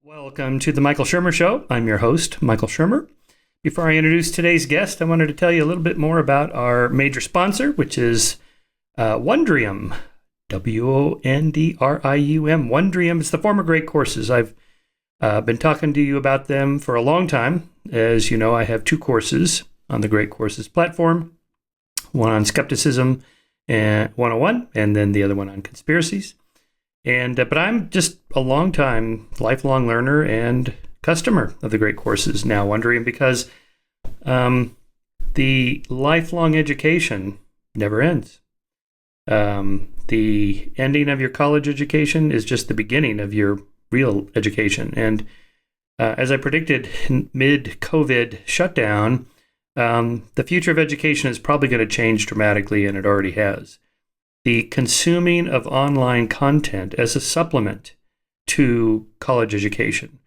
Welcome to the Michael Shermer Show. I'm your host, Michael Shermer. Before I introduce today's guest, I wanted to tell you a little bit more about our major sponsor, which is Wondrium, Wondrium. Wondrium is the former Great Courses. I've been talking to you about them for a long time. As you know, I have two courses on the Great Courses platform, one on Skepticism and 101, and then the other one on conspiracies. But I'm just a lifelong learner and customer of the Great Courses now, Wondrium, because the lifelong education never ends. The ending of your college education is just the beginning of your real education. And as I predicted, mid-COVID shutdown, the future of education is probably going to change dramatically, and it already has. The consuming of online content as a supplement to college education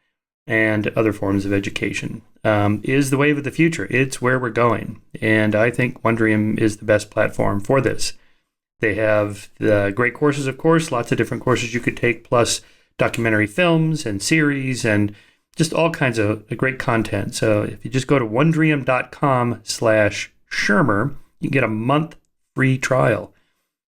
and other forms of education is the wave of the future. It's where we're going. And I think Wondrium is the best platform for this. They have the Great Courses, of course, lots of different courses you could take, plus documentary films and series and just all kinds of great content. So if you just go to wondrium.com/Shermer, you can get a month free trial.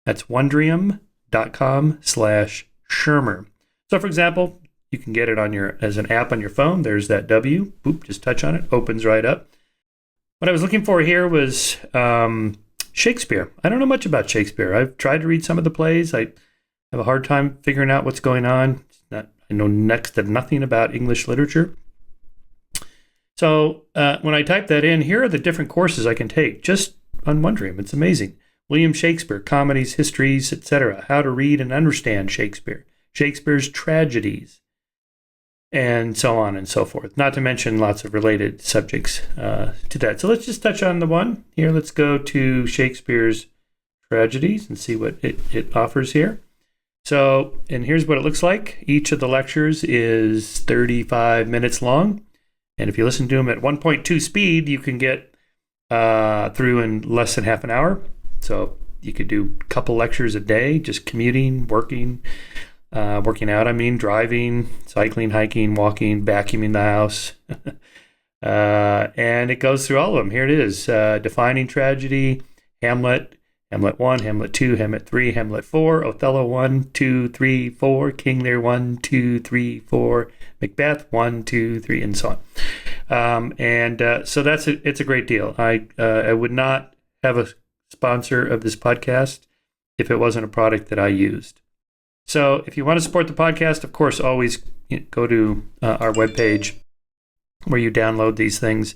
That's wondrium.com/Shermer. So, for example, you can get it as an app on your phone. There's that W. Boop, just touch on it. Opens right up. What I was looking for here was Shakespeare. I don't know much about Shakespeare. I've tried to read some of the plays. I have a hard time figuring out what's going on. I know next to nothing about English literature. So when I type that in, here are the different courses I can take just on Wondrium. It's amazing. William Shakespeare, comedies, histories, etc. How to read and understand Shakespeare. Shakespeare's tragedies, and so on and so forth. Not to mention lots of related subjects to that. So let's just touch on the one. Here, let's go to Shakespeare's tragedies and see what it offers here. So, and here's what it looks like. Each of the lectures is 35 minutes long. And if you listen to them at 1.2 speed, you can get through in less than half an hour. So you could do a couple lectures a day, just commuting, working out, driving, cycling, hiking, walking, vacuuming the house. And it goes through all of them. Here it is. Defining tragedy, Hamlet, Hamlet 1, Hamlet 2, Hamlet 3, Hamlet 4, Othello 1, 2, 3, 4, King Lear 1, 2, 3, 4, Macbeth 1, 2, 3, and so on. So it's a great deal. I would not have a sponsor of this podcast if it wasn't a product that I used. So if you want to support the podcast, of course, always go to our webpage where you download these things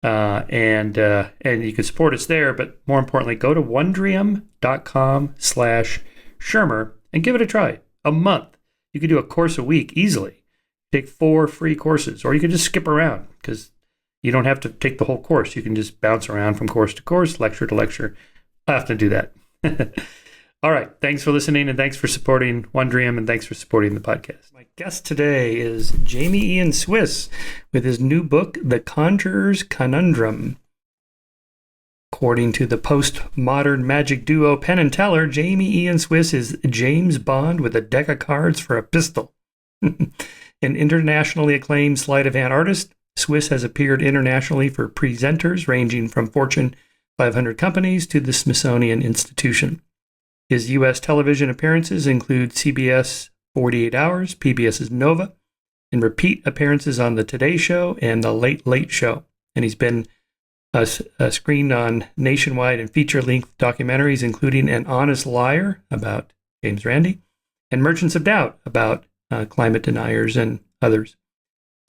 and you can support us there. But more importantly, go to wondrium.com/Shermer and give it a try. A month. You could do a course a week easily. Take 4 free courses, or you can just skip around because you don't have to take the whole course. You can just bounce around from course to course, lecture to lecture. I have to do that. All right. Thanks for listening, and thanks for supporting Wondrium, and thanks for supporting the podcast. My guest today is Jamy Ian Swiss with his new book, The Conjuror's Conundrum. According to the postmodern magic duo Penn and Teller, Jamy Ian Swiss is James Bond with a deck of cards for a pistol. An internationally acclaimed sleight-of-hand artist, Swiss has appeared internationally for presenters ranging from Fortune 500 companies to the Smithsonian Institution. His U.S. television appearances include CBS 48 Hours, PBS's Nova, and repeat appearances on The Today Show and The Late Late Show. And he's been screened on nationwide and feature-length documentaries, including An Honest Liar about James Randi and Merchants of Doubt about climate deniers and others.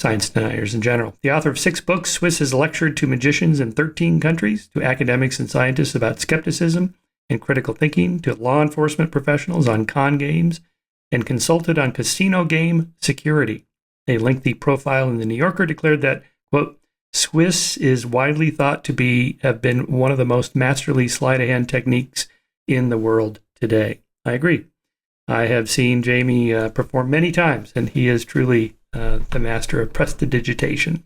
Science deniers in general. The author of 6 books, Swiss has lectured to magicians in 13 countries, to academics and scientists about skepticism and critical thinking, to law enforcement professionals on con games, and consulted on casino game security. A lengthy profile in The New Yorker declared that, quote, Swiss is widely thought to have been one of the most masterly sleight-of-hand techniques in the world today. I agree. I have seen Jamy perform many times, and he is truly the master of prestidigitation.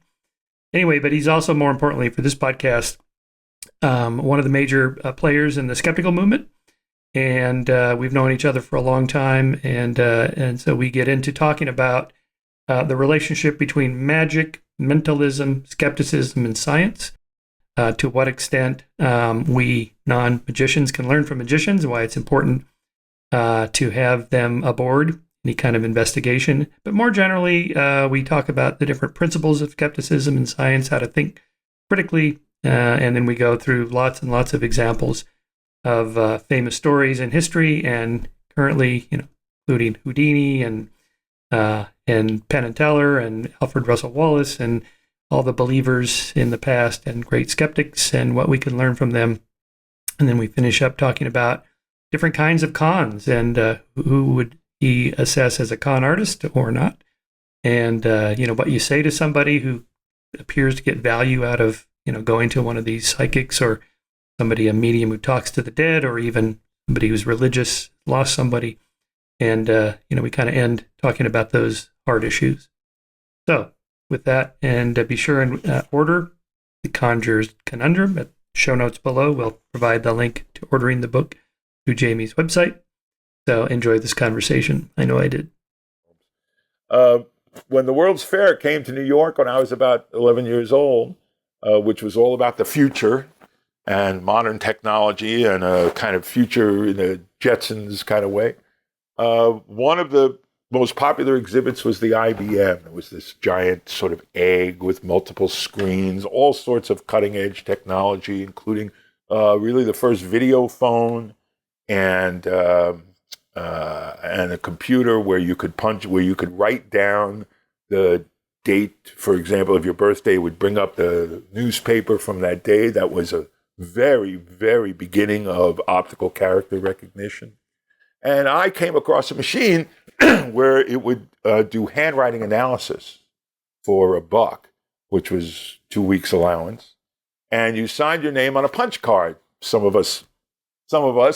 Anyway, but he's also, more importantly for this podcast, one of the major players in the skeptical movement. And we've known each other for a long time. And so we get into talking about the relationship between magic, mentalism, skepticism, and science. To what extent we non-magicians can learn from magicians, why it's important to have them aboard any kind of investigation. But more generally, we talk about the different principles of skepticism and science, how to think critically, and then we go through lots and lots of examples of famous stories in history and currently, including Houdini and Penn and Teller and Alfred Russel Wallace and all the believers in the past and great skeptics and what we can learn from them. And then we finish up talking about different kinds of cons and who would he assess as a con artist or not. And, what you say to somebody who appears to get value out of, going to one of these psychics or somebody, a medium who talks to the dead, or even somebody who's religious, lost somebody. And, we kind of end talking about those hard issues. So with that, and be sure and order The Conjuror's Conundrum at show notes below. We'll provide the link to ordering the book through Jamie's website. So enjoy this conversation. I know I did. When the World's Fair came to New York when I was about 11 years old, which was all about the future and modern technology and a kind of future in a Jetsons kind of way, one of the most popular exhibits was the IBM. It was this giant sort of egg with multiple screens, all sorts of cutting-edge technology, including really the first video phone and a computer where you could write down the date. For example, if your birthday would bring up the newspaper from that day. That was a very, very beginning of optical character recognition. And I came across a machine where it would do handwriting analysis for $1, which was 2 weeks' allowance. And you signed your name on a punch card. Some of us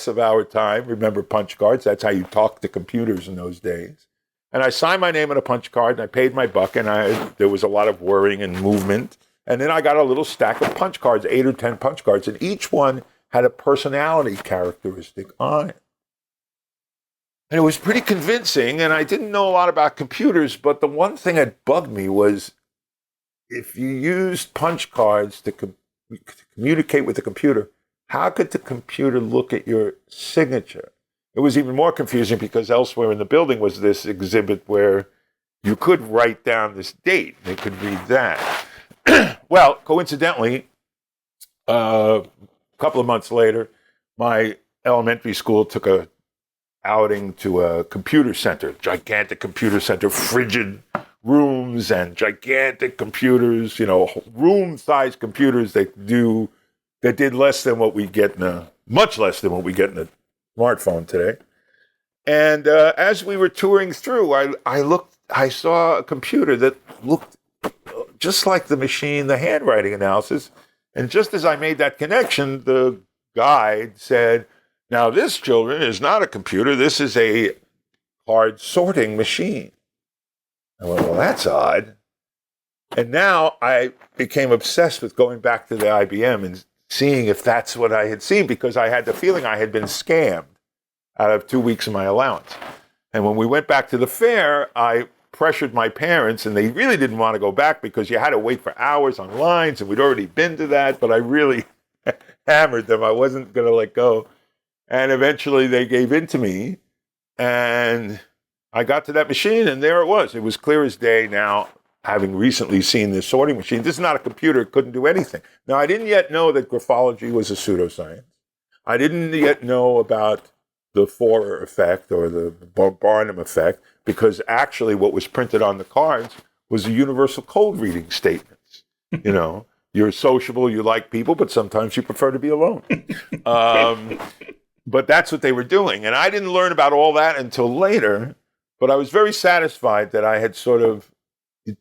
of our time remember punch cards. That's how you talked to computers in those days. And I signed my name on a punch card, and I paid my $1, and there was a lot of whirring and movement. And then I got a little stack of punch cards, 8 or 10 punch cards, and each one had a personality characteristic on it. And it was pretty convincing, and I didn't know a lot about computers, but the one thing that bugged me was if you used punch cards to communicate with the computer, how could the computer look at your signature? It was even more confusing because elsewhere in the building was this exhibit where you could write down this date. They could read that. Well, coincidentally, a couple of months later, my elementary school took a outing to a computer center, gigantic computer center, frigid rooms and gigantic computers, room-sized computers that did less than what we get much less than what we get in a smartphone today. And as we were touring through, I saw a computer that looked just like the machine, the handwriting analysis. And just as I made that connection, the guide said, "Now this, children, is not a computer. This is a card sorting machine." I went, "Well, that's odd." And now I became obsessed with going back to the IBM and seeing if that's what I had seen, because I had the feeling I had been scammed out of 2 weeks of my allowance. And when we went back to the fair, I pressured my parents, and they really didn't want to go back because you had to wait for hours on lines, and we'd already been to that, but I really hammered them. I wasn't going to let go. And eventually they gave in to me, and I got to that machine, and there it was. It was clear as day now, having recently seen this sorting machine. This is not a computer. It couldn't do anything. Now, I didn't yet know that graphology was a pseudoscience. I didn't yet know about the Forer effect or the Barnum effect, because actually what was printed on the cards was the universal code reading statements. You're sociable, you like people, but sometimes you prefer to be alone. But that's what they were doing. And I didn't learn about all that until later, but I was very satisfied that I had sort of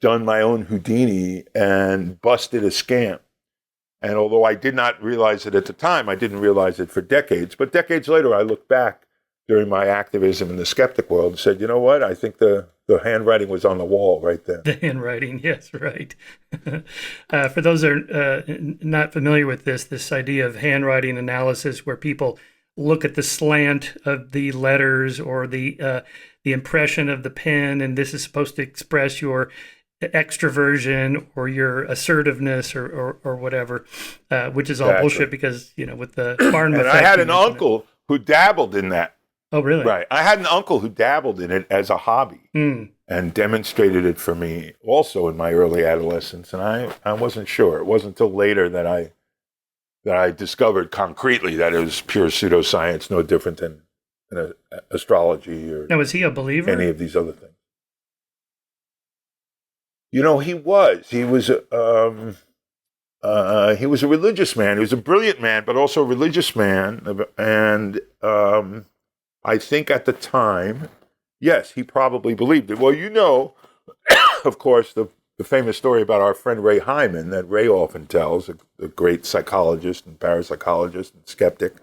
done my own Houdini and busted a scam. And although I did not realize it at the time, I didn't realize it for decades. But decades later, I look back during my activism in the skeptic world and said, you know what? I think the handwriting was on the wall right then. The handwriting, yes, right. For those that are not familiar with this idea of handwriting analysis, where people look at the slant of the letters or the impression of the pen, and this is supposed to express your extroversion or your assertiveness or whatever, which is all bullshit because, with the Barnum and effect. I had an uncle who dabbled in that. Oh, really? Right. I had an uncle who dabbled in it as a hobby and demonstrated it for me also in my early adolescence. And I wasn't sure. It wasn't until later that I discovered concretely that it was pure pseudoscience, no different than astrology or now, was he a believer? Any of these other things. He was. He was a religious man. He was a brilliant man, but also a religious man. And I think at the time, yes, he probably believed it. Well, of course, the famous story about our friend Ray Hyman that Ray often tells, a great psychologist and parapsychologist and skeptic.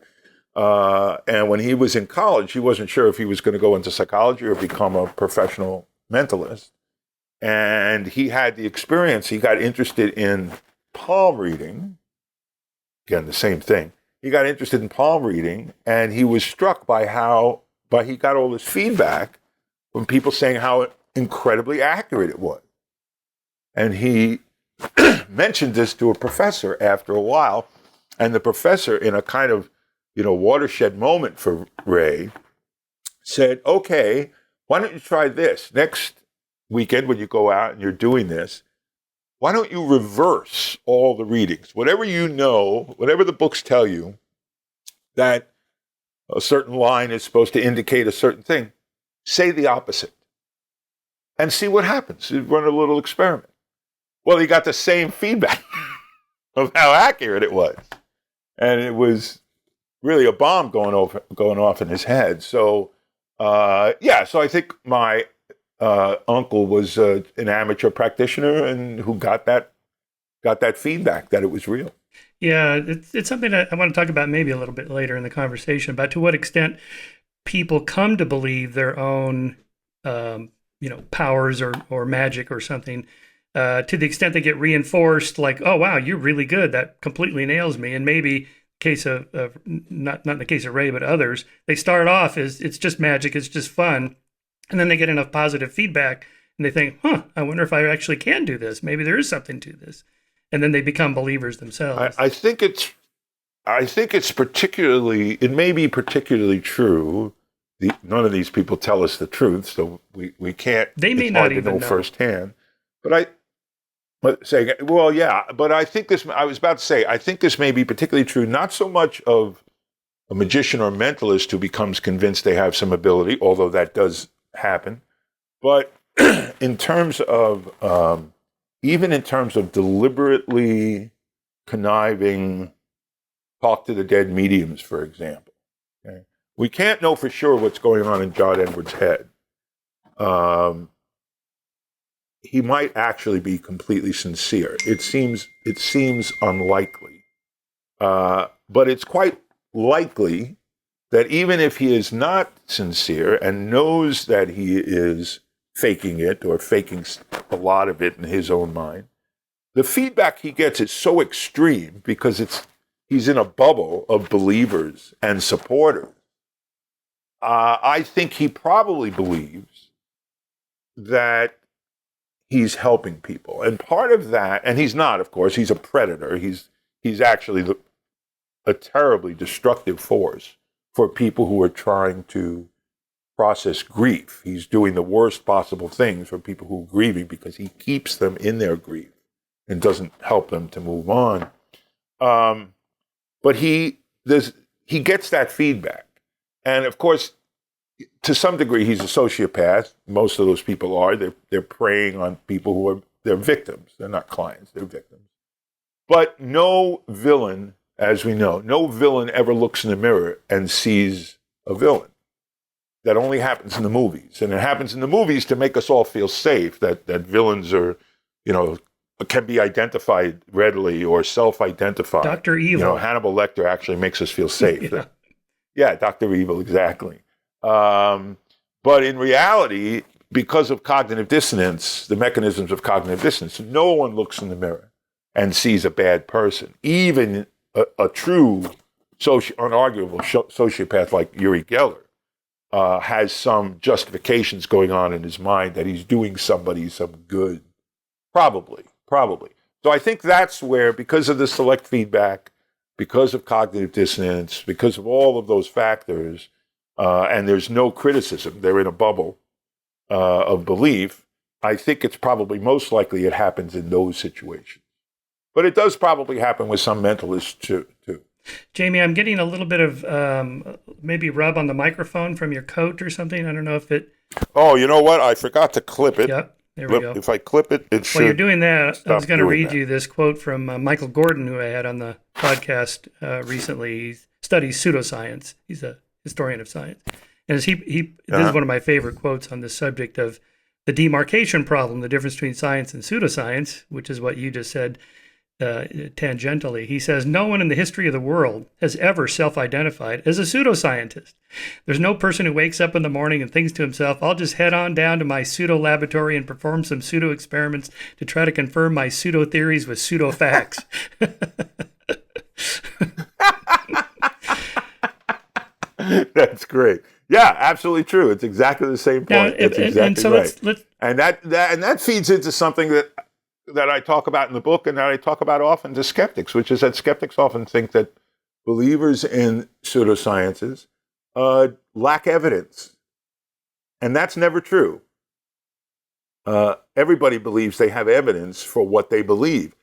And when he was in college, he wasn't sure if he was going to go into psychology or become a professional mentalist. And he had the experience. He got interested in palm reading. Again, the same thing. He got interested in palm reading, and he was struck by he got all this feedback from people saying how incredibly accurate it was. And he mentioned this to a professor after a while, and the professor, in a kind of, watershed moment for Ray, said, okay, why don't you try this? Next weekend when you go out and you're doing this, why don't you reverse all the readings? Whatever whatever the books tell you that a certain line is supposed to indicate a certain thing, say the opposite and see what happens. You run a little experiment. Well, he got the same feedback of how accurate it was. And it was really a bomb going off in his head. So, so I think my uncle was an amateur practitioner and who got that feedback that it was real. Yeah, it's something I want to talk about maybe a little bit later in the conversation about to what extent people come to believe their own, powers or magic or something, to the extent they get reinforced, like, oh, wow, you're really good. That completely nails me. And maybe case of not in the case of Ray, but others, they start off as it's just magic, it's just fun. And then they get enough positive feedback and they think, I wonder if I actually can do this. Maybe there is something to this. And then they become believers themselves. I think it's it may be particularly true. None of these people tell us the truth, so we can't. They may not even know firsthand. But I think this. I was about to say, I think this may be particularly true, not so much of a magician or mentalist who becomes convinced they have some ability, although that does happen, but in terms of even in terms of deliberately conniving, talk to the dead mediums, for example. Okay? We can't know for sure what's going on in John Edwards' head. He might actually be completely sincere. It seems unlikely, but it's quite likely that even if he is not sincere and knows that he is faking it or faking a lot of it in his own mind, the feedback he gets is so extreme because he's in a bubble of believers and supporters. I think he probably believes that he's helping people. And part of that, and he's not, of course, he's a predator. He's actually a terribly destructive force for people who are trying to process grief. He's doing the worst possible things for people who are grieving because he keeps them in their grief and doesn't help them to move on. But he gets that feedback. And of course, to some degree, he's a sociopath. Most of those people are. They're preying on people who are they're victims. They're not clients. They're victims. But no villain, as we know, no villain ever looks in the mirror and sees a villain. That only happens in the movies. And it happens in the movies to make us all feel safe, that villains are, can be identified readily or self-identified. Dr. Evil. Hannibal Lecter actually makes us feel safe. Yeah, Dr. Evil, exactly. But in reality, because of cognitive dissonance, the mechanisms of cognitive dissonance, no one looks in the mirror and sees a bad person. Even a true unarguable sociopath like Uri Geller has some justifications going on in his mind that he's doing somebody some good. Probably. So I think that's where, because of the select feedback, because of cognitive dissonance, because of all of those factors, and there's no criticism, they're in a bubble of belief, I think it's probably most likely it happens in those situations. But it does probably happen with some mentalists too. Jamy, I'm getting a little bit of maybe rub on the microphone from your coat or something. I don't know if it... Oh, you know what? I forgot to clip it. Yep, there we go. If I clip it, it should... While you're doing that, I was going to read that. you this quote from Michael Gordon, who I had on the podcast recently. He studies pseudoscience. He's a historian of science. And this is one of my favorite quotes on this subject of the demarcation problem, the difference between science and pseudoscience, which is what you just said tangentially. He says, no one in the history of the world has ever self-identified as a pseudoscientist. There's no person who wakes up in the morning and thinks to himself, I'll just head on down to my pseudo-laboratory and perform some pseudo-experiments to try to confirm my pseudo-theories with pseudo-facts. That's great. Yeah, absolutely true. It's exactly the same point. It's exactly right. And that feeds into something that I talk about in the book and that I talk about often to skeptics, which is that skeptics often think that believers in pseudosciences lack evidence. And that's never true. Everybody believes they have evidence for what they believe.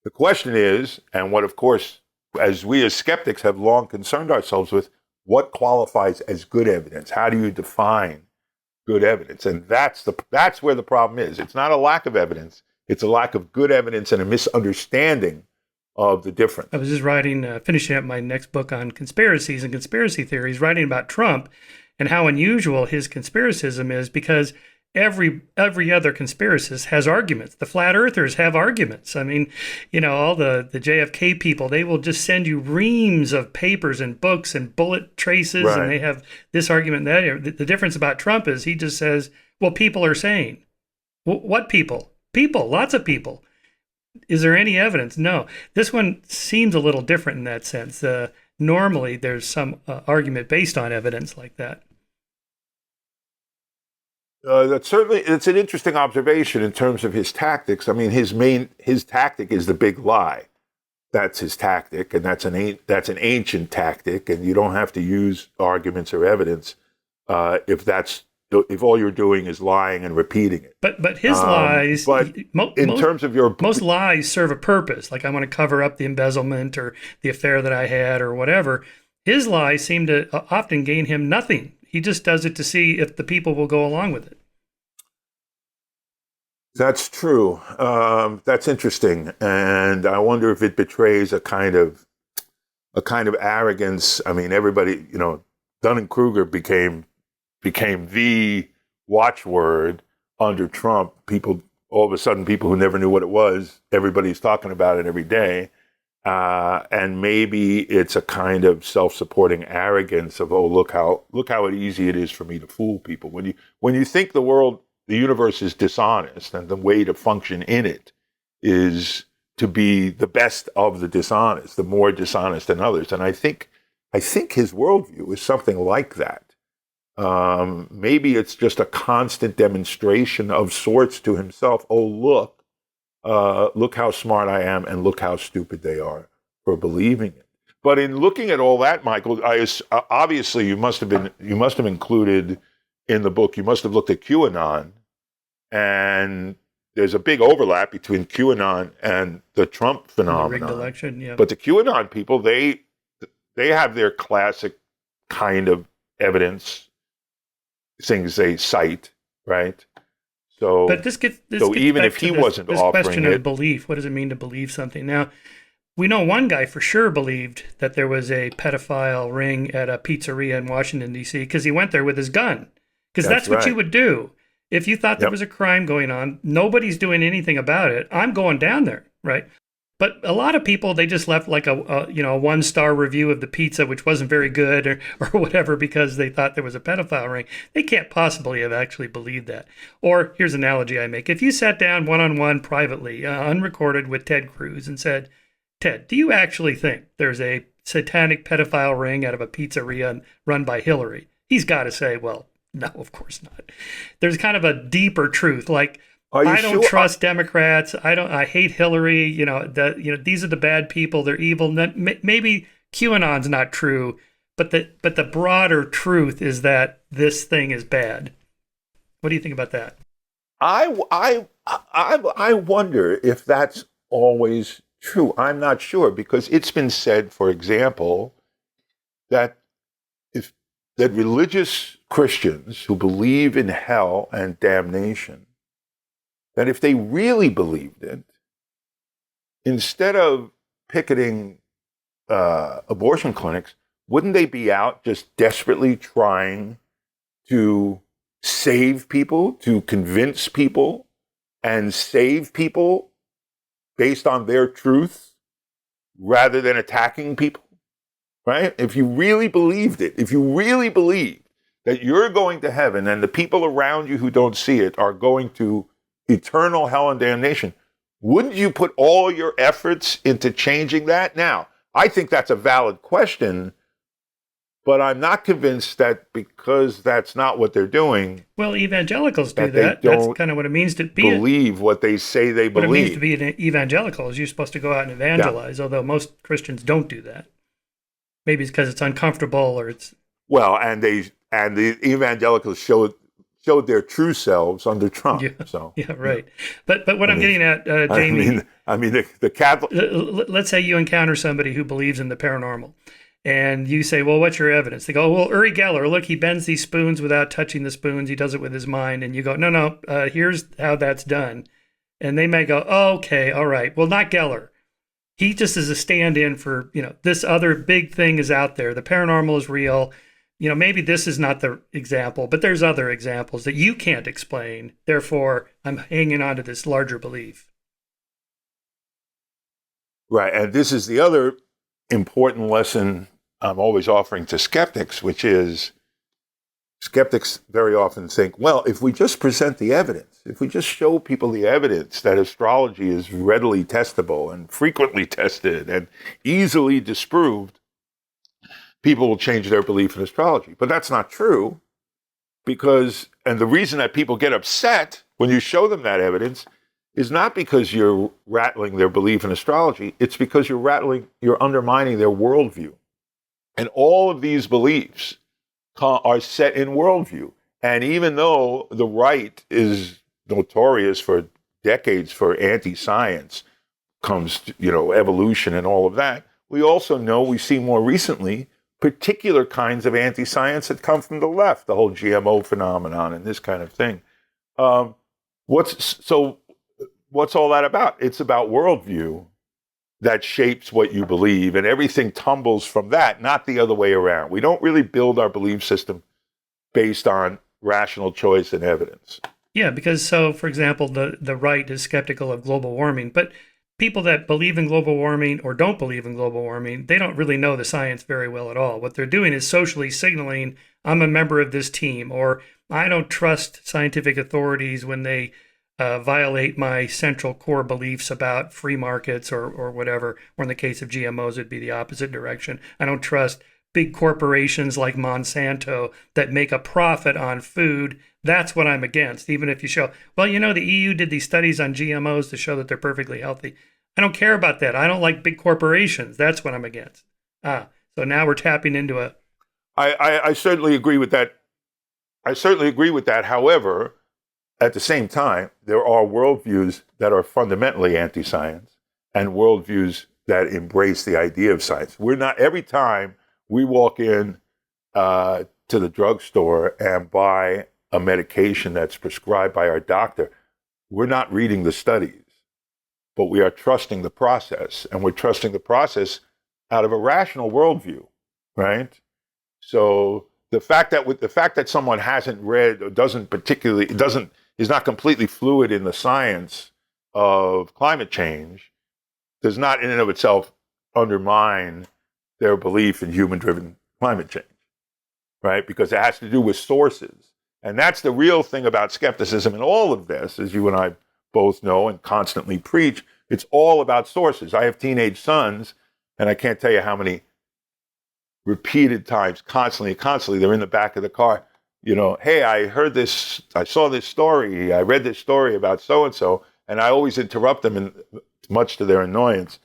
The question is, and what, of course, as we as skeptics have long concerned ourselves with, what qualifies as good evidence? How do you define good evidence? And that's where the problem is. It's not a lack of evidence. It's a lack of good evidence and a misunderstanding of the difference. I was just finishing up my next book on conspiracies and conspiracy theories, writing about Trump and how unusual his conspiracism is, because every other conspiracist has arguments. The flat earthers have arguments. I mean, all the JFK people, they will just send you reams of papers and books and bullet traces, right. And they have this argument and that. The difference about Trump is he just says, well, people are saying. What people? People, lots of people. Is there any evidence? No. This one seems a little different in that sense. Normally, there's some argument based on evidence like that. It's an interesting observation in terms of his tactics. I mean, his tactic is the big lie. That's his tactic, and that's an ancient tactic, and you don't have to use arguments or evidence if all you're doing is lying and repeating it. But his lies, most lies serve a purpose. Like, I want to cover up the embezzlement or the affair that I had or whatever. His lies seem to often gain him nothing. He just does it to see if the people will go along with it. That's true. That's interesting, and I wonder if it betrays a kind of arrogance. I mean, everybody, Dunning-Kruger became the watchword under Trump. All of a sudden, people who never knew what it was, everybody's talking about it every day. And maybe it's a kind of self-supporting arrogance of, oh, look how easy it is for me to fool people. When you think the universe is dishonest, and the way to function in it is to be the best of the dishonest, the more dishonest than others. And I think his worldview is something like that. Maybe it's just a constant demonstration of sorts to himself. Oh, look how smart I am, and look how stupid they are for believing it. But in looking at all that, Michael, obviously you must have included in the book, you must have looked at QAnon, and there's a big overlap between QAnon and the Trump phenomenon. The rigged election, yeah. But the QAnon people, they have their classic kind of evidence, things they cite, right? So, but this gets even if he wasn't offering this question of belief, what does it mean to believe something? Now, we know one guy for sure believed that there was a pedophile ring at a pizzeria in Washington, D.C., because he went there with his gun. Because that's what you would do. If you thought there was a crime going on, nobody's doing anything about it, I'm going down there, right? But a lot of people, they just left like a 1-star review of the pizza, which wasn't very good or whatever, because they thought there was a pedophile ring. They can't possibly have actually believed that. Or here's an analogy I make. If you sat down one-on-one privately, unrecorded with Ted Cruz and said, Ted, do you actually think there's a satanic pedophile ring out of a pizzeria run by Hillary? He's got to say, well, no, of course not. There's kind of a deeper truth. Like, I don't trust Democrats. I hate Hillary. These are the bad people. They're evil. Maybe QAnon's not true, but the broader truth is that this thing is bad. What do you think about that? I wonder if that's always true. I'm not sure, because it's been said, for example, that religious Christians who believe in hell and damnation, that if they really believed it, instead of picketing abortion clinics, wouldn't they be out just desperately trying to save people, to convince people and save people based on their truth rather than attacking people, right? If you really believed it, if you really believed that you're going to heaven and the people around you who don't see it are going to eternal hell and damnation, wouldn't you put all your efforts into changing that? Now, I think that's a valid question, but I'm not convinced that because that's not what they're doing. Well, evangelicals do that. That's kind of what it means to believe what they say they believe. What it means to be an evangelical is you're supposed to go out and evangelize, although most Christians don't do that. Maybe it's because it's uncomfortable or it's... Well, and the evangelicals showed their true selves under Trump. Yeah, so yeah, right. But what I'm getting at, Jamy... the Catholic... Let's say you encounter somebody who believes in the paranormal. And you say, well, what's your evidence? They go, well, Uri Geller, look, he bends these spoons without touching the spoons. He does it with his mind. And you go, no, here's how that's done. And they may go, oh, okay, all right. Well, not Geller. He just is a stand-in for, this other big thing is out there. The paranormal is real. Maybe this is not the example, but there's other examples that you can't explain. Therefore, I'm hanging on to this larger belief. Right. And this is the other important lesson I'm always offering to skeptics, which is skeptics very often think, well, if we just present the evidence, if we just show people the evidence that astrology is readily testable and frequently tested and easily disproved, people will change their belief in astrology. But that's not true, and the reason that people get upset when you show them that evidence is not because you're rattling their belief in astrology, it's because you're undermining their worldview. And all of these beliefs are set in worldview. And even though the right is notorious for decades for anti-science, comes evolution and all of that, we also know, we see more recently, particular kinds of anti-science that come from the left, the whole GMO phenomenon and this kind of thing. What's all that about? It's about worldview that shapes what you believe, and everything tumbles from that, not the other way around. We don't really build our belief system based on rational choice and evidence. Yeah, because for example, the right is skeptical of global warming, but people that believe in global warming or don't believe in global warming, they don't really know the science very well at all. What they're doing is socially signaling, I'm a member of this team, or I don't trust scientific authorities when they violate my central core beliefs about free markets or whatever. Or in the case of GMOs, it'd be the opposite direction. I don't trust big corporations like Monsanto that make a profit on food. That's what I'm against. Even if you show, well, the EU did these studies on GMOs to show that they're perfectly healthy. I don't care about that. I don't like big corporations. That's what I'm against. So now we're tapping into a... I certainly agree with that. However, at the same time, there are worldviews that are fundamentally anti-science and worldviews that embrace the idea of science. We're not, every time we walk in to the drugstore and buy a medication that's prescribed by our doctor, we're not reading the studies, but we are trusting the process, and we're trusting the process out of a rational worldview, right? So the fact that someone hasn't read or is not completely fluid in the science of climate change does not in and of itself undermine their belief in human-driven climate change, right? Because it has to do with sources. And that's the real thing about skepticism in all of this, as you and I both know and constantly preach. It's all about sources. I have teenage sons, and I can't tell you how many repeated times, constantly, they're in the back of the car. Hey, I heard this, I saw this story, I read this story about so-and-so, and I always interrupt them, and much to their annoyance,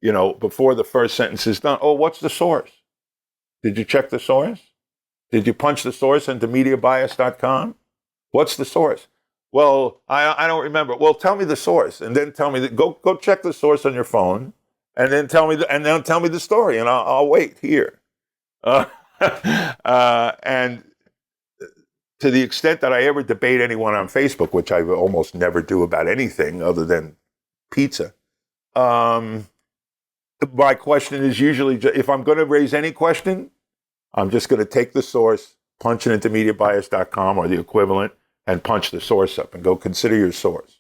before the first sentence is done. Oh, what's the source? Did you check the source? Did you punch the source into mediabias.com? What's the source? Well, I don't remember. Well, tell me the source, and then tell me that. Go check the source on your phone, and then tell me the story, and I'll wait here. And to the extent that I ever debate anyone on Facebook, which I almost never do about anything other than pizza, my question is usually, if I'm going to raise any question, I'm just going to take the source, punch it into mediabias.com or the equivalent, and punch the source up and go, consider your source,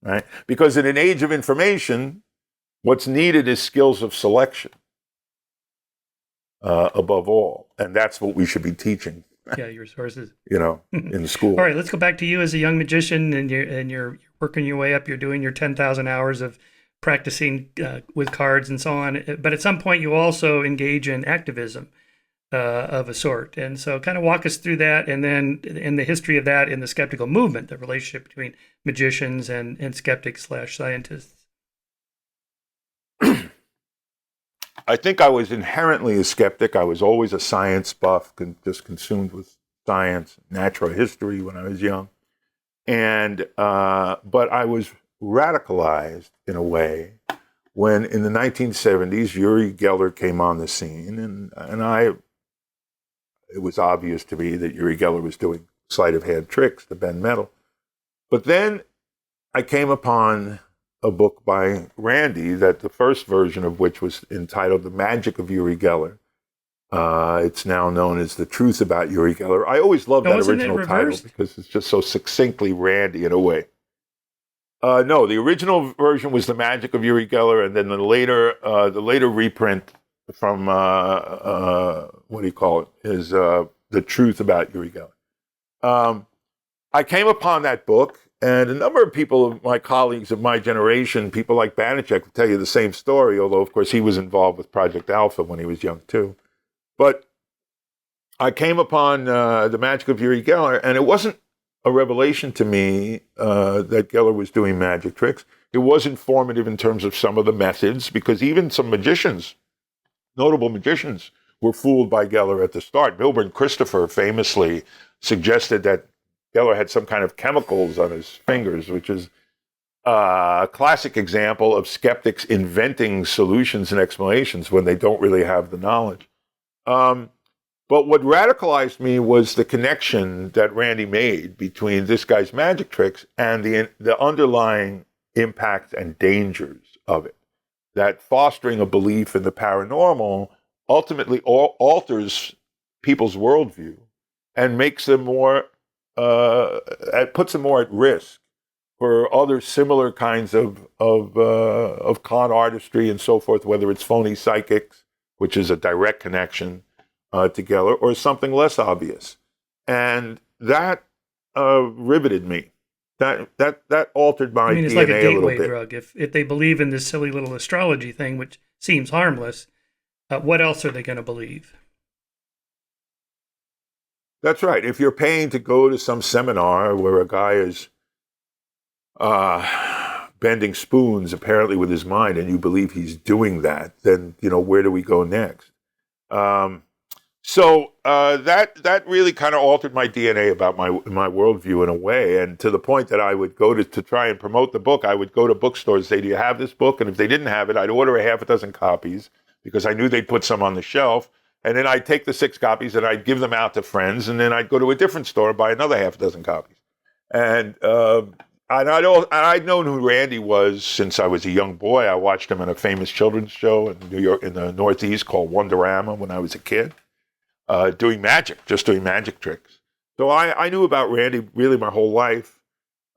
right? Because in an age of information, what's needed is skills of selection above all. And that's what we should be teaching. Yeah, your sources. In school. All right, let's go back to you as a young magician, and you're working your way up. You're doing your 10,000 hours of practicing with cards and so on. But at some point, you also engage in activism of a sort. And so kind of walk us through that, and then in the history of that in the skeptical movement, the relationship between magicians and skeptics/scientists. I think I was inherently a skeptic. I was always a science buff, just consumed with science, natural history when I was young. And but I was radicalized in a way when in the 1970s, Uri Geller came on the scene, and it was obvious to me that Uri Geller was doing sleight-of-hand tricks to bend metal. But then I came upon a book by Randy, that the first version of which was entitled The Magic of Uri Geller. It's now known as The Truth About Uri Geller. I always loved that original title because it's just so succinctly Randy in a way. No, the original version was The Magic of Uri Geller, and then the later reprint from is The Truth About Uri Geller. I came upon that book, and a number of people, my colleagues of my generation, people like Banachek, will tell you the same story, although, of course, he was involved with Project Alpha when he was young, too. But I came upon The Magic of Uri Geller, and it wasn't a revelation to me that Geller was doing magic tricks. It was informative in terms of some of the methods, because even some magicians, notable magicians, were fooled by Geller at the start. Milburn Christopher famously suggested that Geller had some kind of chemicals on his fingers, which is a classic example of skeptics inventing solutions and explanations when they don't really have the knowledge. But what radicalized me was the connection that Randy made between this guy's magic tricks and the underlying impact and dangers of it. That fostering a belief in the paranormal ultimately alters people's worldview and makes them more, puts them more at risk for other similar kinds of con artistry and so forth, whether it's phony psychics, which is a direct connection to Geller, or something less obvious. And that riveted me. That altered my DNA it's like a little gateway bit. drug. If they believe in this silly little astrology thing, which seems harmless, what else are they going to believe? That's right. If you're paying to go to some seminar where a guy is bending spoons apparently with his mind, and you believe he's doing that, then where do we go next? So that really kind of altered my DNA about my worldview in a way, and to the point that I would go to try and promote the book. I would go to bookstores and say, "Do you have this book?" And if they didn't have it, I'd order a half a dozen copies because I knew they'd put some on the shelf. And then I'd take the 6 copies and I'd give them out to friends, and then I'd go to a different store and buy another half a dozen copies. And I'd known who Randy was since I was a young boy. I watched him in a famous children's show in New York, in the Northeast, called Wondrium when I was a kid. Doing magic tricks. So I knew about Randy really my whole life.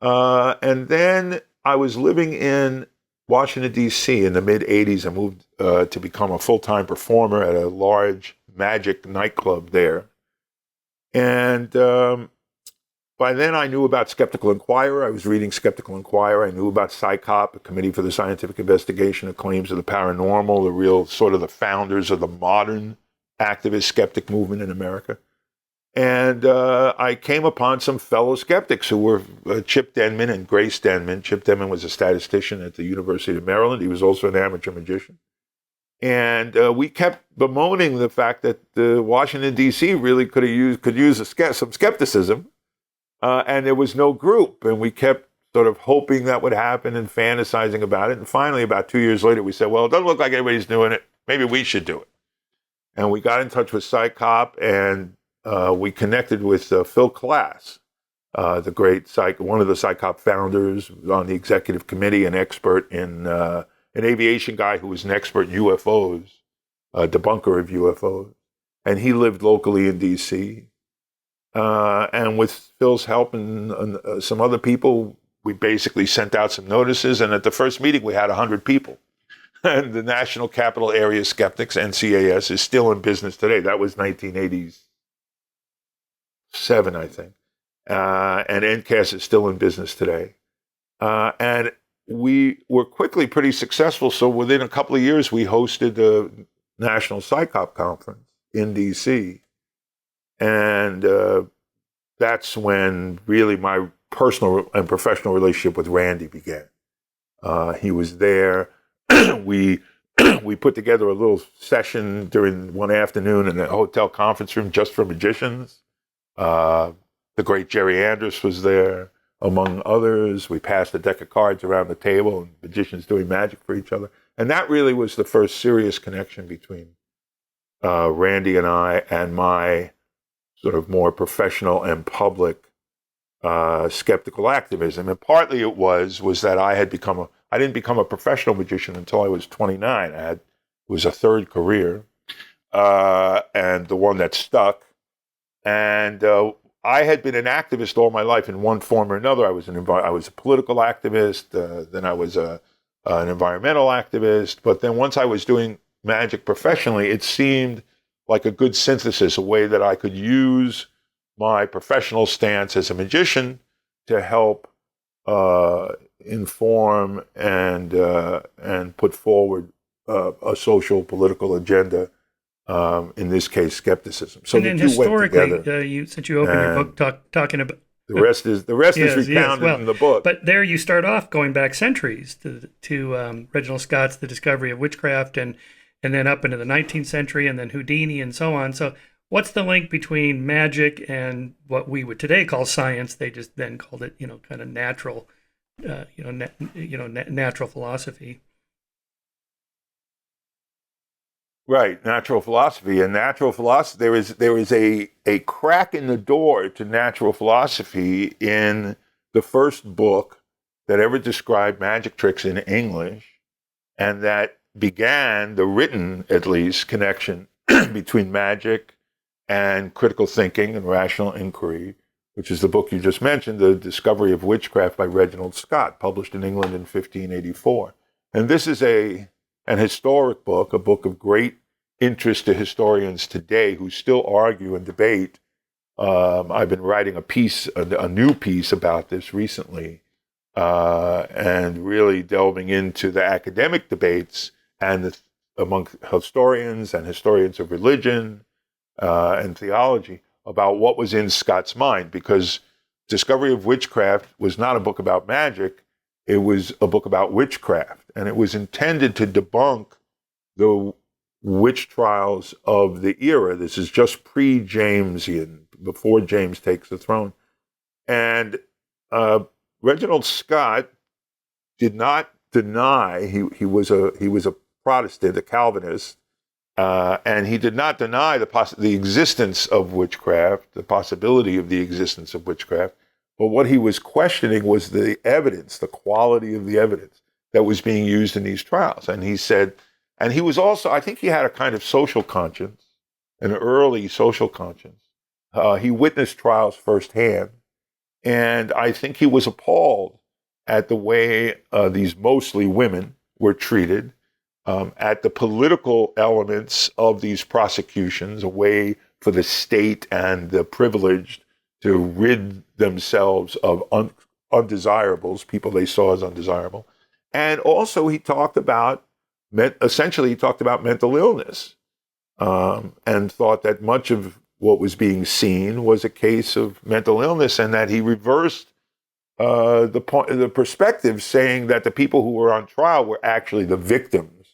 And then I was living in Washington, D.C. in the mid-'80s. I moved to become a full-time performer at a large magic nightclub there. And by then I knew about Skeptical Inquirer. I was reading Skeptical Inquirer. I knew about PsyCop, a Committee for the Scientific Investigation of Claims of the Paranormal, the real sort of the founders of the modern activist skeptic movement in America. And I came upon some fellow skeptics who were Chip Denman and Grace Denman. Chip Denman was a statistician at the University of Maryland. He was also an amateur magician. And we kept bemoaning the fact that Washington, D.C. really could use some skepticism. And there was no group. And we kept sort of hoping that would happen and fantasizing about it. And finally, about 2 years later, we said, well, it doesn't look like anybody's doing it. Maybe we should do it. And we got in touch with PsyCop, and we connected with Phil Klass, the great one of the PsyCop founders on the executive committee, an expert in an aviation guy who was an expert in UFOs, a debunker of UFOs. And he lived locally in D.C. And with Phil's help and some other people, we basically sent out some notices. And at the first meeting, we had 100 people. And the National Capital Area Skeptics, NCAS, is still in business today. That was 1987, I think. And NCAS is still in business today. And we were quickly pretty successful. So within a couple of years, we hosted the National PsyCop Conference in D.C. And that's when really my personal and professional relationship with Randy began. He was there. We put together a little session during one afternoon in a hotel conference room just for magicians. The great Jerry Andrus was there, among others. We passed a deck of cards around the table and magicians doing magic for each other. And that really was the first serious connection between Randy and I and my sort of more professional and public skeptical activism. And partly it was that I didn't become a professional magician until I was 29. It was a third career, and the one that stuck. And I had been an activist all my life in one form or another. I was a political activist, then I was an environmental activist. But then once I was doing magic professionally, it seemed like a good synthesis, a way that I could use my professional stance as a magician to help inform and put forward a social political agenda. In this case, skepticism. So and then historically, you opened your book talking about the rest is recounted in the book. But there you start off going back centuries to Reginald Scot's The Discovery of Witchcraft, and then up into the 19th century, and then Houdini, and so on. So, what's the link between magic and what we would today call science? They just then called it, kind of natural, natural philosophy. Right, natural philosophy. And natural philosophy, there is a crack in the door to natural philosophy in the first book that ever described magic tricks in English, and that began the written, at least, connection between magic and critical thinking and rational inquiry, which is the book you just mentioned, The Discovery of Witchcraft by Reginald Scot, published in England in 1584. And this is an historic book, a book of great interest to historians today who still argue and debate. I've been writing a new piece about this recently, and really delving into the academic debates and among historians of religion and theology about what was in Scott's mind, because Discovery of Witchcraft was not a book about magic. It was a book about witchcraft, and it was intended to debunk the witch trials of the era. This is just pre-Jamesian, before James takes the throne. And Reginald Scot did not deny, he was a Protestant, a Calvinist, and he did not deny the existence of witchcraft, the possibility of the existence of witchcraft. But what he was questioning was the evidence, the quality of the evidence that was being used in these trials. And he said, and he was also, I think he had a kind of social conscience, an early social conscience. He witnessed trials firsthand. And I think he was appalled at the way these mostly women were treated, at the political elements of these prosecutions, a way for the state and the privileged to rid themselves of undesirables, people they saw as undesirable. And also he talked about, essentially he talked about mental illness, and thought that much of what was being seen was a case of mental illness, and that he reversed the perspective, saying that the people who were on trial were actually the victims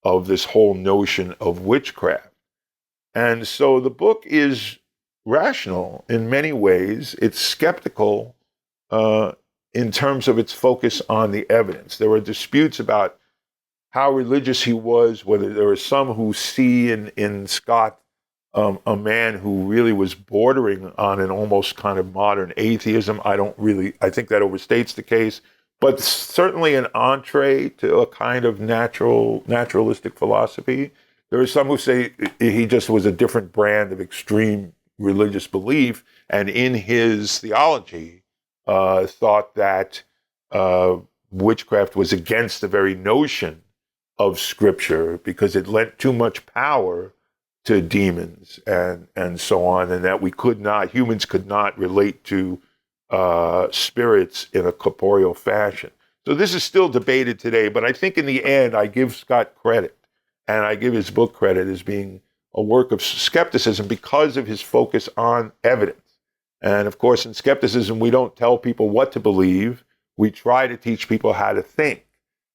of this whole notion of witchcraft. And so the book is rational in many ways. It's skeptical in terms of its focus on the evidence. There were disputes about how religious he was, whether there were some who see in Scot a man who really was bordering on an almost kind of modern atheism. I think that overstates the case, but certainly an entree to a kind of naturalistic philosophy. There are some who say he just was a different brand of extreme religious belief, and in his theology thought that witchcraft was against the very notion of Scripture because it lent too much power to demons and so on, and that humans could not relate to spirits in a corporeal fashion. So this is still debated today, but I think in the end, I give Scot credit, and I give his book credit as being a work of skepticism because of his focus on evidence. And of course, in skepticism, we don't tell people what to believe. We try to teach people how to think.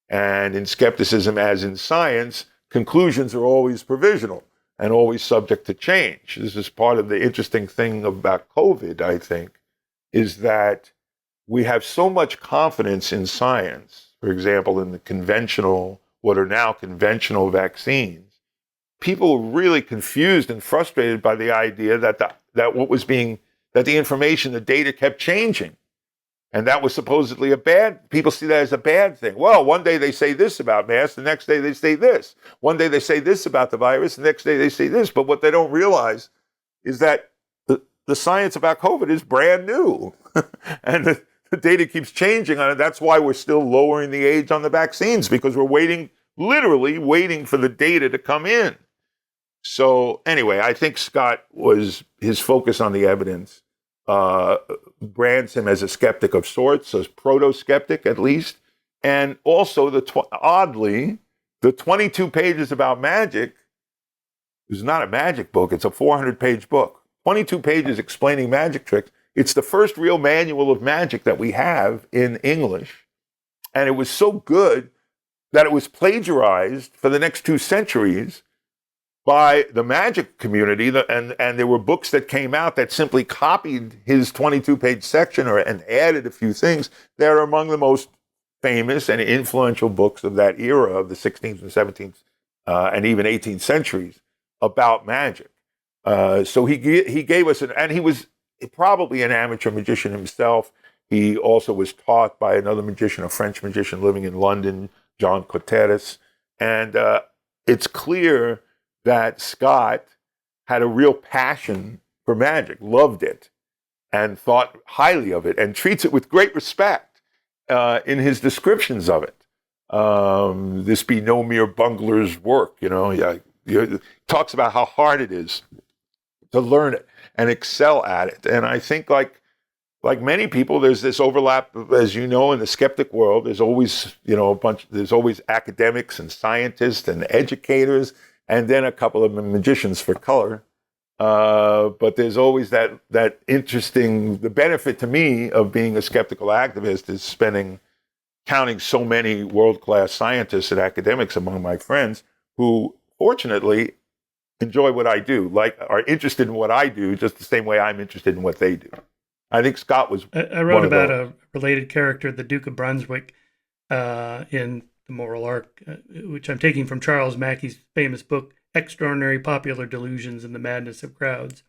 And in skepticism, as in science, conclusions are always provisional and always subject to change. This is part of the interesting thing about COVID, I think, is that we have so much confidence in science, for example, in the what are now conventional vaccines. People were really confused and frustrated by the idea that the information, the data kept changing. And that was supposedly people see that as a bad thing. Well, one day they say this about masks, the next day they say this. One day they say this about the virus, the next day they say this. But what they don't realize is that the science about COVID is brand new. And the data keeps changing on it. That's why we're still lowering the age on the vaccines, because we're literally waiting for the data to come in. So anyway, I think his focus on the evidence brands him as a skeptic of sorts, a proto-skeptic at least. And also, oddly, the 22 pages about magic is not a magic book. It's a 400-page book. 22 pages explaining magic tricks. It's the first real manual of magic that we have in English. And it was so good that it was plagiarized for the next 2 centuries by the magic community, and there were books that came out that simply copied his 22-page section and added a few things. They're among the most famous and influential books of that era, of the 16th and 17th and even 18th centuries, about magic. So he gave us and he was probably an amateur magician himself. He also was taught by another magician, a French magician living in London, John Cotteris. And it's clear that Scot had a real passion for magic, loved it, and thought highly of it, and treats it with great respect in his descriptions of it. This be no mere bungler's work, He talks about how hard it is to learn it and excel at it. And I think, like many people, there's this overlap, as you know, in the skeptic world. There's always, there's always academics and scientists and educators, and then a couple of magicians for color. But there's always that interesting, the benefit to me of being a skeptical activist is counting so many world-class scientists and academics among my friends who, fortunately, enjoy what I do, are interested in what I do, just the same way I'm interested in what they do. I think Scot was I wrote about a related character, the Duke of Brunswick, in The Moral Arc, which I'm taking from Charles Mackey's famous book, Extraordinary Popular Delusions and the Madness of Crowds.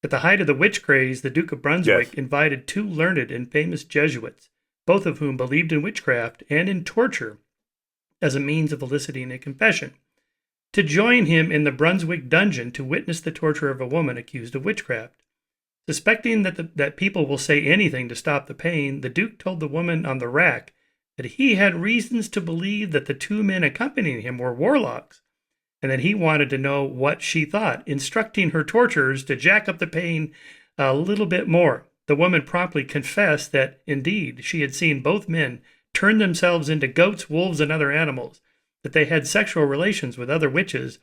At the height of the witch craze, the Duke of Brunswick invited 2 learned and famous Jesuits, both of whom believed in witchcraft and in torture as a means of eliciting a confession, to join him in the Brunswick dungeon to witness the torture of a woman accused of witchcraft. Suspecting that people will say anything to stop the pain, the Duke told the woman on the rack that he had reasons to believe that the 2 men accompanying him were warlocks, and that he wanted to know what she thought, instructing her torturers to jack up the pain a little bit more. The woman promptly confessed that, indeed, she had seen both men turn themselves into goats, wolves, and other animals, that they had sexual relations with other witches,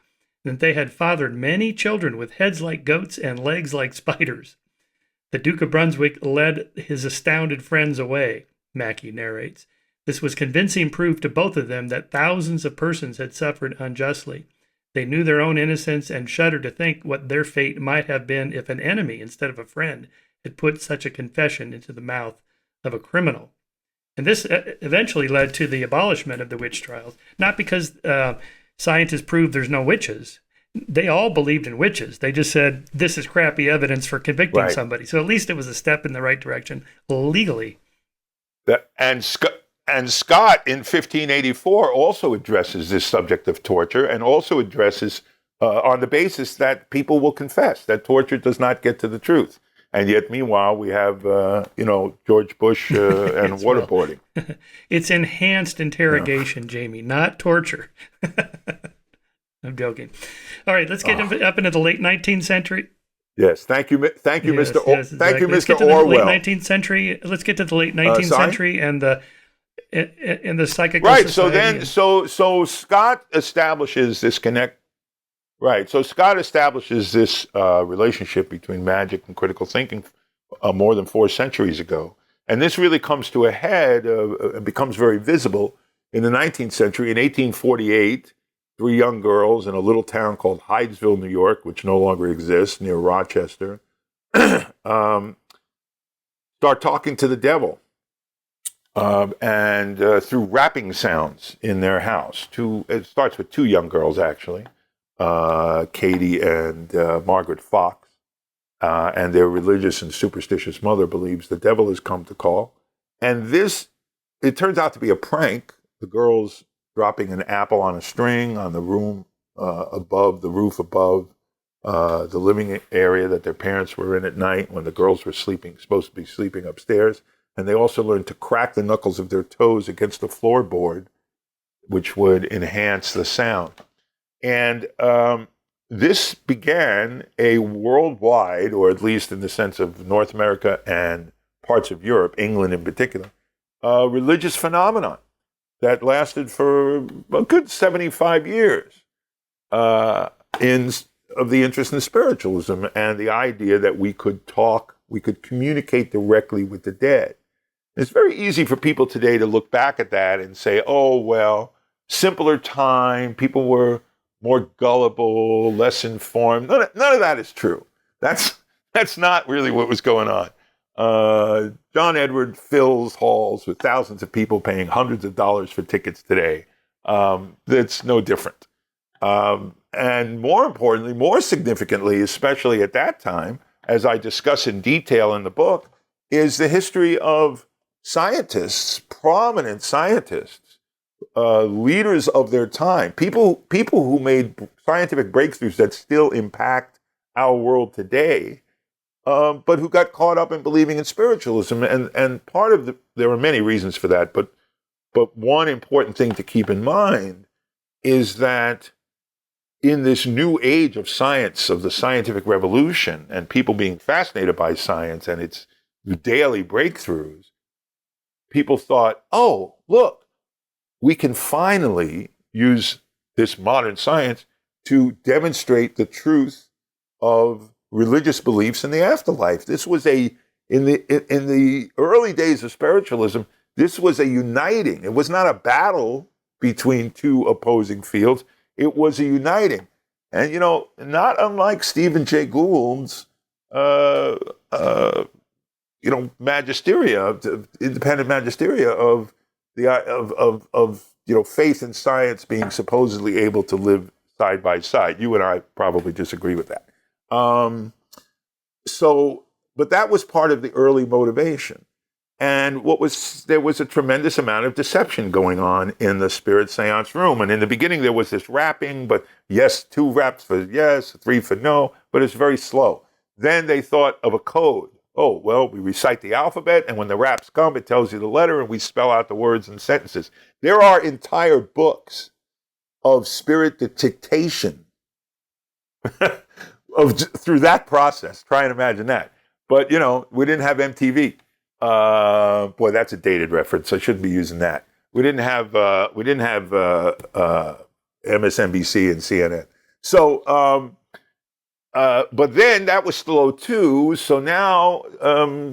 and that they had fathered many children with heads like goats and legs like spiders. The Duke of Brunswick led his astounded friends away, Mackey narrates. This was convincing proof to both of them that thousands of persons had suffered unjustly. They knew their own innocence and shuddered to think what their fate might have been if an enemy, instead of a friend, had put such a confession into the mouth of a criminal. And this eventually led to the abolishment of the witch trials, not because scientists proved there's no witches. They all believed in witches. They just said, this is crappy evidence for convicting somebody. So at least it was a step in the right direction legally. And Scot in 1584 also addresses this subject of torture, and also addresses on the basis that people will confess that torture does not get to the truth. And yet, meanwhile, we have, George Bush and waterboarding. It's enhanced interrogation, Jamie, not torture. I'm joking. All right, let's get up into the late 19th century. Yes, thank you, Yes, Mr. exactly. Thank you, Let's Mr. get to Orwell. The late 19th century. Let's get to the late 19th century and the psychical right. society. So Scott establishes this connect. Right. So Scott establishes this relationship between magic and critical thinking more than 4 centuries ago, and this really comes to a head and becomes very visible in the 19th century. In 1848, 3 young girls in a little town called Hydesville, New York, which no longer exists, near Rochester, start talking to the devil. And through rapping sounds in their house. It starts with 2 young girls, actually, Katie and Margaret Fox. And their religious and superstitious mother believes the devil has come to call. And it turns out to be a prank. The girls dropping an apple on a string on the roof above the living area that their parents were in at night when the girls were supposed to be sleeping upstairs. And they also learned to crack the knuckles of their toes against the floorboard, which would enhance the sound. And this began a worldwide, or at least in the sense of North America and parts of Europe, England in particular, religious phenomenon that lasted for a good 75 years of the interest in spiritualism and the idea that we could communicate directly with the dead. It's very easy for people today to look back at that and say, oh, well, simpler time, people were more gullible, less informed. None of that is true. That's not really what was going on. John Edward fills halls with thousands of people paying hundreds of dollars for tickets today. That's no different. And more importantly, more significantly, especially at that time, as I discuss in detail in the book, is the history of scientists, prominent scientists, leaders of their time, people who made scientific breakthroughs that still impact our world today, but who got caught up in believing in spiritualism. And part of there are many reasons for that, but one important thing to keep in mind is that in this new age of science, of the scientific revolution, and people being fascinated by science and its daily breakthroughs, people thought, oh, look, we can finally use this modern science to demonstrate the truth of religious beliefs in the afterlife. This was in the early days of spiritualism, this was a uniting. It was not a battle between 2 opposing fields. It was a uniting. And, not unlike Stephen Jay Gould's, magisteria, independent magisteria of faith and science being supposedly able to live side by side. You and I probably disagree with that. But that was part of the early motivation. And there was a tremendous amount of deception going on in the spirit seance room. And in the beginning, there was this rapping, but yes, 2 raps for yes, 3 for no, but it's very slow. Then they thought of a code. Oh, well, we recite the alphabet, and when the raps come, it tells you the letter, and we spell out the words and sentences. There are entire books of spirit dictation through that process. Try and imagine that. But, we didn't have MTV. Boy, that's a dated reference. I shouldn't be using that. We didn't have MSNBC and CNN. So, but then that was slow too. So now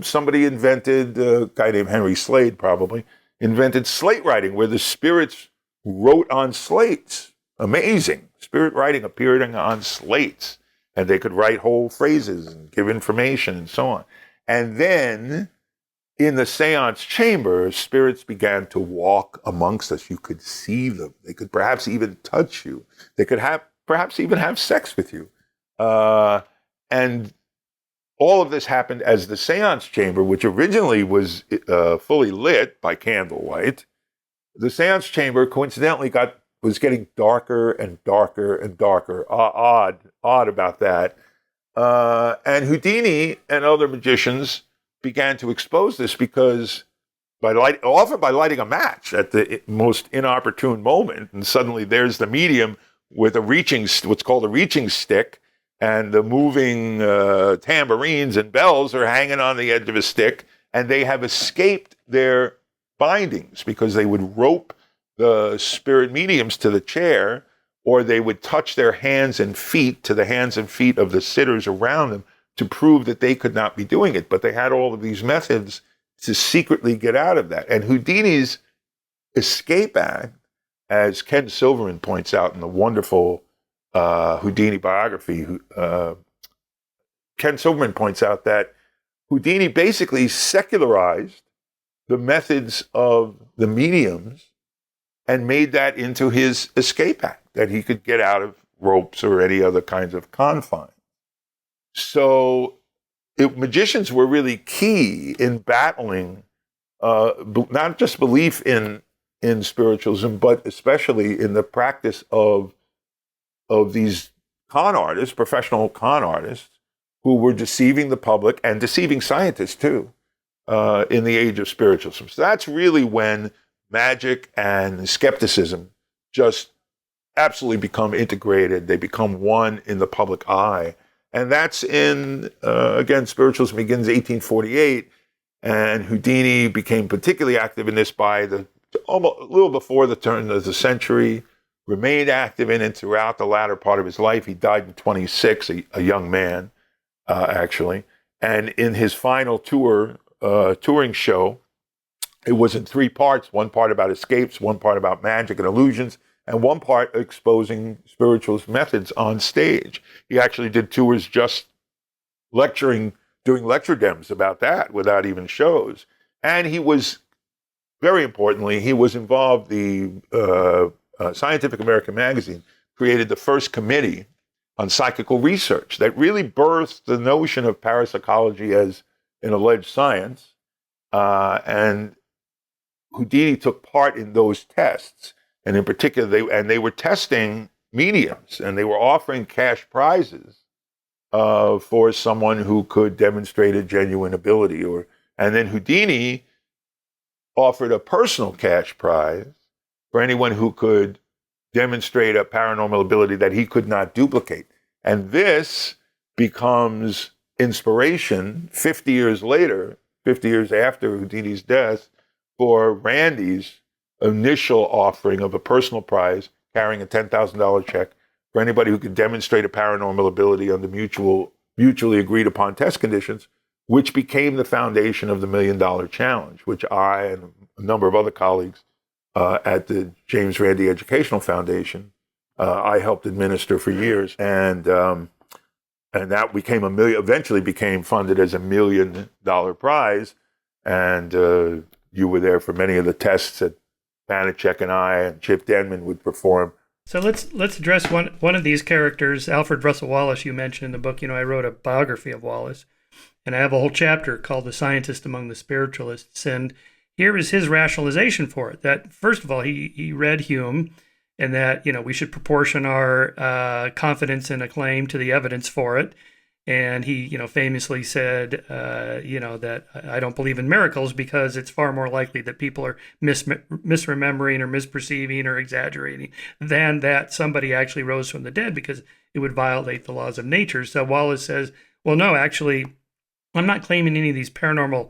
somebody invented, a guy named Henry Slade probably, invented slate writing, where the spirits wrote on slates. Amazing. Spirit writing appearing on slates. And they could write whole phrases and give information and so on. And then in the seance chamber, spirits began to walk amongst us. You could see them. They could perhaps even touch you. They could perhaps even have sex with you. And all of this happened as the seance chamber, which originally was fully lit by candlelight. The seance chamber coincidentally was getting darker and darker and darker. Odd about that. And Houdini and other magicians began to expose this because often by lighting a match at the most inopportune moment, and suddenly there's the medium with what's called a reaching stick, and the moving tambourines and bells are hanging on the edge of a stick, and they have escaped their bindings because they would rope the spirit mediums to the chair, or they would touch their hands and feet to the hands and feet of the sitters around them to prove that they could not be doing it. But they had all of these methods to secretly get out of that. And Houdini's escape act, as Ken Silverman points out in the wonderful Houdini biography, Ken Silverman points out that Houdini basically secularized the methods of the mediums and made that into his escape act, that he could get out of ropes or any other kinds of confines. So magicians were really key in battling not just belief in spiritualism, but especially in the practice of these con artists, professional con artists, who were deceiving the public and deceiving scientists too, in the age of spiritualism. So that's really when magic and skepticism just absolutely become integrated. They become one in the public eye. And that's again, spiritualism begins 1848, and Houdini became particularly active in this by almost a little before the turn of the century, remained active in it throughout the latter part of his life. He died in 26, a young man, actually. And in his final touring show, it was in 3 parts, one part about escapes, one part about magic and illusions, and one part exposing spiritualist methods on stage. He actually did tours just lecturing, doing lecture dems about that without even shows. And he was, very importantly, he was involved, the Scientific American magazine created the first committee on psychical research that really birthed the notion of parapsychology as an alleged science. And Houdini took part in those tests. And in particular, they were testing mediums, and they were offering cash prizes for someone who could demonstrate a genuine ability. And then Houdini offered a personal cash prize for anyone who could demonstrate a paranormal ability that he could not duplicate. And this becomes inspiration 50 years later, 50 years after Houdini's death, for Randy's initial offering of a personal prize carrying a $10,000 check for anybody who could demonstrate a paranormal ability under mutually agreed upon test conditions, which became the foundation of the $1 Million Challenge, which I and a number of other colleagues at the James Randi Educational Foundation, I helped administer for years. And that eventually became funded as a $1 million prize. And you were there for many of the tests that Banachek and I and Chip Denman would perform. So let's address one of these characters, Alfred Russel Wallace. You mentioned in the book. I wrote a biography of Wallace, and I have a whole chapter called "The Scientist Among the Spiritualists." And here is his rationalization for it: that first of all, he read Hume, and that we should proportion our confidence and acclaim to the evidence for it. And he, famously said, that I don't believe in miracles because it's far more likely that people are misremembering or misperceiving or exaggerating than that somebody actually rose from the dead, because it would violate the laws of nature. So Wallace says, well, no, actually, I'm not claiming any of these paranormal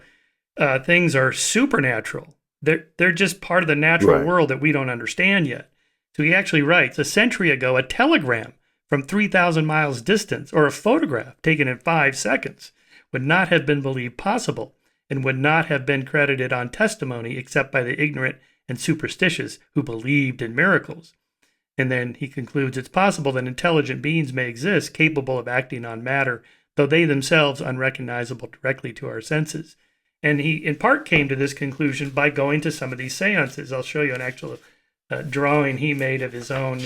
things are supernatural. They're just part of the natural world that we don't understand yet. So he actually writes, a century ago, a telegram from 3,000 miles distance or a photograph taken in 5 seconds would not have been believed possible and would not have been credited on testimony except by the ignorant and superstitious who believed in miracles. And then he concludes, it's possible that intelligent beings may exist capable of acting on matter, though they themselves unrecognizable directly to our senses. And he, in part, came to this conclusion by going to some of these seances. I'll show you an actual drawing he made of his own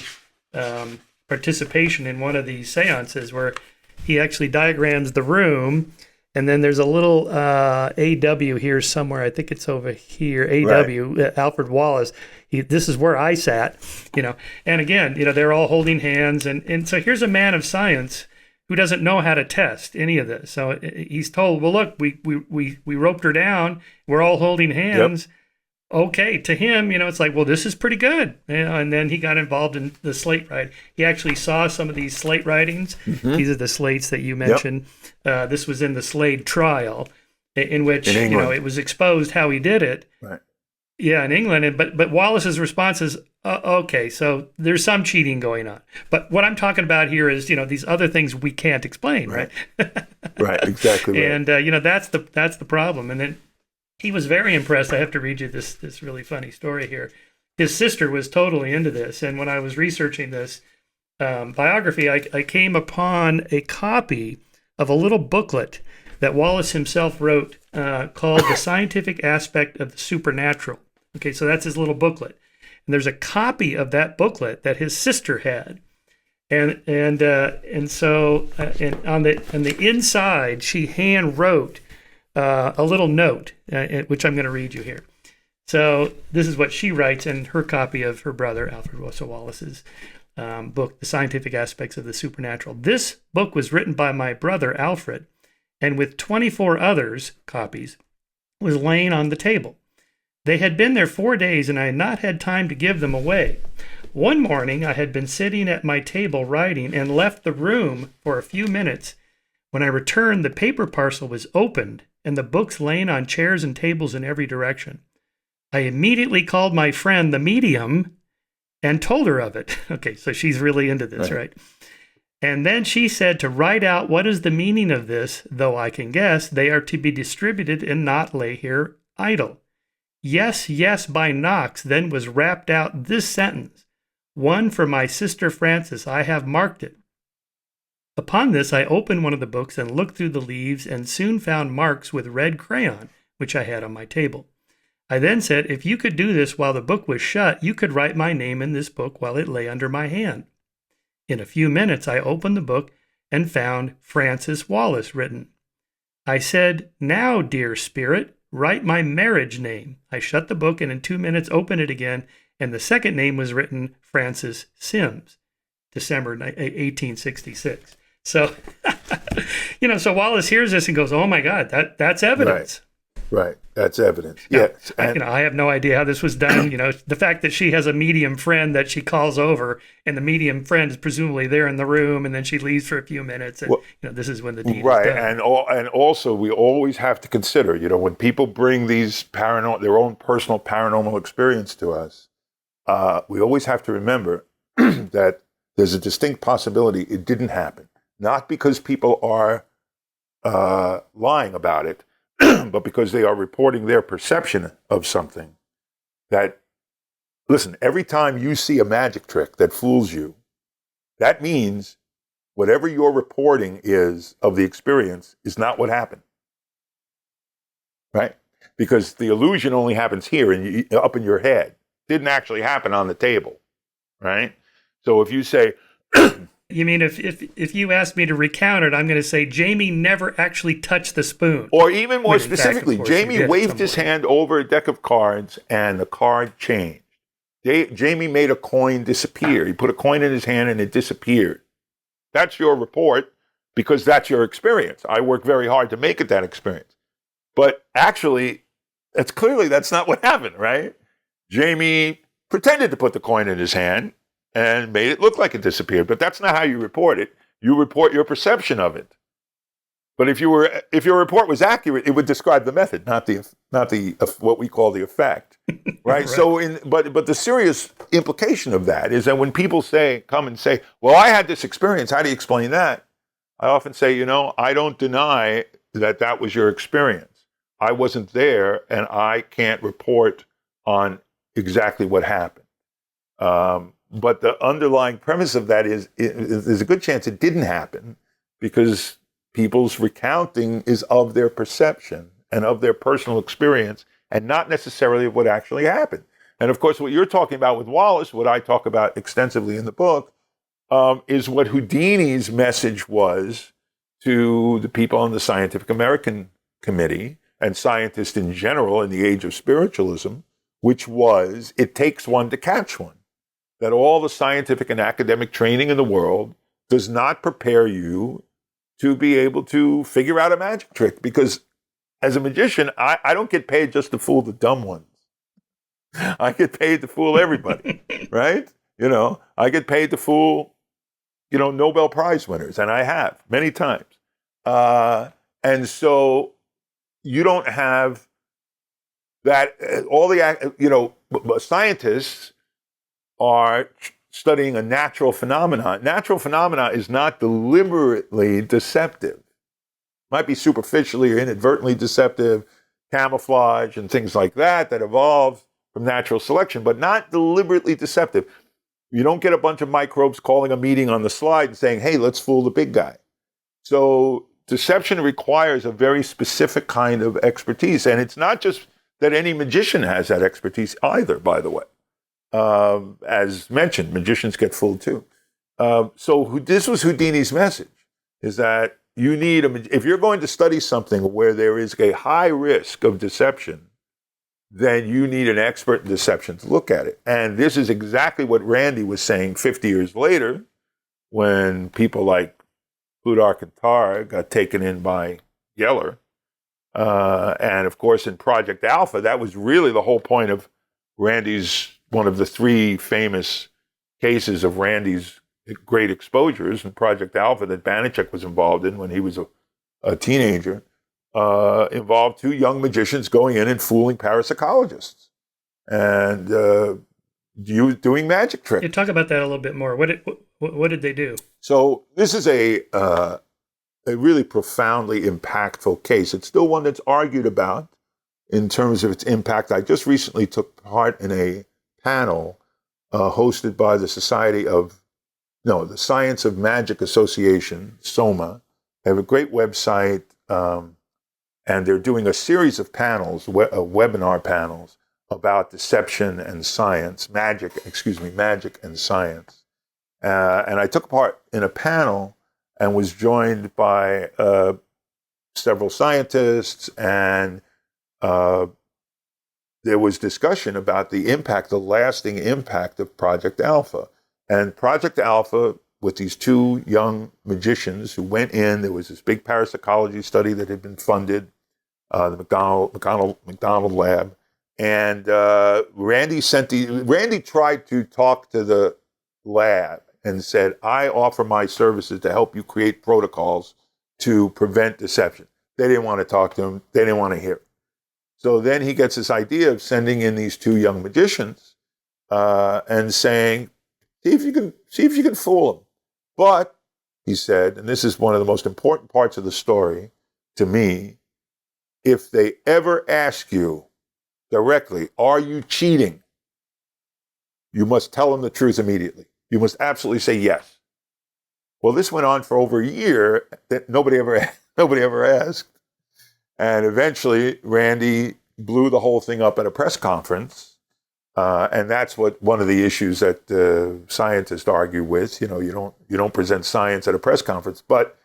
participation in one of these seances where he actually diagrams the room. And then there's a little AW here somewhere. I think it's over here. AW, Alfred Wallace. This is where I sat, And again, they're all holding hands. And so here's a man of science who doesn't know how to test any of this. So he's told, well, look, we roped her down. We're all holding hands. Yep. Okay, to him, it's like, well, this is pretty good. And then he got involved in the slate writing. He actually saw some of these slate writings. Mm-hmm. These are the slates that you mentioned. Yep. This was in the Slade trial, in which it was exposed how he did it. Right. Yeah, in England. But Wallace's response is, okay, so there's some cheating going on. But what I'm talking about here is, these other things we can't explain, right? Right, exactly. Right. And that's the problem. And then he was very impressed. I have to read you this really funny story here. His sister was totally into this, and when I was researching this biography, I came upon a copy of a little booklet that Wallace himself wrote called The Scientific Aspect of the Supernatural. Okay, so that's his little booklet. And there's a copy of that booklet that his sister had. And so on the inside, she hand wrote a little note, which I'm going to read you here. So this is what she writes in her copy of her brother, Alfred Russel Wallace's book, The Scientific Aspects of the Supernatural. This book was written by my brother, Alfred, and with 24 others' copies, was laying on the table. They had been there 4 days, and I had not had time to give them away. One morning, I had been sitting at my table writing and left the room for a few minutes. When I returned, the paper parcel was opened and the books laying on chairs and tables in every direction. I immediately called my friend, the medium, and told her of it. Okay, so she's really into this, right? And then she said to write out what is the meaning of this, though I can guess they are to be distributed and not lay here idle. Yes, yes, by Knox then was rapped out this sentence. One for my sister Frances, I have marked it. Upon this, I opened one of the books and looked through the leaves and soon found marks with red crayon, which I had on my table. I then said, if you could do this while the book was shut, you could write my name in this book while it lay under my hand. In a few minutes, I opened the book and found Frances Wallace written. I said, now, dear spirit, write my marriage name. I shut the book and in 2 minutes opened it again, and the second name was written Frances Sims, December 1866. So, so Wallace hears this and goes, oh my God, that's evidence. Right. That's evidence. Yes. I have no idea how this was done. The fact that she has a medium friend that she calls over and the medium friend is presumably there in the room and then she leaves for a few minutes. And, this is when the deed is done. And also we always have to consider, when people bring these their own personal paranormal experience to us, we always have to remember that there's a distinct possibility it didn't happen. Not because people are lying about it, but because they are reporting their perception of something. That, listen, every time you see a magic trick that fools you, that means whatever your reporting is of the experience is not what happened. Right? Because the illusion only happens here up in your head. It didn't actually happen on the table. Right? So if you say... You mean if you ask me to recount it, I'm going to say Jamy never actually touched the spoon. Or even more specifically, Jamy waved his hand over a deck of cards and the card changed. Jamy made a coin disappear. He put a coin in his hand and it disappeared. That's your report because that's your experience. I worked very hard to make it that experience. But actually, that's not what happened, right? Jamy pretended to put the coin in his hand and made it look like it disappeared. But that's not how you report it. You report your perception of it. But if your report was accurate, it would describe the method, not the what we call the effect, right? Right. So but the serious implication of that is that when people come and say, "Well, I had this experience. How do you explain that?" I often say, I don't deny that was your experience. I wasn't there, and I can't report on exactly what happened. But the underlying premise of that is there's a good chance it didn't happen because people's recounting is of their perception and of their personal experience and not necessarily of what actually happened. And of course, what you're talking about with Wallace, what I talk about extensively in the book, is what Houdini's message was to the people on the Scientific American Committee and scientists in general in the age of spiritualism, which was, it takes one to catch one. That all the scientific and academic training in the world does not prepare you to be able to figure out a magic trick. Because as a magician, I don't get paid just to fool the dumb ones. I get paid to fool everybody, right? I get paid to fool, Nobel Prize winners, and I have many times. And so you don't have that, all the, scientists are studying a natural phenomenon. Natural phenomena is not deliberately deceptive. Might be superficially or inadvertently deceptive, camouflage and things like that evolve from natural selection, but not deliberately deceptive. You don't get a bunch of microbes calling a meeting on the slide and saying, hey, let's fool the big guy. So deception requires a very specific kind of expertise. And it's not just that any magician has that expertise either, by the way. As mentioned, magicians get fooled too. So this was Houdini's message, is that you need, if you're going to study something where there is a high risk of deception, then you need an expert in deception to look at it. And this is exactly what Randy was saying 50 years later, when people like Plutarch and Tara got taken in by Geller. And of course, in Project Alpha, that was really the whole point of Randy's, one of the three famous cases of Randy's great exposures in Project Alpha that Banachek was involved in when he was a teenager, involved two young magicians going in and fooling parapsychologists and doing magic tricks. Yeah, talk about that a little bit more. What did they do? So this is a really profoundly impactful case. It's still one that's argued about in terms of its impact. I just recently took part in a panel hosted by the the Science of Magic Association, SOMA. They have a great website, and they're doing a series of panels, webinar panels, about deception and science, magic and science. And I took part in a panel and was joined by several scientists, and there was discussion about the lasting impact of Project Alpha. And Project Alpha, with these two young magicians who went in, there was this big parapsychology study that had been funded, the McDonald Lab. And Randy tried to talk to the lab and said, I offer my services to help you create protocols to prevent deception. They didn't want to talk to him. They didn't want to hear it. So then he gets this idea of sending in these two young magicians and saying, see if you can fool them. But, he said, and this is one of the most important parts of the story to me, if they ever ask you directly, are you cheating? You must tell them the truth immediately. You must absolutely say yes. Well, this went on for over a year that nobody ever asked. And eventually, Randy blew the whole thing up at a press conference. And that's one of the issues that scientists argue with. You don't present science at a press conference. But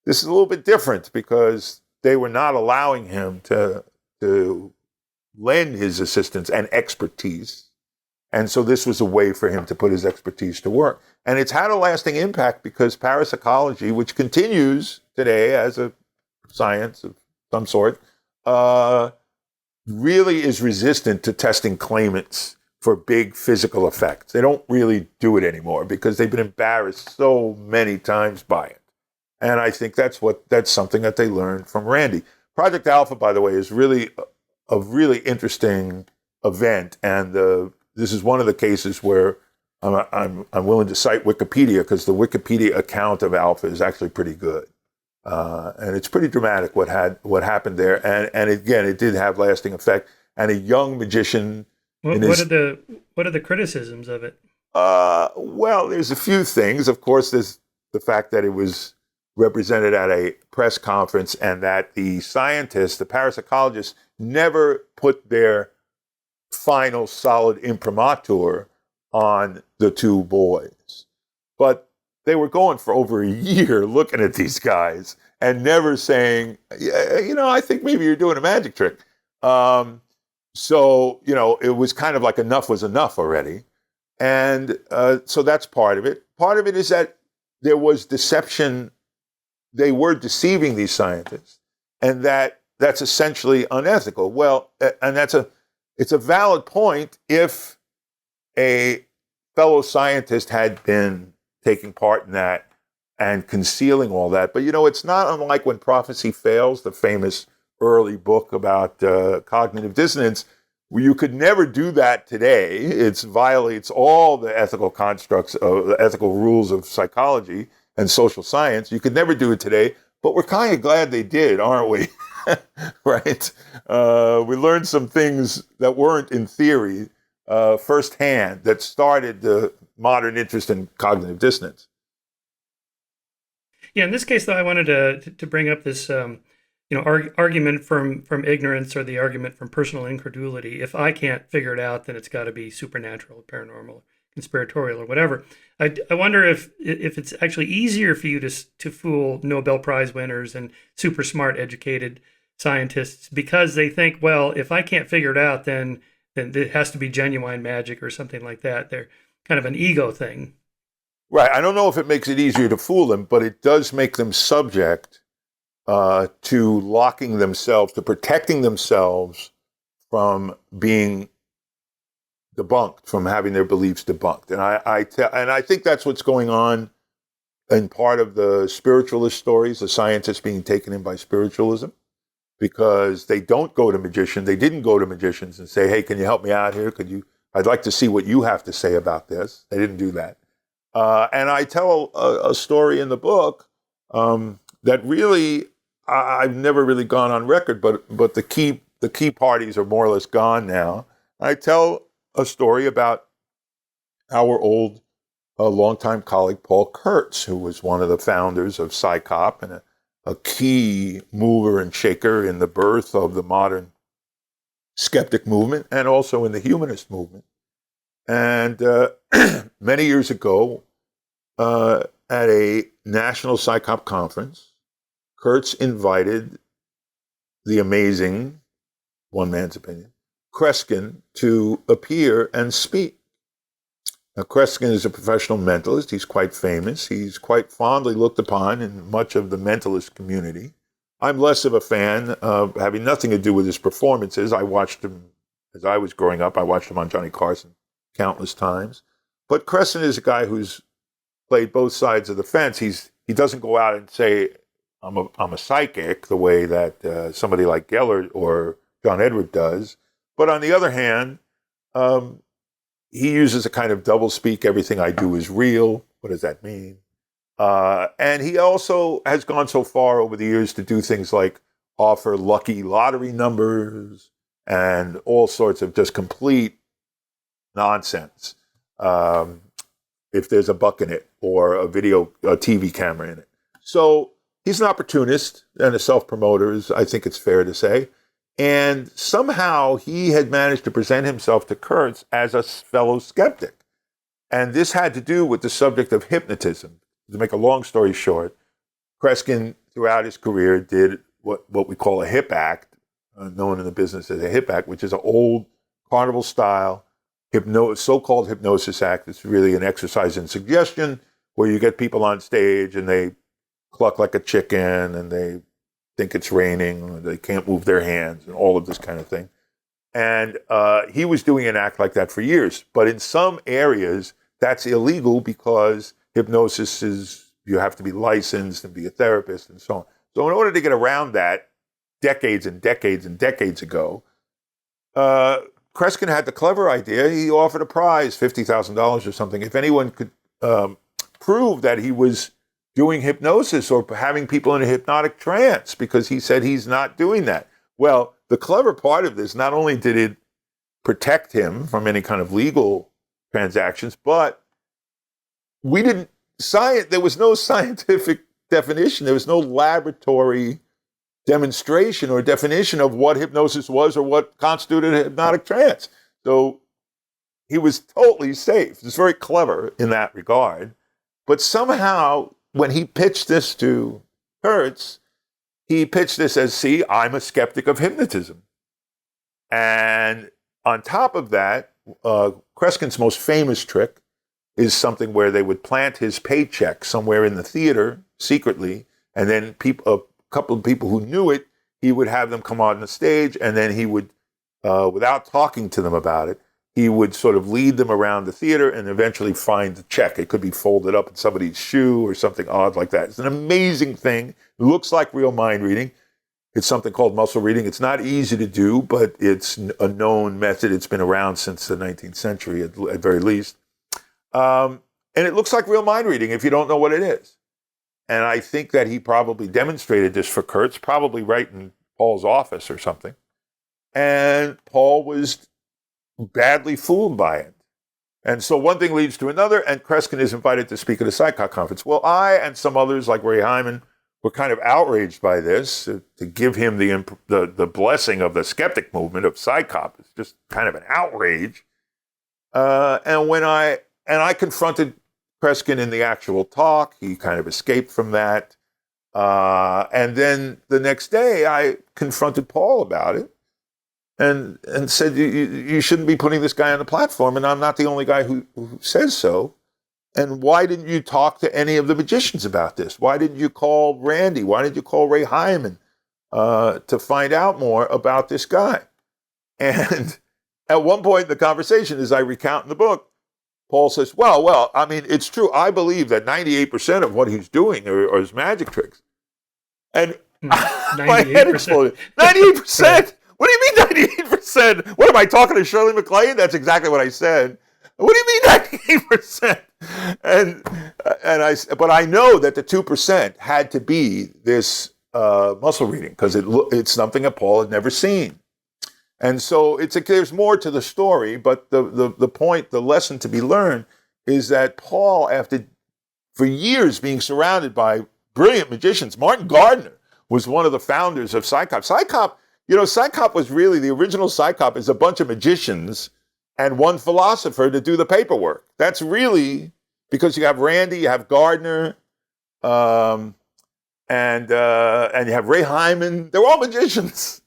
this is a little bit different because they were not allowing him to lend his assistance and expertise. And so this was a way for him to put his expertise to work. And it's had a lasting impact because parapsychology, which continues today as a science of some sort, really is resistant to testing claimants for big physical effects. They don't really do it anymore because they've been embarrassed so many times by it. And I think that's something that they learned from Randi. Project Alpha, by the way, is really a really interesting event, and this is one of the cases where I'm willing to cite Wikipedia, because the Wikipedia account of Alpha is actually pretty good, and it's pretty dramatic what happened there, and again, it did have lasting effect. And a young magician. What are the criticisms of it? Well, there's a few things. Of course, there's the fact that it was represented at a press conference, and that the scientists, the parapsychologists, never put their final solid imprimatur on the two boys. But they were going for over a year looking at these guys and never saying, yeah, I think maybe you're doing a magic trick. So, it was kind of like enough was enough already. And so that's part of it. Part of it is that there was deception. They were deceiving these scientists, and that's essentially unethical. Well, and it's a valid point if a fellow scientist had been taking part in that and concealing all that. But, it's not unlike when Prophecy Fails, the famous early book about cognitive dissonance, where you could never do that today. It violates all the ethical constructs, the ethical rules of psychology and social science. You could never do it today, but we're kind of glad they did, aren't we? Right? We learned some things that weren't in theory firsthand that started the modern interest in cognitive dissonance. Yeah, in this case, though, I wanted to bring up this argument from ignorance, or the argument from personal incredulity. If I can't figure it out, then it's got to be supernatural, paranormal, conspiratorial, or whatever. I wonder if it's actually easier for you to fool Nobel Prize winners and super smart, educated scientists, because they think, well, if I can't figure it out, then it has to be genuine magic or something like that. They're kind of an ego thing. Right. I don't know if it makes it easier to fool them, but it does make them subject to locking themselves, to protecting themselves from being debunked, from having their beliefs debunked. And I think that's what's going on in part of the spiritualist stories, the scientists being taken in by spiritualism, because they don't go to magicians. They didn't go to magicians and say, hey, can you help me out here? I'd like to see what you have to say about this. They didn't do that. And I tell a story in the book that really, I've never really gone on record, but the key parties are more or less gone now. I tell a story about our old longtime colleague, Paul Kurtz, who was one of the founders of PsyCop and a key mover and shaker in the birth of the modern skeptic movement and also in the humanist movement. And many years ago, at a national PsyCop conference, Kurtz invited the amazing, one man's opinion, Kreskin to appear and speak. Now, Kreskin is a professional mentalist. He's quite famous. He's quite fondly looked upon in much of the mentalist community. I'm less of a fan, having nothing to do with his performances. I watched him as I was growing up. I watched him on Johnny Carson countless times. But Kreskin is a guy who's played both sides of the fence. He doesn't go out and say, I'm a psychic, the way that somebody like Geller or John Edward does. But on the other hand, he uses a kind of doublespeak. Everything I do is real. What does that mean? And he also has gone so far over the years to do things like offer lucky lottery numbers and all sorts of just complete nonsense. If there's a buck in it or a TV camera in it. So he's an opportunist and a self-promoter, I think it's fair to say. And somehow he had managed to present himself to Kurtz as a fellow skeptic. And this had to do with the subject of hypnotism. To make a long story short, Kreskin, throughout his career, did what we call a hip act, known in the business as a hip act, which is an old carnival-style so-called hypnosis act. It's really an exercise in suggestion where you get people on stage and they cluck like a chicken and they think it's raining, or they can't move their hands, and all of this kind of thing. And he was doing an act like that for years. But in some areas, that's illegal because hypnosis is you have to be licensed and be a therapist and so on. So in order to get around that, decades and decades and decades ago, Kreskin had the clever idea. He offered a prize, $50,000 or something, if anyone could prove that he was doing hypnosis or having people in a hypnotic trance, because he said he's not doing that. Well, the clever part of this, not only did it protect him from any kind of legal transactions, but there was no scientific definition. There was no laboratory demonstration or definition of what hypnosis was or what constituted a hypnotic trance. So he was totally safe. It's very clever in that regard. But somehow, when he pitched this to Kurtz, he pitched this as, see, I'm a skeptic of hypnotism. And on top of that, Kreskin's most famous trick is something where they would plant his paycheck somewhere in the theater secretly, and then a couple of people who knew it, he would have them come on the stage, and then he would, without talking to them about it, he would sort of lead them around the theater and eventually find the check. It could be folded up in somebody's shoe or something odd like that. It's an amazing thing. It looks like real mind reading. It's something called muscle reading. It's not easy to do, but it's a known method. It's been around since the 19th century at very least. And it looks like real mind reading if you don't know what it is. And I think that he probably demonstrated this for Kurtz, probably right in Paul's office or something. And Paul was badly fooled by it. And so one thing leads to another, and Kreskin is invited to speak at a Psychot conference. Well, I and some others like Ray Hyman were kind of outraged by this, to give him the blessing of the skeptic movement of Psychot. It's just kind of an outrage. And I confronted Kreskin in the actual talk. He kind of escaped from that. And then the next day, I confronted Paul about it and said, you shouldn't be putting this guy on the platform, and I'm not the only guy who says so. And why didn't you talk to any of the magicians about this? Why didn't you call Randy? Why didn't you call Ray Hyman to find out more about this guy? And at one point in the conversation, as I recount in the book, Paul says, well, I mean, it's true. I believe that 98% of what he's doing are his magic tricks. And my head exploded. 98%? What do you mean 98%? What, am I talking to Shirley MacLaine? That's exactly what I said. What do you mean 98%? But I know that the 2% had to be this muscle reading, because it's something that Paul had never seen. And so there's more to the story, but the point, the lesson to be learned is that Paul, for years being surrounded by brilliant magicians, Martin Gardner was one of the founders of Psychop. Psychop was really, the original Psychop is a bunch of magicians and one philosopher to do the paperwork. That's really, because you have Randy, you have Gardner, and you have Ray Hyman. They're all magicians.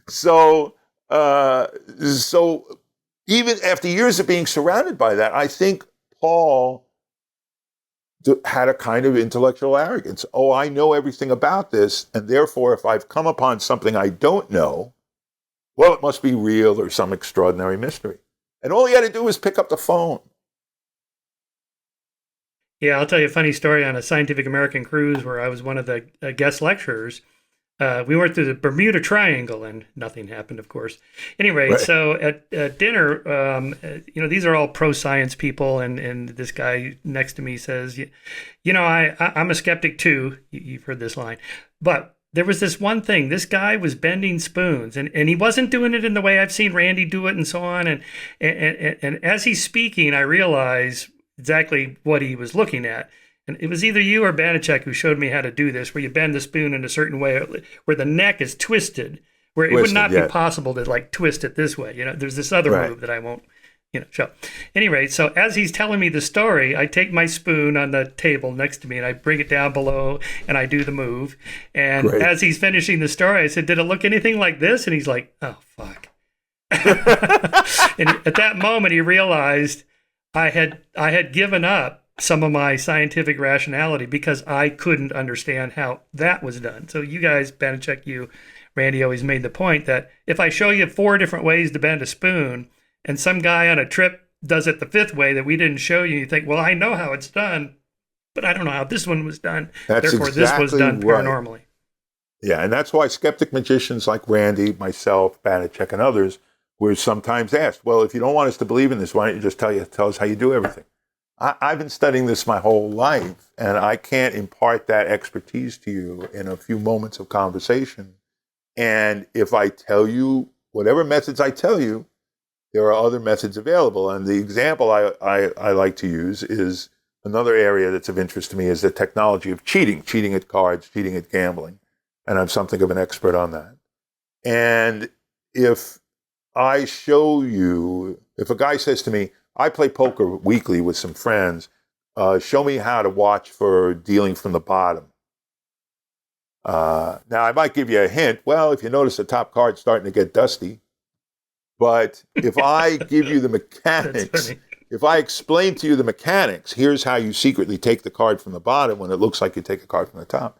So even after years of being surrounded by that, I think Paul had a kind of intellectual arrogance. Oh, I know everything about this, and therefore, if I've come upon something I don't know, well, it must be real or some extraordinary mystery. And all he had to do was pick up the phone. Yeah, I'll tell you a funny story on a Scientific American cruise where I was one of the guest lecturers. We went through the Bermuda Triangle, and nothing happened, of course. Anyway, right. So at dinner, these are all pro-science people, and this guy next to me says, I'm a skeptic too. You've heard this line. But there was this one thing. This guy was bending spoons, and he wasn't doing it in the way I've seen Randy do it and so on. And as he's speaking, I realize exactly what he was looking at. And it was either you or Banachek who showed me how to do this, where you bend the spoon in a certain way, where the neck is twisted, where it would not be possible to twist it this way. There's this other move that I won't, show. Anyway, so as he's telling me the story, I take my spoon on the table next to me and I bring it down below and I do the move. And as he's finishing the story, I said, "Did it look anything like this?" And he's like, "Oh, fuck." And at that moment, he realized I had given up some of my scientific rationality because I couldn't understand how that was done. So you guys, Banachek, you, Randy, always made the point that if I show you 4 different ways to bend a spoon and some guy on a trip does it the 5th way that we didn't show you, you think, well, I know how it's done. but I don't know how this one was done. That's Therefore, this was exactly done right. paranormally. Yeah, and that's why skeptic magicians like Randy, myself, Banachek, and others were sometimes asked, well, if you don't want us to believe in this, why don't you just tell us how you do everything? I've been studying this my whole life, and I can't impart that expertise to you in a few moments of conversation. And if I tell you whatever methods I tell you, there are other methods available. And the example I like to use is another area that's of interest to me is the technology of cheating at cards, cheating at gambling. And I'm something of an expert on that. And if I show you, if a guy says to me, I play poker weekly with some friends, show me how to watch for dealing from the bottom. Now, I might give you a hint. Well, if you notice the top card's starting to get dusty. But if I give you the mechanics, if I explain to you the mechanics, here's how you secretly take the card from the bottom when it looks like you take a card from the top.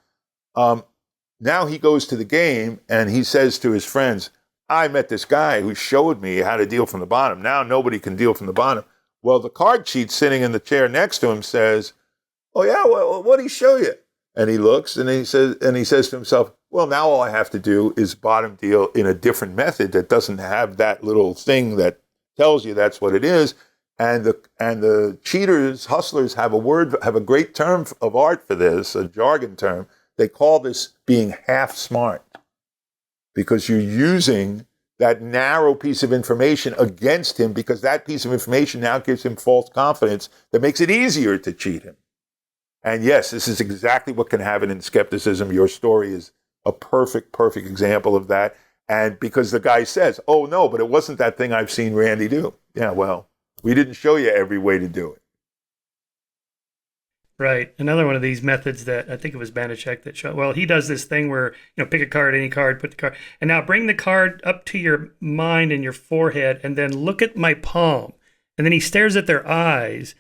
Now he goes to the game and he says to his friends, I met this guy who showed me how to deal from the bottom. Now nobody can deal from the bottom. Well, the card cheat sitting in the chair next to him says, oh yeah, well, what did he show you? And he looks and he says to himself, well, now all I have to do is bottom deal in a different method that doesn't have that little thing that tells you that's what it is. And the cheaters, hustlers have a great term of art for this, a jargon term. They call this being half smart, because you're using that narrow piece of information against him, because that piece of information now gives him false confidence that makes it easier to cheat him. And yes, this is exactly what can happen in skepticism. Your story is a perfect example of that. And because the guy says, oh no, but it wasn't that thing I've seen Randy do. Yeah, well, we didn't show you every way to do it. Right. Another one of these methods that I think it was Banachek that showed, well, he does this thing where, pick a card, any card, put the card, and now bring the card up to your mind and your forehead, and then look at my palm. And then he stares at their eyes.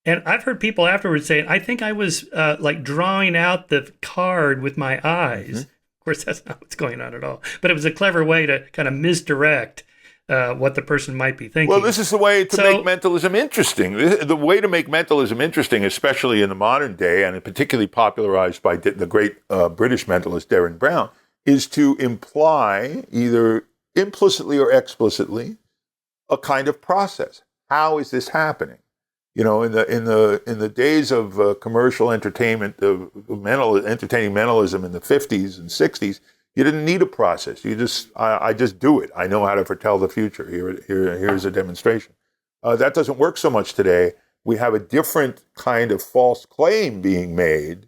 And I've heard people afterwards saying, I think I was like drawing out the card with my eyes. Mm-hmm. Of course, that's not what's going on at all. But it was a clever way to kind of misdirect what the person might be thinking. Well, this is the way to make mentalism interesting. The way to make mentalism interesting, especially in the modern day, and particularly popularized by the great British mentalist Derren Brown, is to imply, either implicitly or explicitly, a kind of process. How is this happening? In the days of commercial entertainment, entertaining mentalism in the 50s and 60s, you didn't need a process. I just do it. I know how to foretell the future. Here's a demonstration. That doesn't work so much today. We have a different kind of false claim being made,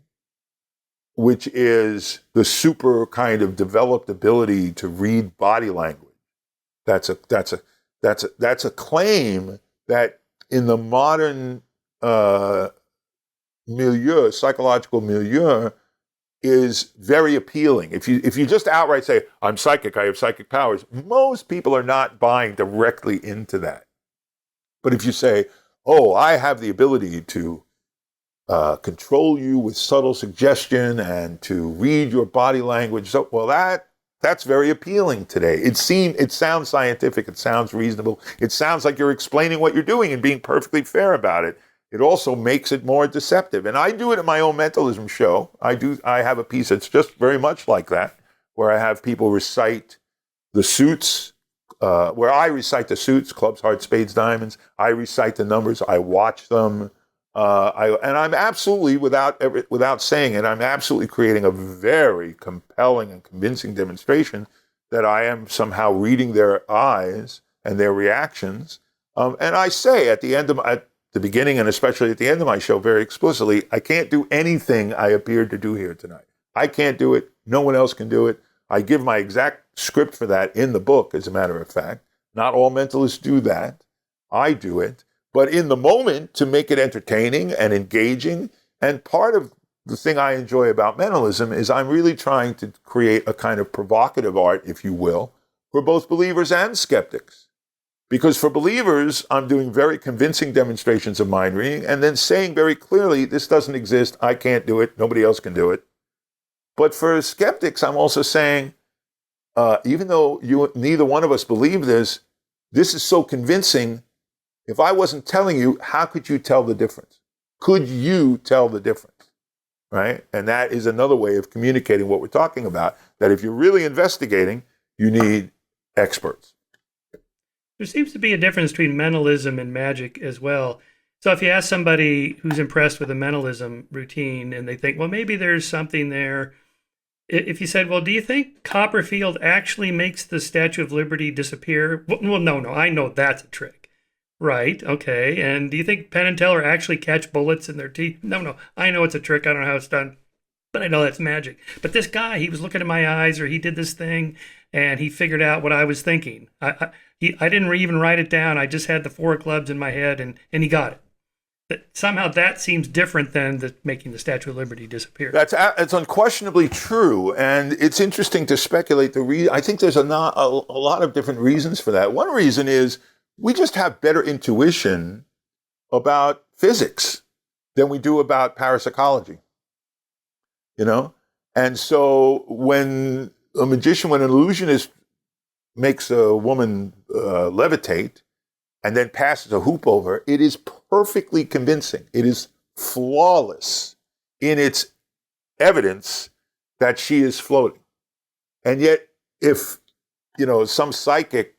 which is the super kind of developed ability to read body language. That's a claim that in the modern milieu, psychological milieu, is very appealing. If you just outright say, I'm psychic, I have psychic powers, most people are not buying directly into that. But if you say, oh, I have the ability to control you with subtle suggestion and to read your body language, that's very appealing today. It sounds scientific, it sounds reasonable, it sounds like you're explaining what you're doing and being perfectly fair about it. It also makes it more deceptive. And I do it in my own mentalism show. I have a piece that's just very much like that, where I have people recite the suits, where I recite the suits, clubs, hearts, spades, diamonds. I recite the numbers. I watch them. And I'm absolutely, without saying it, I'm absolutely creating a very compelling and convincing demonstration that I am somehow reading their eyes and their reactions. And I say at the beginning and especially at the end of my show very explicitly, I can't do anything I appeared to do here tonight. I can't do it. No one else can do it. I give my exact script for that in the book, as a matter of fact. Not all mentalists do that. I do it. But in the moment, to make it entertaining and engaging, and part of the thing I enjoy about mentalism is I'm really trying to create a kind of provocative art, if you will, for both believers and skeptics. Because for believers, I'm doing very convincing demonstrations of mind reading and then saying very clearly, this doesn't exist, I can't do it, nobody else can do it. But for skeptics, I'm also saying, even though neither one of us believe this is so convincing. If I wasn't telling you, how could you tell the difference? Could you tell the difference, right? And that is another way of communicating what we're talking about, that if you're really investigating, you need experts. There seems to be a difference between mentalism and magic as well. So if you ask somebody who's impressed with a mentalism routine and they think, well, maybe there's something there. If you said, well, do you think Copperfield actually makes the Statue of Liberty disappear? Well, no, I know that's a trick. Right, okay. And do you think Penn and Teller actually catch bullets in their teeth? No, I know it's a trick. I don't know how it's done, but I know that's magic. But this guy, he was looking in my eyes, or he did this thing, and he figured out what I was thinking. I didn't even write it down. I just had the 4 of clubs in my head, and he got it. Somehow that seems different than making the Statue of Liberty disappear. It's unquestionably true, and it's interesting to speculate. I think there's a lot of different reasons for that. One reason is we just have better intuition about physics than we do about parapsychology. And so when an illusionist makes a woman levitate and then passes a hoop over, it is perfectly convincing. It is flawless in its evidence that she is floating. And yet, if, some psychic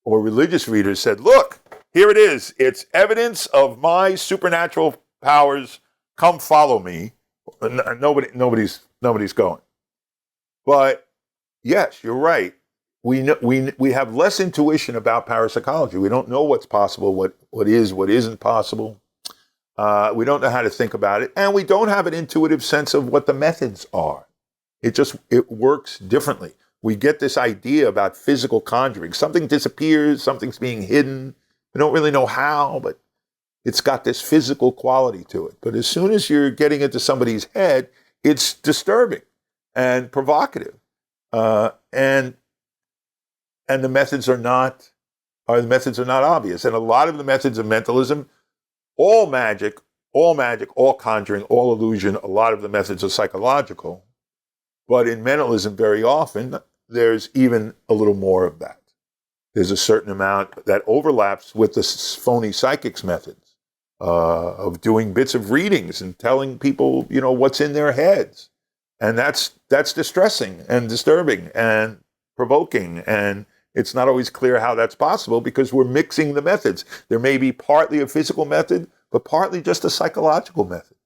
or religious reader said, look, here it is. It's evidence of my supernatural powers. Come follow me. Nobody's going. But yes, you're right. We have less intuition about parapsychology. We don't know what's possible, what isn't possible. We don't know how to think about it, and we don't have an intuitive sense of what the methods are. It works differently. We get this idea about physical conjuring. Something disappears, something's being hidden. We don't really know how, but it's got this physical quality to it. But as soon as you're getting into somebody's head, it's disturbing and provocative, and the methods are not obvious. And a lot of the methods of mentalism, all magic, all conjuring, all illusion, a lot of the methods are psychological. But in mentalism, very often, there's even a little more of that. There's a certain amount that overlaps with the phony psychics methods of doing bits of readings and telling people, what's in their heads. And that's distressing and disturbing and provoking. And it's not always clear how that's possible because we're mixing the methods. There may be partly a physical method, but partly just a psychological method.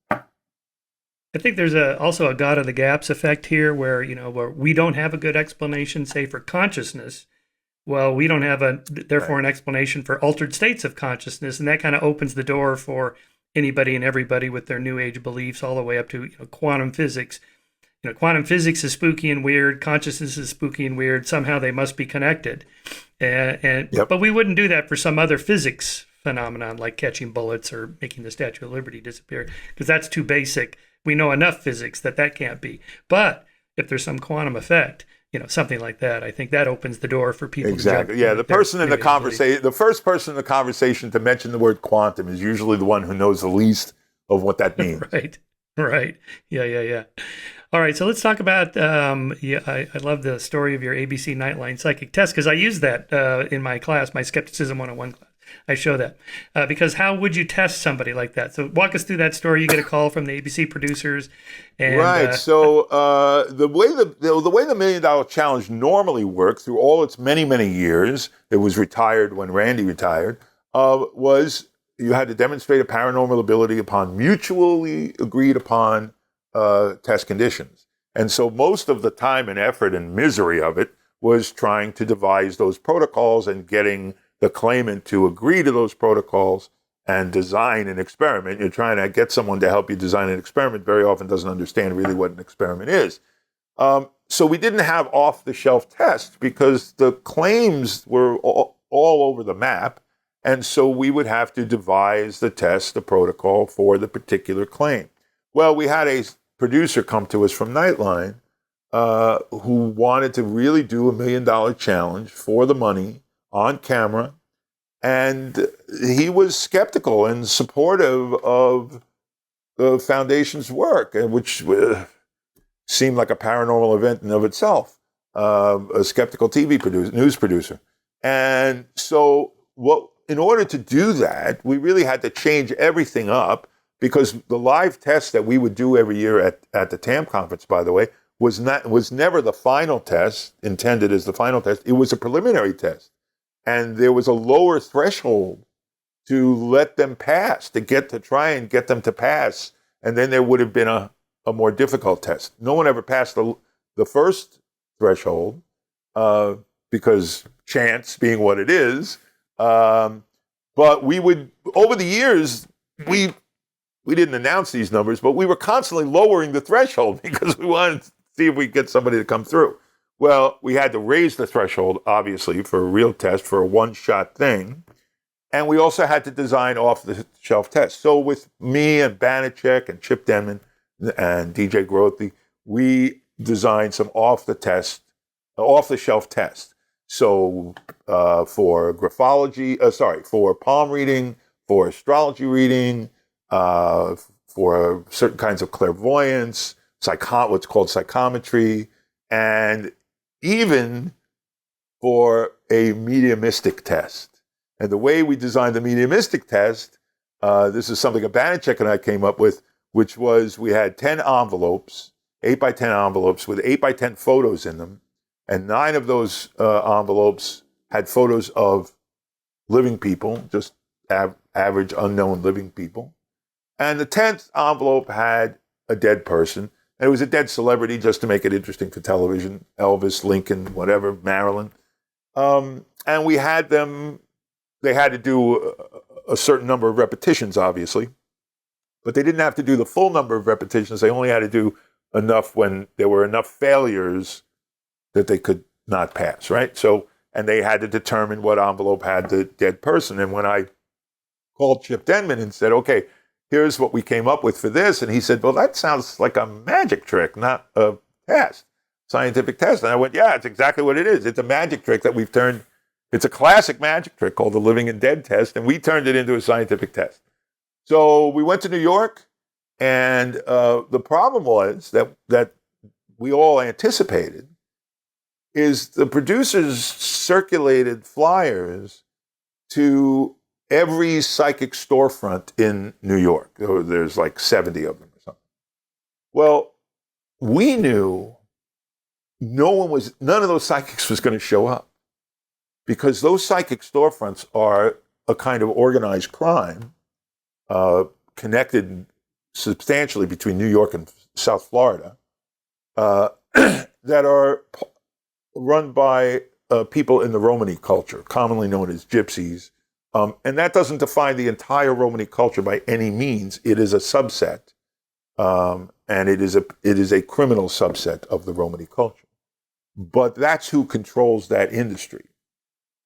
I think there's also a God of the gaps effect here where we don't have a good explanation, say, for consciousness. Well, we don't have therefore an explanation for altered states of consciousness. And that kind of opens the door for anybody and everybody with their new age beliefs all the way up to quantum physics. Quantum physics is spooky and weird. Consciousness is spooky and weird. Somehow they must be connected. Yep. But we wouldn't do that for some other physics phenomenon like catching bullets or making the Statue of Liberty disappear because that's too basic. We know enough physics that can't be. But if there's some quantum effect, something like that, I think that opens the door for people. Exactly. Yeah. The person in the conversation, the first person in the conversation to mention the word quantum is usually the one who knows the least of what that means. Right. Yeah. All right. So let's talk about, I love the story of your ABC Nightline psychic test because I use that in my class, my Skepticism 101 class. I show that because how would you test somebody like that? So walk us through that story. You get a call from the ABC producers, and, right? So the way the $1 Million Challenge normally worked through all its many years, it was retired when Randy retired. Was you had to demonstrate a paranormal ability upon mutually agreed upon test conditions, and so most of the time and effort and misery of it was trying to devise those protocols and getting the claimant to agree to those protocols and design an experiment. You're trying to get someone to help you design an experiment, very often doesn't understand really what an experiment is. So we didn't have off-the-shelf tests because the claims were all over the map. And so we would have to devise the test, the protocol for the particular claim. Well, we had a producer come to us from Nightline who wanted to really do $1 Million Challenge for the money on camera, and he was skeptical and supportive of the foundation's work, which seemed like a paranormal event in of itself, a skeptical news producer. And so in order to do that, we really had to change everything up because the live test that we would do every year at the TAM conference, by the way, was never the final test, intended as the final test. It was a preliminary test. And there was a lower threshold to let them pass, to try and get them to pass. And then there would have been a more difficult test. No one ever passed the first threshold because chance being what it is. But we would, over the years, we didn't announce these numbers, but we were constantly lowering the threshold because we wanted to see if we could get somebody to come through. Well, we had to raise the threshold, obviously, for a real test, for a one-shot thing. And we also had to design off-the-shelf tests. So with me and Banachek and Chip Denman and DJ Grothy, we designed some off-the-shelf tests. So for graphology, for palm reading, for astrology reading, for certain kinds of clairvoyance, what's called psychometry, and even for a mediumistic test. And the way we designed the mediumistic test, this is something Banachek and I came up with, which was we had 10 envelopes, 8 by 10 envelopes with 8 by 10 photos in them. And 9 of those envelopes had photos of living people, just average unknown living people. And the 10th envelope had a dead person. And it was a dead celebrity just to make it interesting for television. Elvis, Lincoln, whatever, Marilyn. And we had them, they had to do a certain number of repetitions, obviously. But they didn't have to do the full number of repetitions. They only had to do enough when there were enough failures that they could not pass, right? So, and they had to determine what envelope had the dead person. And when I called Chip Denman and said, okay, here's what we came up with for this. And he said, well, that sounds like a magic trick, not a test, scientific test. And I went, yeah, it's exactly what it is. It's a magic trick that we've turned, it's a classic magic trick called the living and dead test. And we turned it into a scientific test. So we went to New York, and the problem was that we all anticipated is the producers circulated flyers to every psychic storefront in New York. There's like 70 of them or something. Well, we knew none of those psychics was going to show up because those psychic storefronts are a kind of organized crime connected substantially between New York and South Florida that are run by people in the Romany culture, commonly known as gypsies. And that doesn't define the entire Romany culture by any means. It is a subset, and it is a criminal subset of the Romany culture. But that's who controls that industry.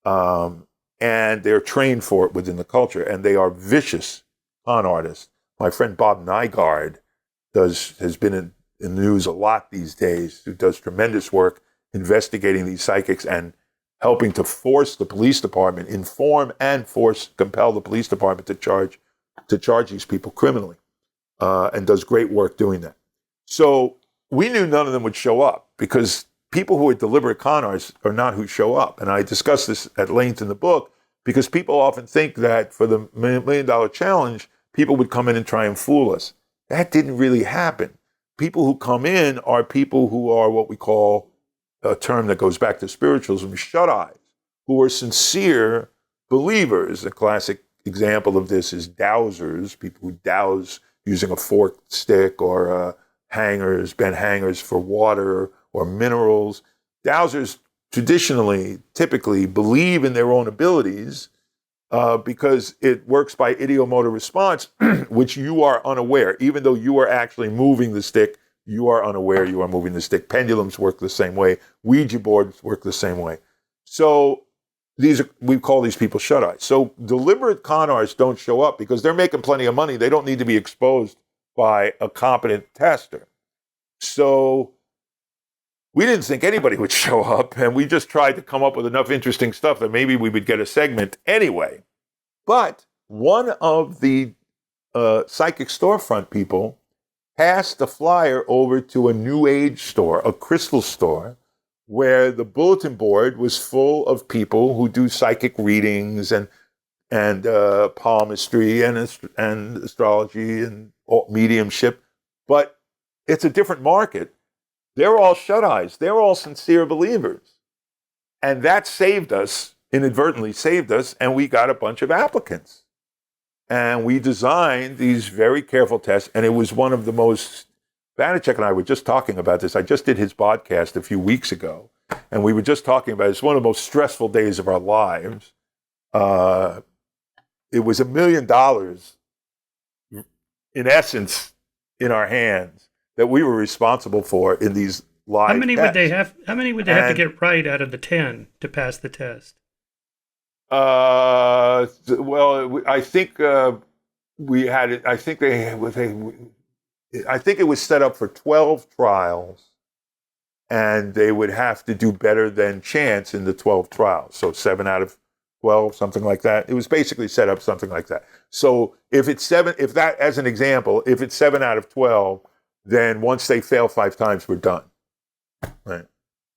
And they're trained for it within the culture, and they are vicious con artists. My friend Bob Nygaard has been in the news a lot these days, who does tremendous work investigating these psychics and helping to force the police department, compel the police department to charge these people criminally, and does great work doing that. So we knew none of them would show up because people who are deliberate con artists are not who show up. And I discuss this at length in the book because people often think that for the $1 Million Challenge, people would come in and try and fool us. That didn't really happen. People who come in are people who are what we call, a term that goes back to spiritualism, shut-eyes, who are sincere believers. A classic example of this is dowsers, people who douse using a forked stick or bent hangers for water or minerals. Dowsers typically believe in their own abilities because it works by ideomotor response, which you are unaware. Even though you are actually moving the stick, you are unaware you are moving the stick. Pendulums work the same way. Ouija boards work the same way. So we call these people shut-eyes. So deliberate con artists don't show up because they're making plenty of money. They don't need to be exposed by a competent tester. So we didn't think anybody would show up, and we just tried to come up with enough interesting stuff that maybe we would get a segment anyway. But one of the psychic storefront people passed the flyer over to a New Age store, a crystal store, where the bulletin board was full of people who do psychic readings and and palmistry and astrology and mediumship, but it's a different market. They're all shut-eyes. They're all sincere believers. And that saved us, inadvertently saved us, and we got a bunch of applicants. And we designed these very careful tests, and it was one of the most, Banachek and I were just talking about this. I just did his podcast a few weeks ago, and we were just talking about it. It's one of the most stressful days of our lives. It was $1 million, in essence, in our hands that we were responsible for in these live How many tests. would they have? How many would they have to get right out of the 10 to pass the test? Well, I think we had it. I think I think it was set up for 12 trials, and they would have to do better than chance in the 12 trials. So 7 out of 12, something like that. It was basically set up something like that. So if it's 7, if that, as an example, if it's 7 out of 12, then once they fail 5 times, we're done. Right?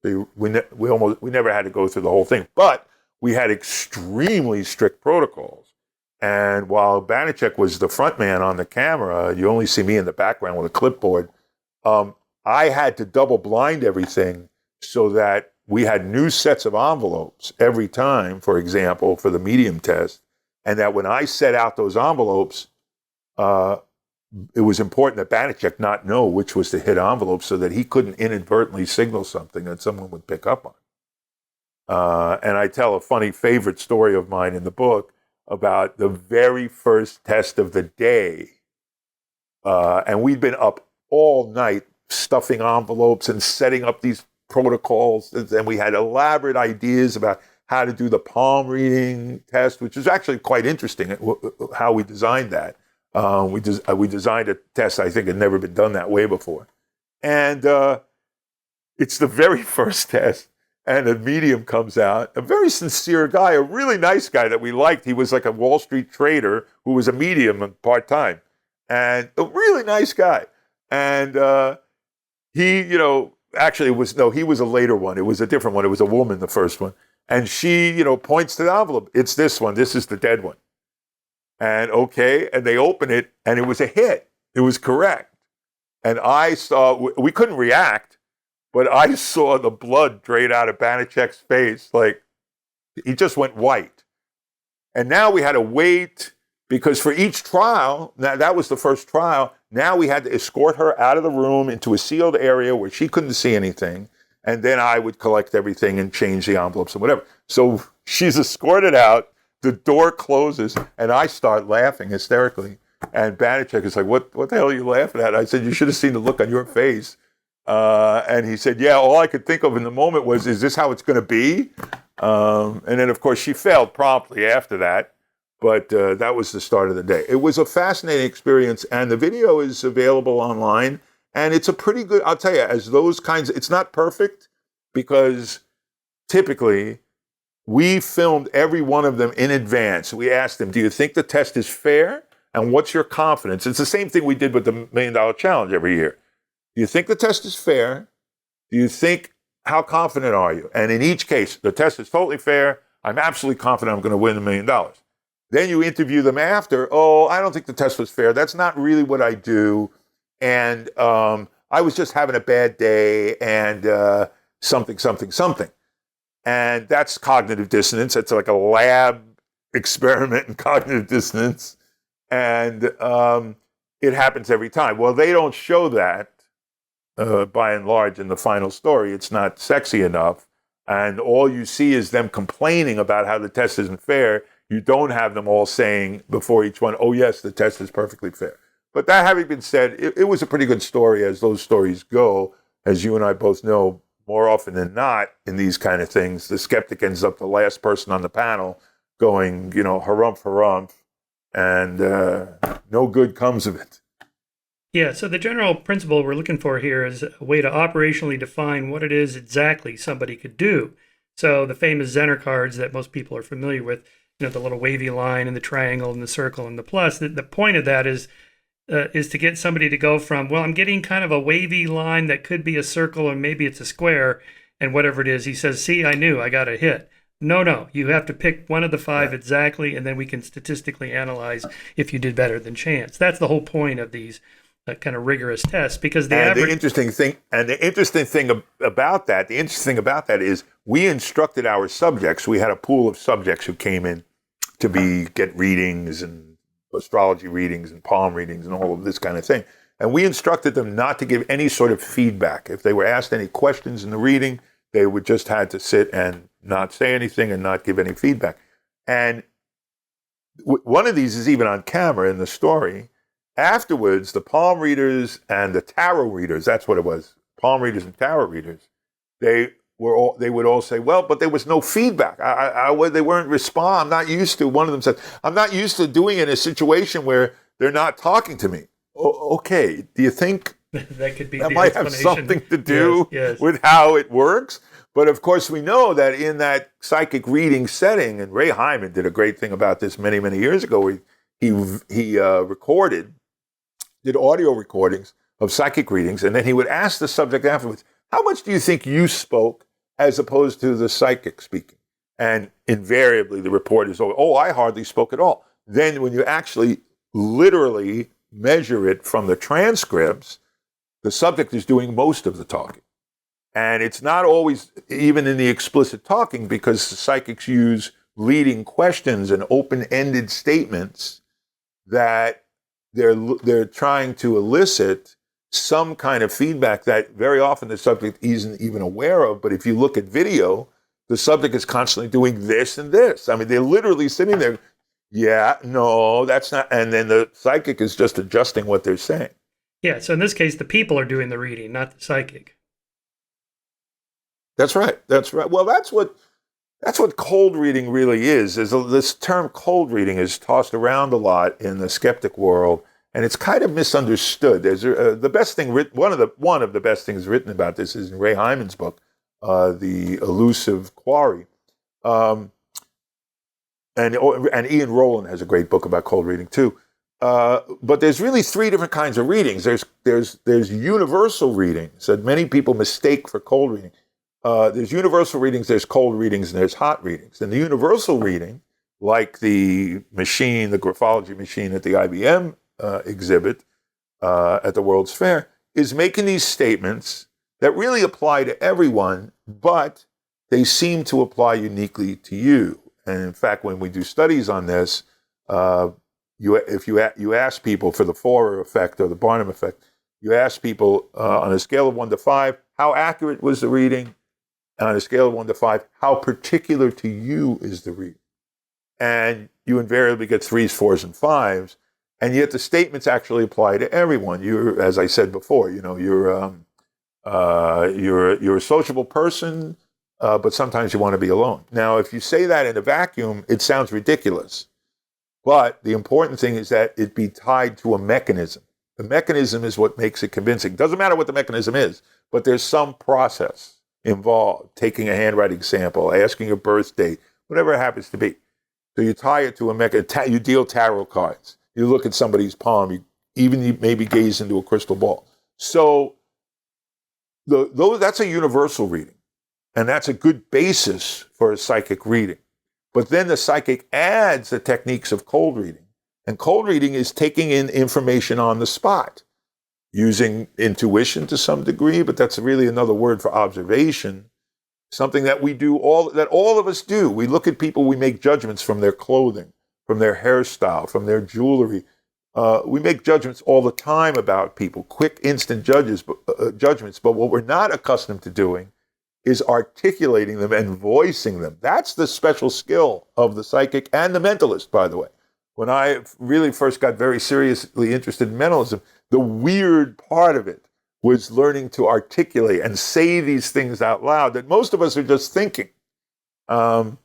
We never had to go through the whole thing, but we had extremely strict protocols. And while Banachek was the front man on the camera, you only see me in the background with a clipboard. I had to double blind everything so that we had new sets of envelopes every time, for example, for the medium test. And that when I set out those envelopes, it was important that Banachek not know which was the hit envelope so that he couldn't inadvertently signal something that someone would pick up on. And I tell a funny favorite story of mine in the book about the very first test of the day. And we'd been up all night stuffing envelopes and setting up these protocols. And we had elaborate ideas about how to do the palm reading test, which is actually quite interesting how we designed that. We designed a test I think had never been done that way before. And it's the very first test. And a medium comes out, a very sincere guy, a really nice guy that we liked. He was like a Wall Street trader who was a medium part-time. And a really nice guy. And he, actually he was a later one. It was a different one. It was a woman, the first one. And she, points to the envelope. It's this one. This is the dead one. And okay, and they open it, and it was a hit. It was correct. And I saw, we couldn't react, but I saw the blood drain out of Banachek's face. Like, he just went white. And now we had to wait, because for each trial, now that was the first trial, now we had to escort her out of the room into a sealed area where she couldn't see anything. And then I would collect everything and change the envelopes and whatever. So she's escorted out, the door closes, and I start laughing hysterically. And Banachek is like, what the hell are you laughing at? I said, you should have seen the look on your face. And he said, yeah, all I could think of in the moment was, is this how it's going to be? And then, of course, she failed promptly after that. But that was the start of the day. It was a fascinating experience, and the video is available online. And it's a pretty good, I'll tell you, as those kinds, it's not perfect, because typically we filmed every one of them in advance. We asked them, do you think the test is fair? And what's your confidence? It's the same thing we did with the $1 Million Challenge every year. Do you think the test is fair? Do you think, how confident are you? And in each case, the test is totally fair. I'm absolutely confident I'm going to win $1 million. Then you interview them after. Oh, I don't think the test was fair. That's not really what I do. And I was just having a bad day and something. And that's cognitive dissonance. It's like a lab experiment in cognitive dissonance. And it happens every time. Well, they don't show that. By and large, in the final story, it's not sexy enough. And all you see is them complaining about how the test isn't fair. You don't have them all saying before each one, oh, yes, the test is perfectly fair. But that having been said, it was a pretty good story, as those stories go. As you and I both know, more often than not, in these kind of things, the skeptic ends up the last person on the panel going, harumph, and no good comes of it. Yeah, so the general principle we're looking for here is a way to operationally define what it is exactly somebody could do. So the famous Zener cards that most people are familiar with, the little wavy line and the triangle and the circle and the plus, the point of that is to get somebody to go from, well, I'm getting kind of a wavy line that could be a circle and maybe it's a square, and whatever it is, he says, see, I knew, I got a hit. No. You have to pick one of the five exactly, and then we can statistically analyze if you did better than chance. That's the whole point of these kind of rigorous tests, because the interesting thing about that is we instructed our subjects. We had a pool of subjects who came in to get readings and astrology readings and palm readings and all of this kind of thing. And we instructed them not to give any sort of feedback. If they were asked any questions in the reading, they would just had to sit and not say anything and not give any feedback. And one of these is even on camera in the story. Afterwards, the palm readers and the tarot readers, that's what it was, palm readers and tarot readers, they would all say, well, but there was no feedback. They weren't respond. I'm not used to, one of them said, I'm not used to doing it in a situation where they're not talking to me. Okay, do you think that could be that might have something to do with how it works? But of course, we know that in that psychic reading setting, and Ray Hyman did a great thing about this many, many years ago. He did audio recordings of psychic readings, and then he would ask the subject afterwards, how much do you think you spoke as opposed to the psychic speaking? And invariably the report is, I hardly spoke at all. Then when you actually literally measure it from the transcripts, the subject is doing most of the talking. And it's not always even in the explicit talking, because the psychics use leading questions and open-ended statements that they're trying to elicit some kind of feedback that very often the subject isn't even aware of. But if you look at video, the subject is constantly doing this and this. I mean, they're literally sitting there, yeah, no, that's not, and then the psychic is just adjusting what they're saying. Yeah, so in this case, the people are doing the reading, not the psychic. That's right. Well, that's what cold reading really is this term cold reading is tossed around a lot in the skeptic world, and it's kind of misunderstood. There's the best thing one of the best things written about this is in Ray Hyman's book, The Elusive Quarry, and Ian Rowland has a great book about cold reading too. But there's really three different kinds of readings. There's universal readings that many people mistake for cold reading. There's universal readings, there's cold readings, and there's hot readings. And the universal reading, like the graphology machine at the IBM exhibit at the World's Fair, is making these statements that really apply to everyone, but they seem to apply uniquely to you. And in fact, when we do studies on this, if you ask people for the Forer effect or the Barnum effect, you ask people on a scale of 1 to 5, how accurate was the reading? On a scale of 1 to 5, how particular to you is the reading? And you invariably get 3s, 4s, and 5s, and yet the statements actually apply to everyone. You're, as I said before, you're a sociable person, but sometimes you want to be alone. Now, if you say that in a vacuum, it sounds ridiculous. But the important thing is that it be tied to a mechanism. The mechanism is what makes it convincing. Doesn't matter what the mechanism is, but there's some process involved, taking a handwriting sample, asking your birth date, whatever it happens to be. So you tie it to a mechanism. You deal tarot cards. You look at somebody's palm. You maybe gaze into a crystal ball. So that's a universal reading, and that's a good basis for a psychic reading. But then the psychic adds the techniques of cold reading. And cold reading is taking in information on the spot, using intuition to some degree, but that's really another word for observation, something that we do, that all of us do. We look at people, we make judgments from their clothing, from their hairstyle, from their jewelry. We make judgments all the time about people, quick, instant judgments, but what we're not accustomed to doing is articulating them and voicing them. That's the special skill of the psychic and the mentalist, by the way. When I really first got very seriously interested in mentalism, the weird part of it was learning to articulate and say these things out loud that most of us are just thinking. And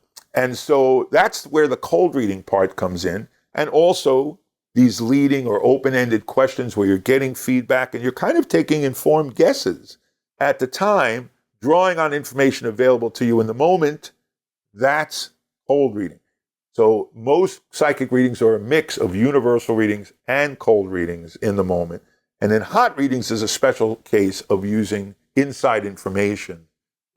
so that's where the cold reading part comes in. And also these leading or open-ended questions where you're getting feedback and you're kind of taking informed guesses at the time, drawing on information available to you in the moment. That's cold reading. So most psychic readings are a mix of universal readings and cold readings in the moment. And then hot readings is a special case of using inside information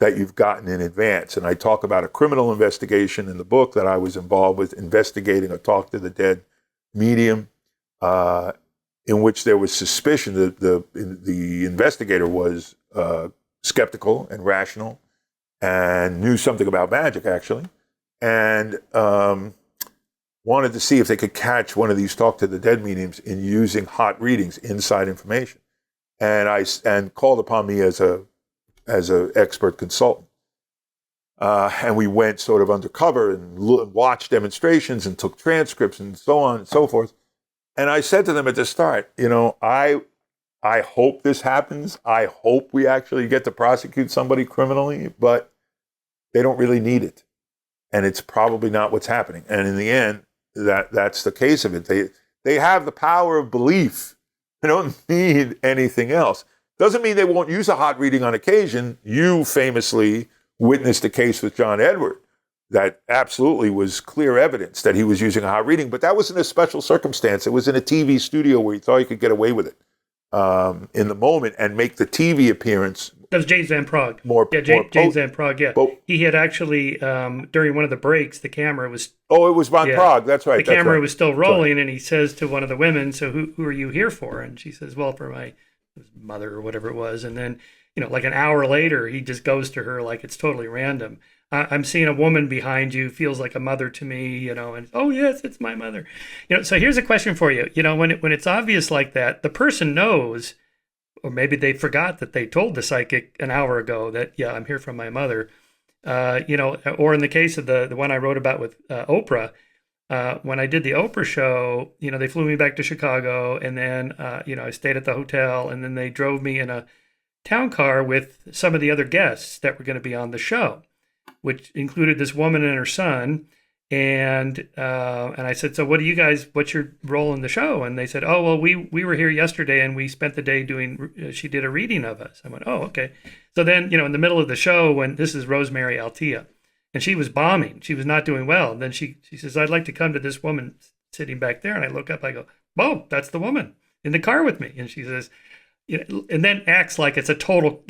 that you've gotten in advance. And I talk about a criminal investigation in the book that I was involved with, investigating a talk to the dead medium, in which there was suspicion that the investigator was skeptical and rational and knew something about magic, actually, and wanted to see if they could catch one of these talk to the dead mediums in using hot readings, inside information, and called upon me as a expert consultant. And we went sort of undercover and watched demonstrations and took transcripts and so on and so forth. And I said to them at the start, I hope this happens. I hope we actually get to prosecute somebody criminally, but they don't really need it. And it's probably not what's happening. And in the end, that's the case of it. They have the power of belief. They don't need anything else. Doesn't mean they won't use a hot reading on occasion. You famously witnessed a case with John Edward that absolutely was clear evidence that he was using a hot reading, but that was in a special circumstance. It was in a TV studio where he thought he could get away with it in the moment and make the TV appearance. That was James Van Praagh. James Van Praagh, yeah. But he had actually, during one of the breaks, the camera was... Oh, it was Van Praagh, that's right. The camera was still rolling, and he says to one of the women, so who are you here for? And she says, well, for my mother or whatever it was. And then, like an hour later, he just goes to her like it's totally random. I'm seeing a woman behind you, feels like a mother to me, and oh yes, it's my mother. So here's a question for you. When it's obvious like that, the person knows, or maybe they forgot that they told the psychic an hour ago that, yeah, I'm here from my mother. Or in the case of the one I wrote about with Oprah, when I did the Oprah show, they flew me back to Chicago, and then, I stayed at the hotel, and then they drove me in a town car with some of the other guests that were going to be on the show, which included this woman and her son. And I said, so what's your role in the show? And they said, oh, well, we were here yesterday and we spent the day she did a reading of us. I went, oh, okay. So then, in the middle of the show, when this is Rosemary Altea, and she was bombing, she was not doing well. And then she says, I'd like to come to this woman sitting back there. And I look up, I go, oh, that's the woman in the car with me. And she says, and then acts like it's a total,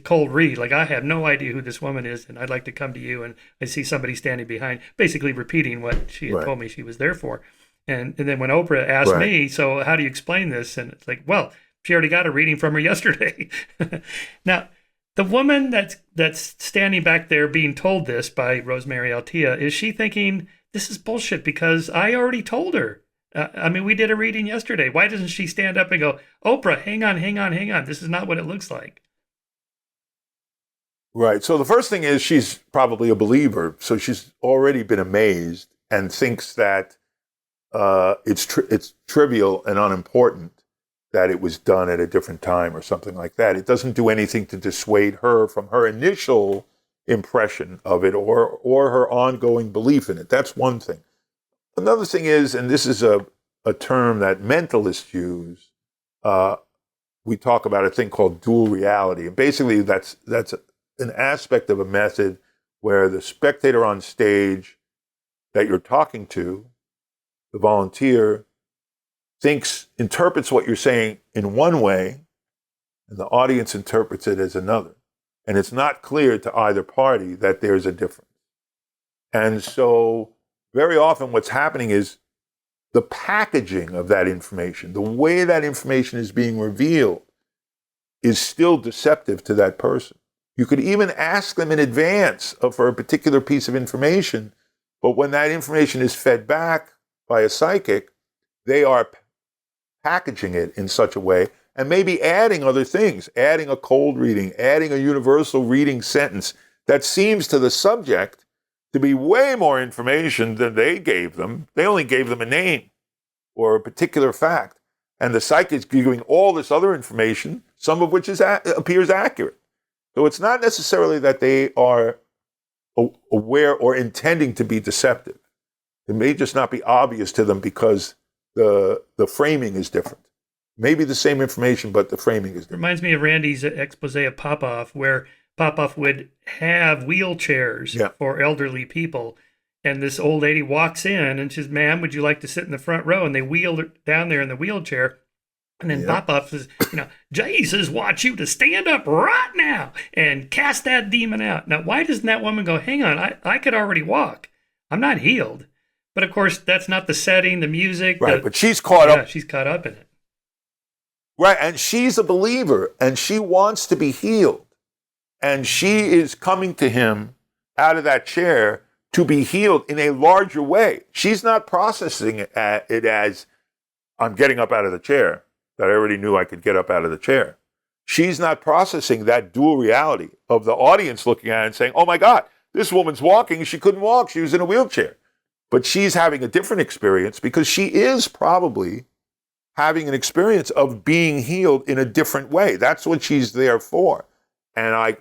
cold read. Like, I have no idea who this woman is, and I'd like to come to you. And I see somebody standing behind, basically repeating what she had told me she was there for. And then when Oprah asked me, so how do you explain this? And it's like, well, she already got a reading from her yesterday. Now, the woman that's standing back there being told this by Rosemary Altea, is she thinking, this is bullshit because I already told her? We did a reading yesterday. Why doesn't she stand up and go, Oprah, hang on. This is not what it looks like. Right. So the first thing is she's probably a believer. So she's already been amazed and thinks that it's trivial and unimportant that it was done at a different time or something like that. It doesn't do anything to dissuade her from her initial impression of it or her ongoing belief in it. That's one thing. Another thing is, and this is a term that mentalists use, we talk about a thing called dual reality. And basically that's an aspect of a method where the spectator on stage that you're talking to, the volunteer, interprets what you're saying in one way, and the audience interprets it as another. And it's not clear to either party that there's a difference. And so very often what's happening is the packaging of that information, the way that information is being revealed, is still deceptive to that person. You could even ask them in advance for a particular piece of information, but when that information is fed back by a psychic, they are packaging it in such a way and maybe adding other things, adding a cold reading, adding a universal reading sentence that seems to the subject to be way more information than they gave them. They only gave them a name or a particular fact. And the psychic is giving all this other information, some of which appears accurate. So it's not necessarily that they are aware or intending to be deceptive. It may just not be obvious to them because the framing is different. Maybe the same information, but the framing is different. Reminds me of Randy's expose of Popoff, where Popoff would have wheelchairs for elderly people. And this old lady walks in and says, ma'am, would you like to sit in the front row? And they wheeled her down there in the wheelchair. And then Yep. pop-up says, Jesus wants you to stand up right now and cast that demon out. Now, why doesn't that woman go, hang on, I could already walk. I'm not healed. But of course, that's not the setting, the music. Right, but she's caught up. She's caught up in it. Right, and she's a believer, and she wants to be healed. And she is coming to him out of that chair to be healed in a larger way. She's not processing it as, I'm getting up out of the chair, that I already knew I could get up out of the chair. She's not processing that dual reality of the audience looking at it and saying, oh my God, this woman's walking, she couldn't walk, she was in a wheelchair. But she's having a different experience because she is probably having an experience of being healed in a different way. That's what she's there for. And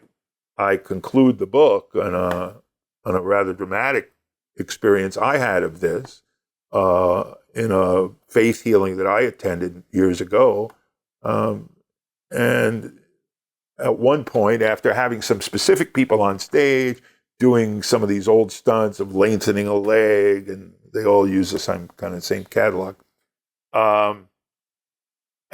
I conclude the book on a rather dramatic experience I had of this in a faith healing that I attended years ago. And at one point, after having some specific people on stage, doing some of these old stunts of lengthening a leg, and they all use the same catalog.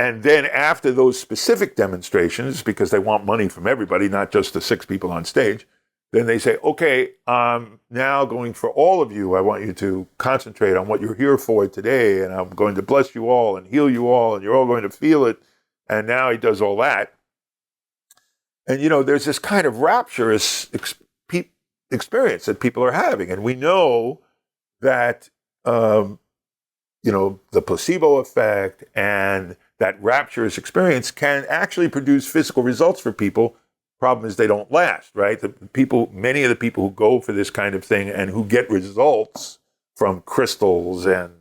And then after those specific demonstrations, because they want money from everybody, not just the 6 people on stage, then they say, okay, I'm now going for all of you. I want you to concentrate on what you're here for today, and I'm going to bless you all and heal you all, and you're all going to feel it. And now he does all that. And, there's this kind of rapturous experience that people are having. And we know that, the placebo effect and that rapturous experience can actually produce physical results for people. Problem is they don't last, right? Many of the people who go for this kind of thing and who get results from crystals and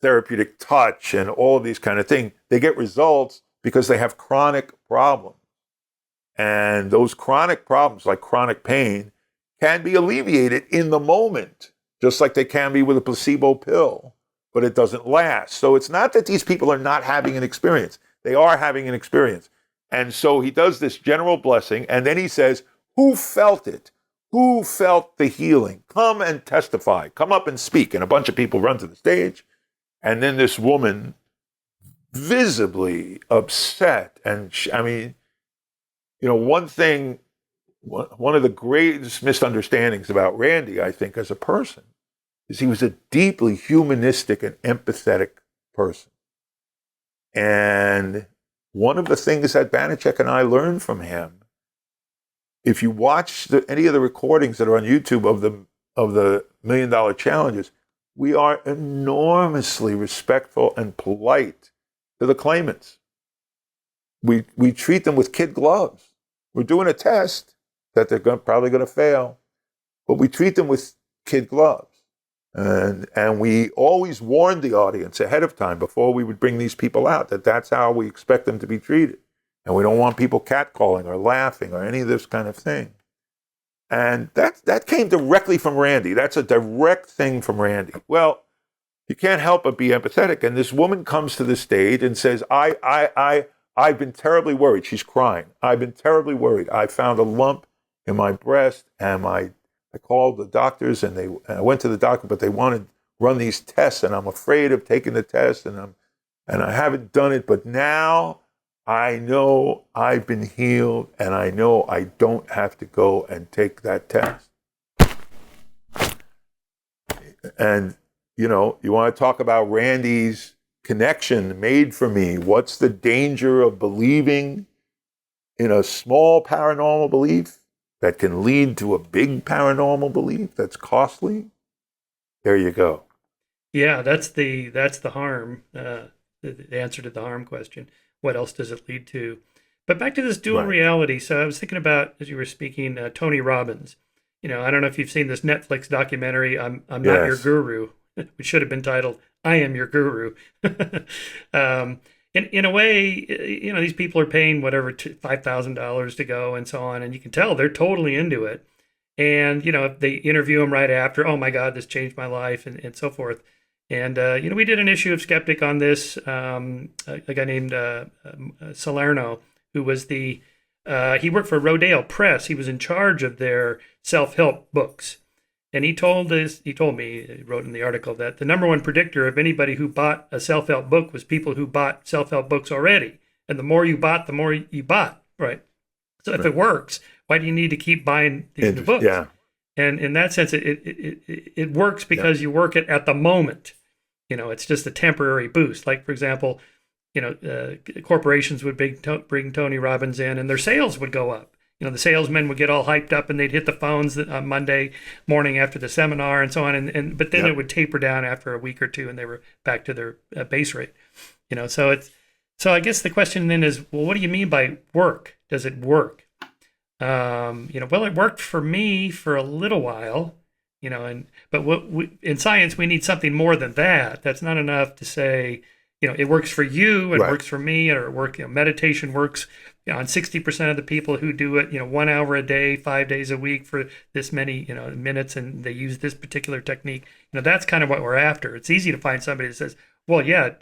therapeutic touch and all of these kind of things, they get results because they have chronic problems. And those chronic problems, like chronic pain, can be alleviated in the moment, just like they can be with a placebo pill, but it doesn't last. So it's not that these people are not having an experience. They are having an experience. And so he does this general blessing, and then he says, who felt it? Who felt the healing? Come and testify. Come up and speak. And a bunch of people run to the stage, and then this woman, visibly upset, and one of the greatest misunderstandings about Randy, I think, as a person, is he was a deeply humanistic and empathetic person. And one of the things that Banachek and I learned from him, if you watch any of the recordings that are on YouTube of the $1 Million Challenges, we are enormously respectful and polite to the claimants. We treat them with kid gloves. We're doing a test that they're probably going to fail, but we treat them with kid gloves. And we always warned the audience ahead of time before we would bring these people out that that's how we expect them to be treated. And we don't want people catcalling or laughing or any of this kind of thing. And that came directly from Randy. That's a direct thing from Randy. Well, you can't help but be empathetic. And this woman comes to the stage and says, I've been terribly worried. She's crying. I've been terribly worried. I found a lump in my breast, and I called the doctors, and I went to the doctor, but they wanted to run these tests, and I'm afraid of taking the test, and I haven't done it, but now I know I've been healed, and I know I don't have to go and take that test. And, you want to talk about Randy's connection made for me. What's the danger of believing in a small paranormal belief that can lead to a big paranormal belief that's costly? There you go. Yeah, that's the harm, the answer to the harm question. What else does it lead to? But back to this dual reality. So I was thinking about, as you were speaking, Tony Robbins. I don't know if you've seen this Netflix documentary, I'm Not Your Guru, which should have been titled, I Am Your Guru. In a way, these people are paying whatever, $5,000 to go and so on. And you can tell they're totally into it. And, if they interview them right after, oh my God, this changed my life and so forth. And, we did an issue of Skeptic on this, a guy named Salerno, who was he worked for Rodale Press. He was in charge of their self-help books. And he told me, he wrote in the article, that the number one predictor of anybody who bought a self-help book was people who bought self-help books already. And the more you bought, the more you bought, right? So if it works, why do you need to keep buying these new books? Yeah. And in that sense, it works because you work it at the moment. It's just a temporary boost. Like, for example, corporations would bring Tony Robbins in and their sales would go up. The salesmen would get all hyped up and they'd hit the phones on Monday morning after the seminar and so on. But then it would taper down after a week or two and they were back to their base rate. So I guess the question then is, well, what do you mean by work? Does it work? Well, it worked for me for a little while, but in science, we need something more than that. That's not enough to say, it works for you, it works for me, or meditation works on 60% of the people who do it, 1 hour a day, 5 days a week for this many, minutes, and they use this particular technique. That's kind of what we're after. It's easy to find somebody that says, well, yeah,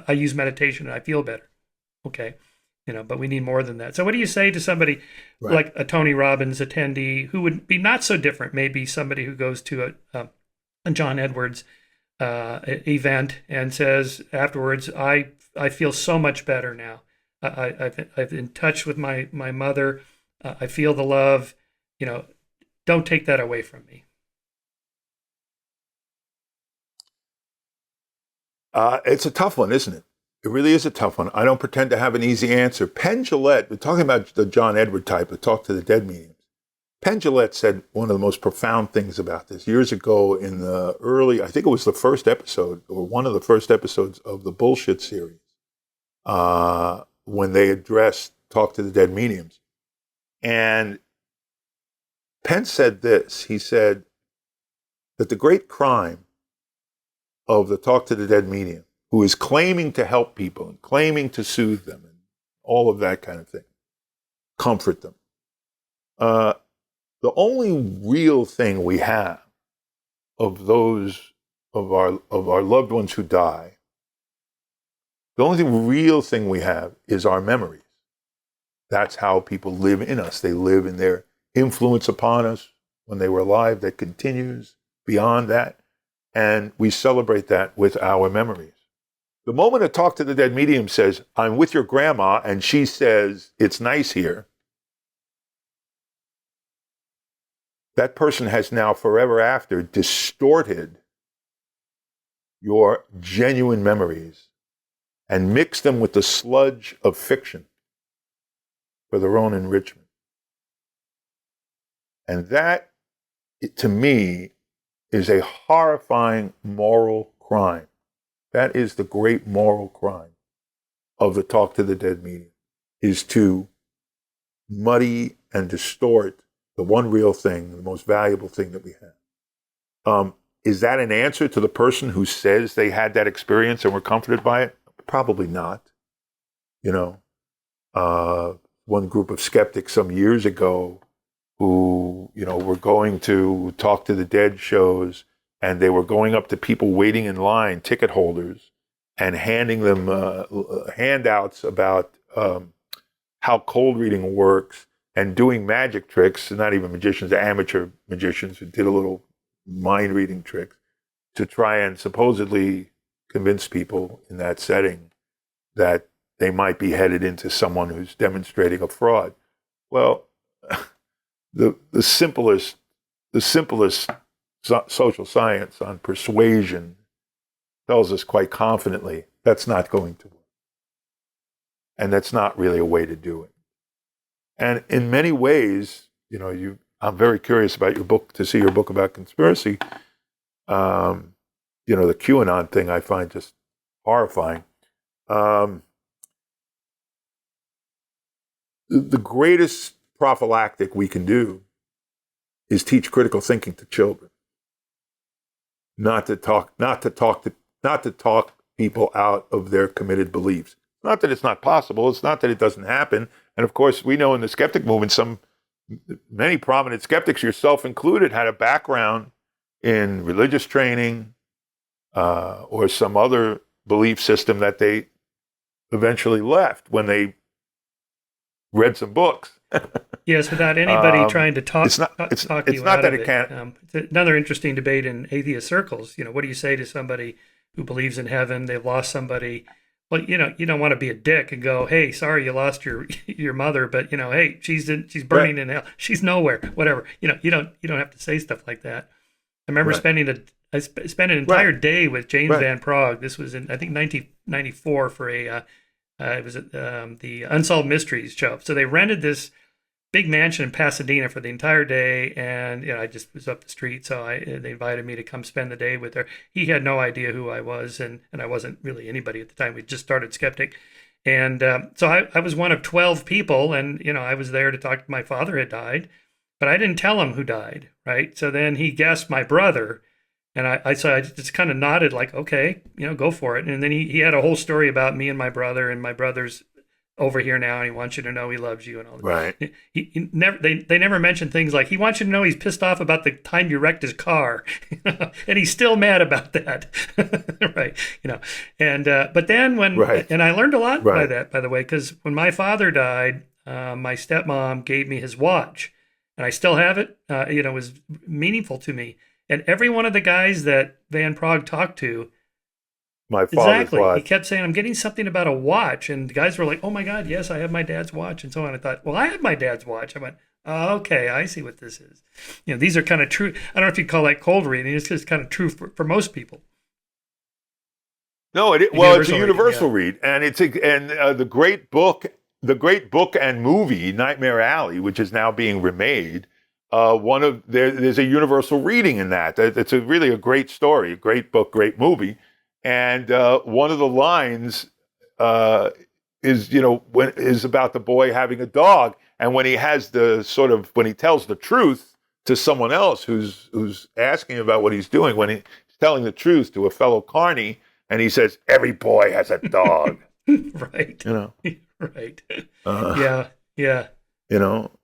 I use meditation and I feel better. Okay. But we need more than that. So what do you say to somebody like a Tony Robbins attendee who would be not so different, maybe somebody who goes to a John Edwards event and says afterwards, I feel so much better now. I've in touch with my mother. I feel the love. Don't take that away from me. It's a tough one, isn't it? It really is a tough one. I don't pretend to have an easy answer. Penn Jillette, we're talking about the John Edward type, the Talk to the Dead mediums. Penn Jillette said one of the most profound things about this years ago in the early, I think it was the first episode or one of the first episodes of the Bullshit series, when they addressed Talk to the Dead mediums. And Penn said this. He said that the great crime of the Talk to the Dead medium, who is claiming to help people and claiming to soothe them and all of that kind of thing, comfort them. The only real thing we have of those of our loved ones who die, the only real thing we have is our memories. That's how people live in us. They live in their influence upon us when they were alive that continues beyond that. And we celebrate that with our memories. The moment a Talk to the Dead medium says, I'm with your grandma, and she says, it's nice here, that person has now forever after distorted your genuine memories and mixed them with the sludge of fiction for their own enrichment. And that, to me, is a horrifying moral crime. That is the great moral crime of the Talk to the Dead medium, is to muddy and distort the one real thing, the most valuable thing that we have. Is that an answer to the person who says they had that experience and were comforted by it? Probably not. One group of skeptics some years ago who, were going to Talk to the Dead shows, and they were going up to people waiting in line, ticket holders, and handing them handouts about how cold reading works and doing magic tricks, not even magicians, amateur magicians who did a little mind reading trick to try and supposedly convince people in that setting that they might be headed into someone who's demonstrating a fraud. Well, the simplest social science on persuasion tells us quite confidently that's not going to work. And that's not really a way to do it. And in many ways, I'm very curious about your book, to see your book about conspiracy. The QAnon thing I find just horrifying. The greatest prophylactic we can do is teach critical thinking to children. Not to talk people out of their committed beliefs. Not that it's not possible. It's not that it doesn't happen. And of course, we know in the skeptic movement, many prominent skeptics, yourself included, had a background in religious training or some other belief system that they eventually left when they read some books. Yes, without anybody trying to talk you not out that of it can't. It's another interesting debate in atheist circles. What do you say to somebody who believes in heaven? They've lost somebody. Well, you don't want to be a dick and go, "Hey, sorry you lost your mother, but hey, she's burning in hell. She's nowhere. Whatever." You don't have to say stuff like that. I remember I spent an entire day with James Van Praagh. This was in, I think, 1994 for it was the Unsolved Mysteries show. So they rented this big mansion in Pasadena for the entire day, and I just was up the street, so they invited me to come spend the day with her. He had no idea who I was, and I wasn't really anybody at the time. We just started Skeptic, and so I was one of 12 people, and I was there to talk. My father had died, but I didn't tell him who died, right? So then he guessed my brother, and I just kind of nodded like, okay, go for it. And then he had a whole story about me and my brother's over here now, and he wants you to know he loves you and all that. Right. He never. They never mentioned things like he wants you to know he's pissed off about the time you wrecked his car, and he's still mad about that. Right. And but then and I learned a lot by that, by the way, because when my father died, my stepmom gave me his watch, and I still have it. It was meaningful to me. And every one of the guys that Van Praagh talked to. My father's watch. He kept saying, "I'm getting something about a watch," and the guys were like, "Oh my God, yes, I have my dad's watch," and so on. I thought, well, I have my dad's watch. I went, oh, okay, I see what this is. These are kind of true. I don't know if you'd call that cold reading. It's just kind of true for most people. No, it's a universal read, and the great book and movie Nightmare Alley, which is now being remade. There's a universal reading in that. It's really a great story, a great book, great movie. And one of the lines is about the boy having a dog, and when he has when he tells the truth to someone else who's asking about what he's doing, when he's telling the truth to a fellow carny, and he says, "Every boy has a dog," right? Right? Yeah.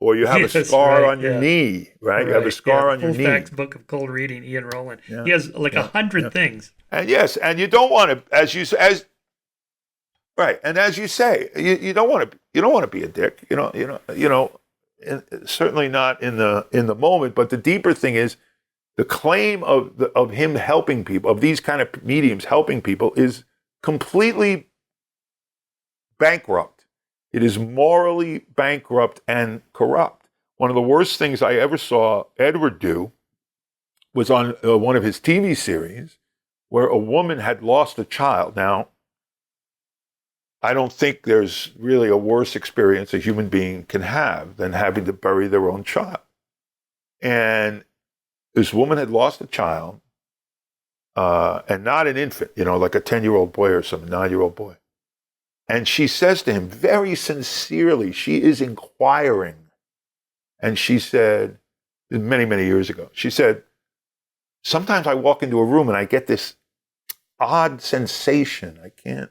Or you have a scar on your knee, right? You have a scar on your knee. Full Facts Book of Cold Reading, Ian Rowland. Yeah. He has like 100 things. And yes, and you don't want to, as you say, you don't want to be a dick, certainly not in the moment. But the deeper thing is, the claim of him helping people, of these kind of mediums helping people, is completely bankrupt. It is morally bankrupt and corrupt. One of the worst things I ever saw Edward do was on one of his TV series, where a woman had lost a child. Now, I don't think there's really a worse experience a human being can have than having to bury their own child. And this woman had lost a child, and not an infant, like a 10-year-old boy or some 9-year-old boy. And she says to him very sincerely, she is inquiring. And she said, many, many years ago, she said, "Sometimes I walk into a room and I get this odd sensation. I can't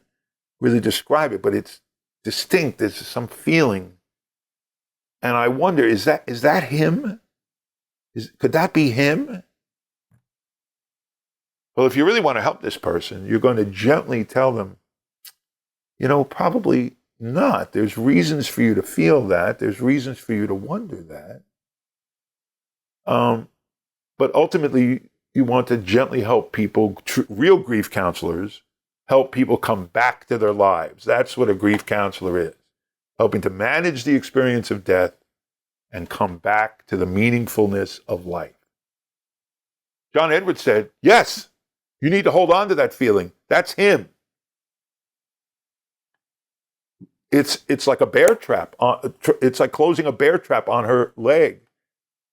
really describe it, but it's distinct. There's some feeling. And I wonder, is that him? Could that be him?" Well, if you really want to help this person, you're going to gently tell them, probably not. There's reasons for you to feel that. There's reasons for you to wonder that. But ultimately, you want to gently help people, real grief counselors, help people come back to their lives. That's what a grief counselor is, helping to manage the experience of death and come back to the meaningfulness of life. John Edwards said, yes, you need to hold on to that feeling. That's him. It's like a bear trap. It's like closing a bear trap on her leg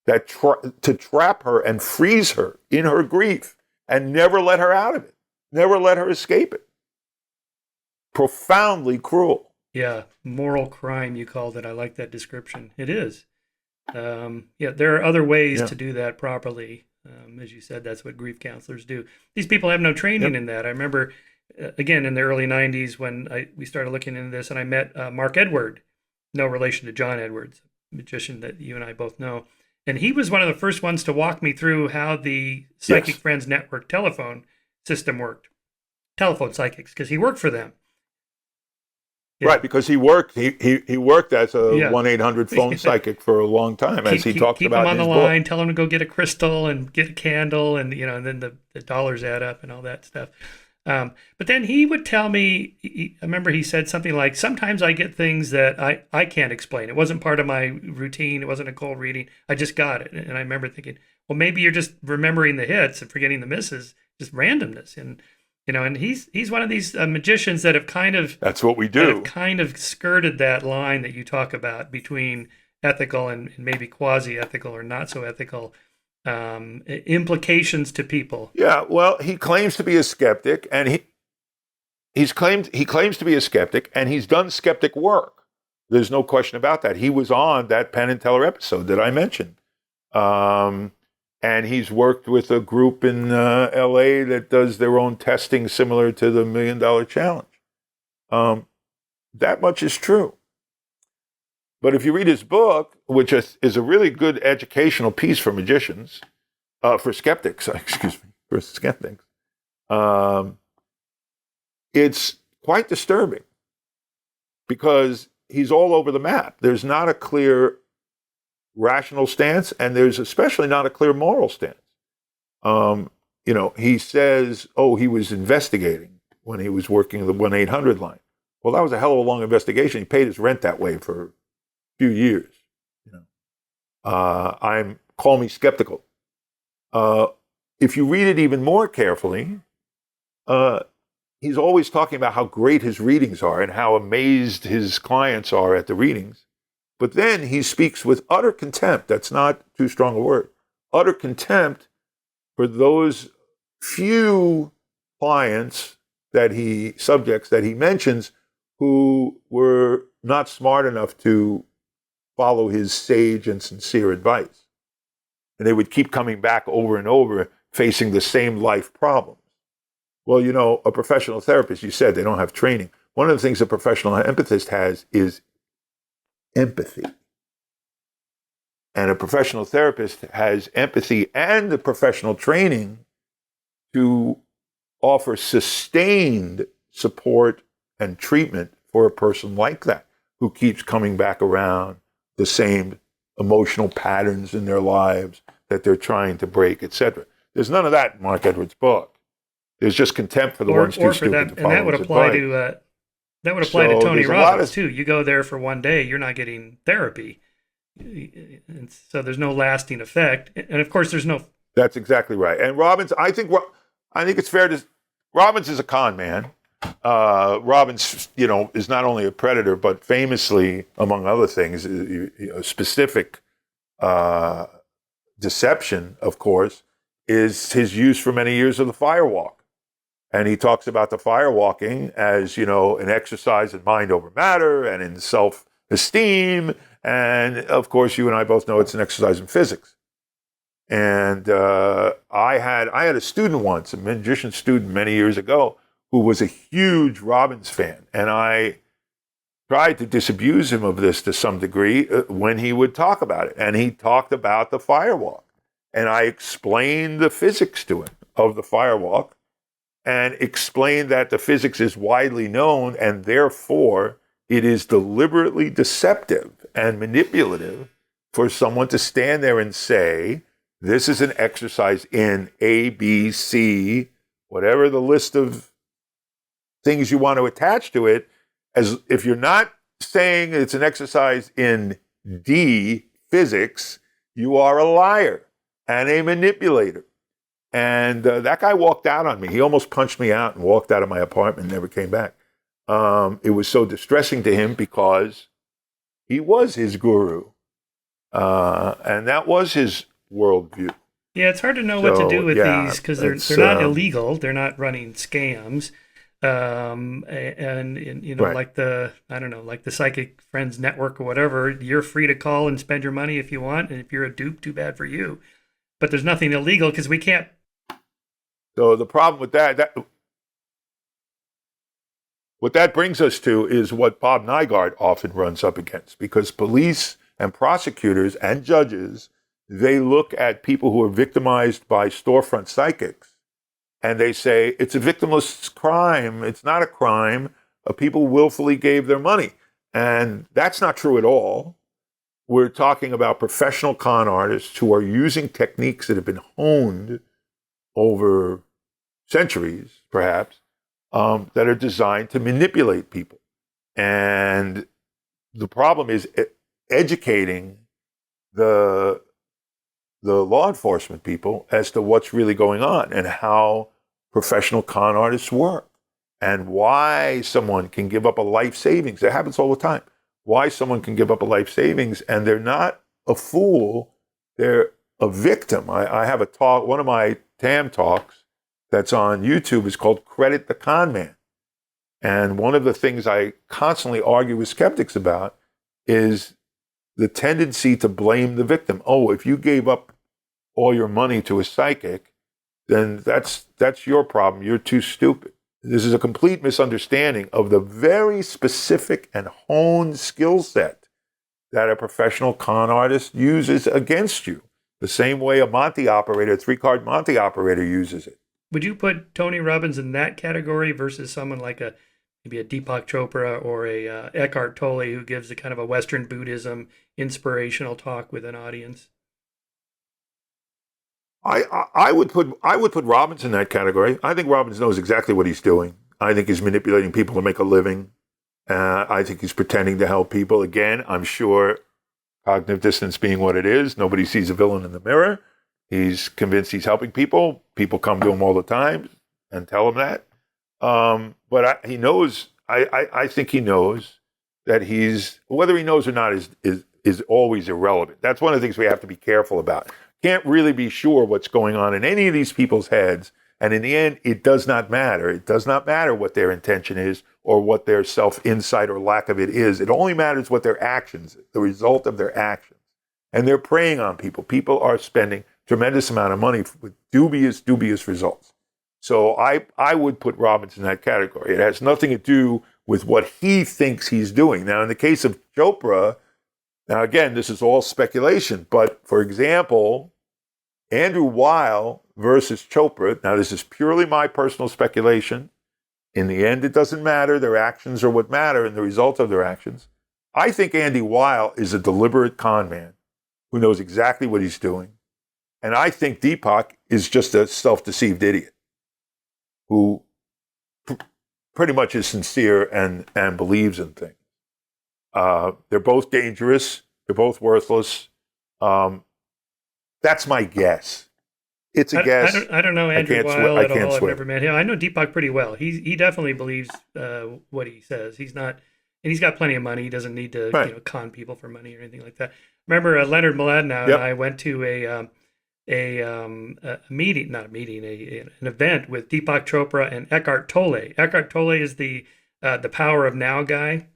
to trap her and freeze her in her grief and never let her out of it, never let her escape it. Profoundly cruel. Yeah, moral crime, you called it. I like that description. It is. There are other ways to do that properly. As you said, that's what grief counselors do. These people have no training in that. I remember, again, in the early 90s when we started looking into this, and I met Mark Edward, no relation to John Edwards, a magician that you and I both know. And he was one of the first ones to walk me through how the Psychic Friends Network telephone system worked. Telephone psychics, because he worked for them. Yeah. Right, because he worked as a Yeah. 1-800 phone psychic for a long time, as he talked keep about him on in his the book. line, tell him to go get a crystal and get a candle, and and then the dollars add up and all that stuff. But then he would tell me, I remember he said something like, sometimes I get things that I can't explain. It wasn't part of my routine. It wasn't a cold reading. I just got it. And I remember thinking, well, maybe you're just remembering the hits and forgetting the misses, just randomness. And he's one of these magicians that have That's what we do. kind of skirted that line that you talk about between ethical and maybe quasi-ethical or not so ethical implications to people. Yeah, well, he claims to be a skeptic, and he claims to be a skeptic, and he's done skeptic work. There's no question about that. He was on that Penn and Teller episode that I mentioned, and he's worked with a group in L.A. that does their own testing, similar to the $1 Million Challenge. That much is true. But if you read his book, which is a really good educational piece for magicians, for skeptics, it's quite disturbing because he's all over the map. There's not a clear rational stance, and there's especially not a clear moral stance. He says, he was investigating when he was working the 1-800 line. Well, that was a hell of a long investigation. He paid his rent that way for few years. Call me skeptical. If you read it even more carefully, he's always talking about how great his readings are and how amazed his clients are at the readings. But then he speaks with utter contempt. That's not too strong a word. Utter contempt for those few subjects that he mentions who were not smart enough to follow his sage and sincere advice. And they would keep coming back over and over, facing the same life problems. Well, a professional therapist, you said they don't have training. One of the things a professional empathist has is empathy. And a professional therapist has empathy and the professional training to offer sustained support and treatment for a person like that, who keeps coming back around the same emotional patterns in their lives that they're trying to break, etc. There's none of that in Mark Edwards' book. There's just contempt for the ones too stupid to follow and that would apply advice. To Tony Robbins too. You go there for one day, you're not getting therapy, and so there's no lasting effect. And of course, there's no. That's exactly right. And Robbins, I think it's fair to. Robbins is a con man. Robbins, is not only a predator, but famously, among other things, specific deception, of course, is his use for many years of the firewalk. And he talks about the firewalking as, an exercise in mind over matter and in self-esteem. And of course, you and I both know it's an exercise in physics. And I had a student once, a magician student many years ago, who was a huge Robbins fan. And I tried to disabuse him of this to some degree when he would talk about it. And he talked about the firewalk. And I explained the physics to him of the firewalk and explained that the physics is widely known and therefore it is deliberately deceptive and manipulative for someone to stand there and say, this is an exercise in A, B, C, whatever the list of things you want to attach to it, as if you're not saying it's an exercise in D, physics, you are a liar and a manipulator. And that guy walked out on me. He almost punched me out and walked out of my apartment and never came back. It was so distressing to him because he was his guru. And that was his worldview. Yeah, it's hard to know what to do with these because they're not illegal. They're not running scams. Right. Like the Psychic Friends Network or whatever, you're free to call and spend your money if you want. And if you're a dupe, too bad for you. But there's nothing illegal because we can't. So the problem with what that brings us to is what Bob Nygaard often runs up against, because police and prosecutors and judges, they look at people who are victimized by storefront psychics and they say, it's a victimless crime. It's not a crime people willfully gave their money. And that's not true at all. We're talking about professional con artists who are using techniques that have been honed over centuries, perhaps, that are designed to manipulate people. And the problem is educating the law enforcement people as to what's really going on and how professional con artists work and why someone can give up a life savings. It happens all the time. Why someone can give up a life savings, and they're not a fool, they're a victim. I have a talk, one of my TAM talks that's on YouTube is called Credit the Con Man. And one of the things I constantly argue with skeptics about is the tendency to blame the victim. Oh, if you gave up all your money to a psychic, then that's your problem. You're too stupid. This is a complete misunderstanding of the very specific and honed skill set that a professional con artist uses against you, the same way a Monte operator, a 3-card Monte operator uses it. Would you put Tony Robbins in that category versus someone like maybe a Deepak Chopra or a Eckhart Tolle who gives a kind of a Western Buddhism inspirational talk with an audience? I would put Robbins in that category. I think Robbins knows exactly what he's doing. I think he's manipulating people to make a living. I think he's pretending to help people. Again, I'm sure cognitive dissonance being what it is, nobody sees a villain in the mirror. He's convinced he's helping people. People come to him all the time and tell him that. But he knows. I think he knows that whether he knows or not is always irrelevant. That's one of the things we have to be careful about. Can't really be sure what's going on in any of these people's heads. And in the end, it does not matter. It does not matter what their intention is or what their self-insight or lack of it is. It only matters what their actions, the result of their actions. And they're preying on people. People are spending tremendous amount of money with dubious results. So I would put Robbins in that category. It has nothing to do with what he thinks he's doing. Now, in the case of Chopra, now again, this is all speculation, but for example, Andrew Weil versus Chopra, now this is purely my personal speculation. In the end, it doesn't matter. Their actions are what matter and the result of their actions. I think Andy Weil is a deliberate con man who knows exactly what he's doing. And I think Deepak is just a self-deceived idiot who pretty much is sincere and believes in things. They're both dangerous. They're both worthless. That's my guess. It's a guess. I don't know Andrew Weil at all. I've never met him. I know Deepak pretty well. He definitely believes what he says. He's not, and he's got plenty of money. He doesn't need to con people for money or anything like that. Remember Leonard Mlodinow and I went to an event with Deepak Chopra and Eckhart Tolle. Eckhart Tolle is the Power of Now guy.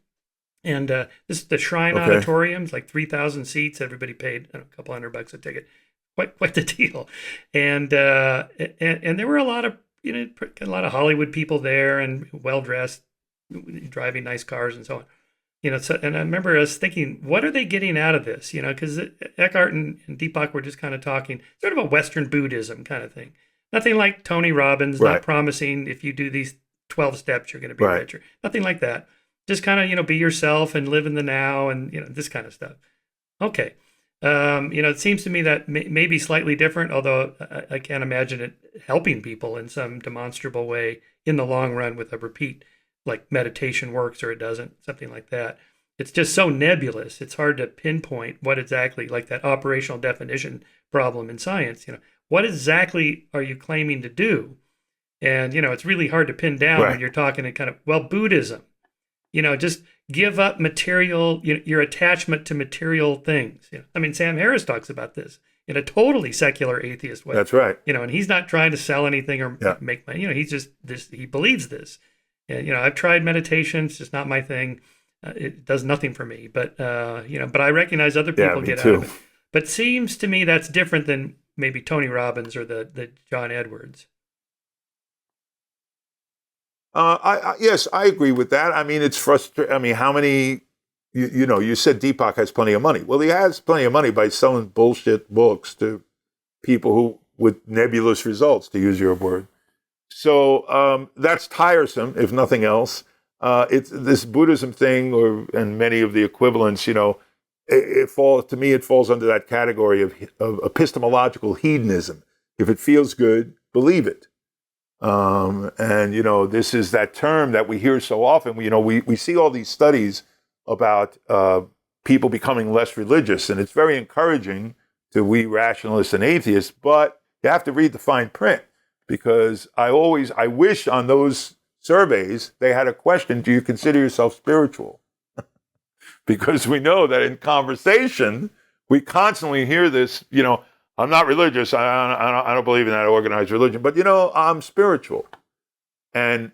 And this is the Shrine Auditorium. It's like 3,000 seats. Everybody paid a couple $100 a ticket. Quite the deal. And there were a lot of Hollywood people there and well dressed, driving nice cars and so on. So, and I remember us thinking, what are they getting out of this? Because Eckhart and Deepak were just kind of talking sort of a Western Buddhism kind of thing. Nothing like Tony Robbins, not promising if you do these 12 steps you're going to be richer. Nothing like that. Just kind of, be yourself and live in the now and, this kind of stuff. Okay. It seems to me that may be slightly different, although I can't imagine it helping people in some demonstrable way in the long run with a repeat, like meditation works or it doesn't, something like that. It's just so nebulous. It's hard to pinpoint what exactly, like that operational definition problem in science, what exactly are you claiming to do? And, it's really hard to pin down when you're talking in kind of, Buddhism. Just give up material, your attachment to material things. Sam Harris talks about this in a totally secular atheist way. That's right. And he's not trying to sell anything or make money. He's just he believes this. And, I've tried meditation. It's just not my thing. It does nothing for me. But, but I recognize other people get out of it. But seems to me that's different than maybe Tony Robbins or the John Edwards. Yes, I agree with that. It's frustrating. How many, you said Deepak has plenty of money. Well, he has plenty of money by selling bullshit books to people with nebulous results, to use your word. So that's tiresome, if nothing else. it's this Buddhism thing, and many of the equivalents. It falls under that category of epistemological hedonism. If it feels good, believe it. This is that term that we hear so often. We see all these studies about people becoming less religious, and it's very encouraging to we rationalists and atheists, but you have to read the fine print, because I wish on those surveys they had a question: do you consider yourself spiritual? Because we know that in conversation we constantly hear this, I'm not religious, I don't believe in that organized religion, but I'm spiritual. And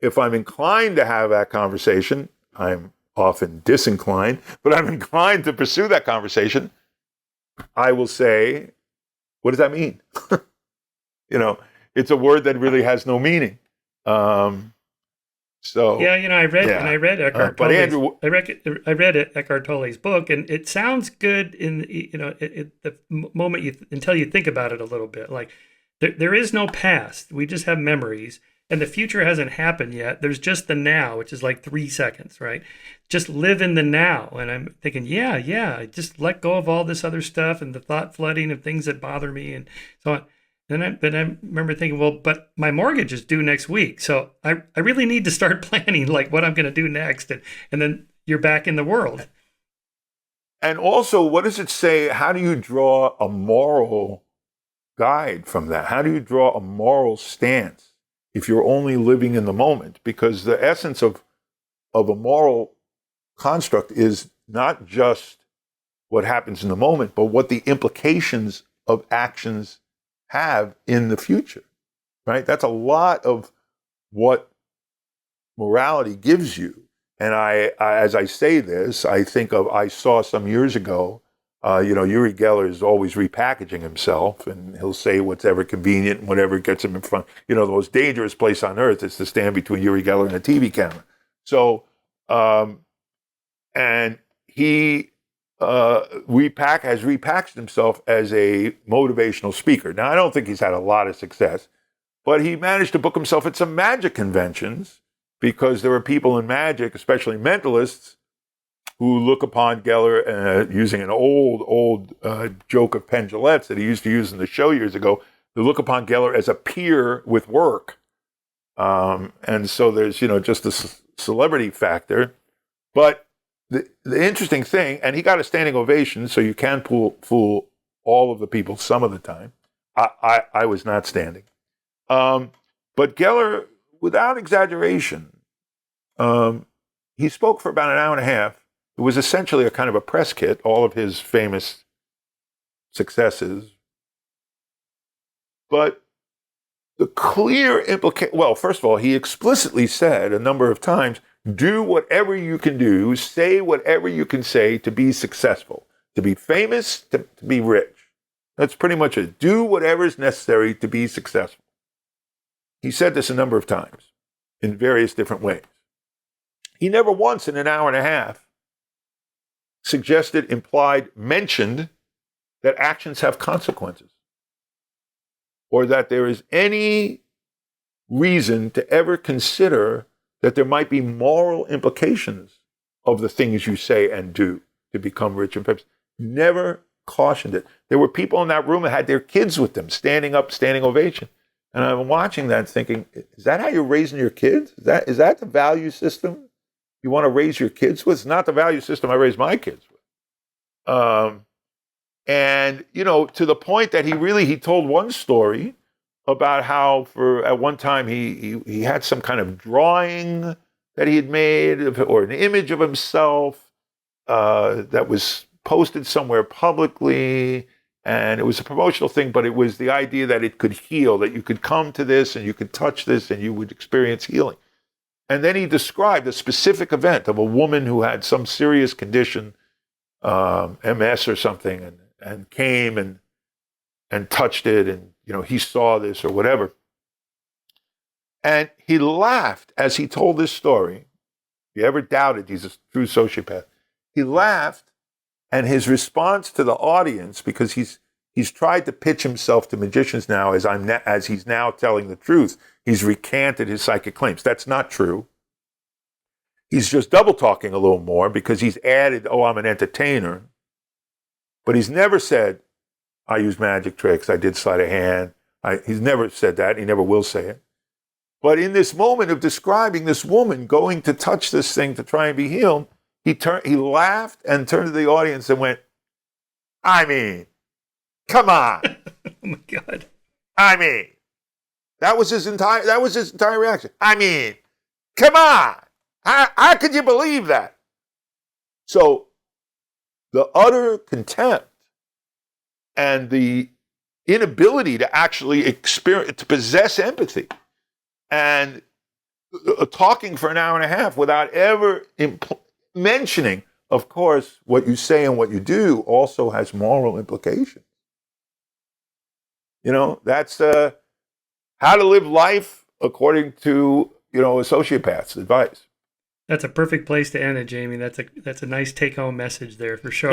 if I'm inclined to have that conversation, I'm often disinclined, but I'm inclined to pursue that conversation, I will say, what does that mean? It's a word that really has no meaning. I read Eckhart but Tolle's, Andrew, I read Eckhart Tolle's book, and it sounds good in the moment until you think about it a little bit. Like there is no past, we just have memories, and the future hasn't happened yet. There's just the now, which is like 3 seconds, right? Just live in the now. And I'm thinking, just let go of all this other stuff and the thought flooding of things that bother me and so on. Then I remember thinking, well, but my mortgage is due next week, so I really need to start planning like what I'm going to do next, and then you're back in the world. And also, what does it say? How do you draw a moral guide from that? How do you draw a moral stance if you're only living in the moment? Because the essence of a moral construct is not just what happens in the moment, but what the implications of actions have in the future, right? That's a lot of what morality gives you. And I as I say this, I saw some years ago, Uri Geller is always repackaging himself, and he'll say whatever convenient, whatever gets him in front. The most dangerous place on earth is to stand between Uri Geller and a TV camera. So, and he has repackaged himself as a motivational speaker. Now, I don't think he's had a lot of success, but he managed to book himself at some magic conventions because there were people in magic, especially mentalists, who look upon Geller, using an old joke of Penn Jillette's that he used to use in the show years ago, who look upon Geller as a peer with work. And so there's, just the celebrity factor. But the interesting thing, and he got a standing ovation, so you can fool all of the people some of the time. I was not standing. But Geller, without exaggeration, he spoke for about an hour and a half. It was essentially a kind of a press kit, all of his famous successes. But the clear implication, well, first of all, he explicitly said a number of times, do whatever you can do, say whatever you can say to be successful, to be famous, to be rich. That's pretty much it. Do whatever is necessary to be successful. He said this a number of times in various different ways. He never once in an hour and a half suggested, implied, mentioned that actions have consequences, or that there is any reason to ever consider that there might be moral implications of the things you say and do to become rich and famous. Never cautioned it. There were people in that room that had their kids with them, standing up, standing ovation. And I'm watching that thinking, is that how you're raising your kids? Is that the value system you want to raise your kids with? It's not the value system I raised my kids with. And, to the point that he told one story about how at one time he had some kind of drawing that he had made or an image of himself that was posted somewhere publicly, and it was a promotional thing, but it was the idea that it could heal, that you could come to this and you could touch this and you would experience healing. And then he described a specific event of a woman who had some serious condition, MS or something, and came and touched it, and he saw this or whatever. And he laughed as he told this story. If you ever doubted he's a true sociopath, he laughed, and his response to the audience, because he's tried to pitch himself to magicians now as he's now telling the truth. He's recanted his psychic claims. That's not true. He's just double talking a little more because he's added, oh, I'm an entertainer. But he's never said, I use magic tricks, I did sleight of hand. He's never said that. He never will say it. But in this moment of describing this woman going to touch this thing to try and be healed, he laughed and turned to the audience and went, I mean, come on. Oh my God. I mean, that was his entire reaction. I mean, come on. How could you believe that? So the utter contempt and the inability to actually to possess empathy and talking for an hour and a half without ever mentioning, of course, what you say and what you do also has moral implications. You know, that's how to live life according to, a sociopath's advice. That's a perfect place to end it, Jamy. That's a nice take-home message there for sure.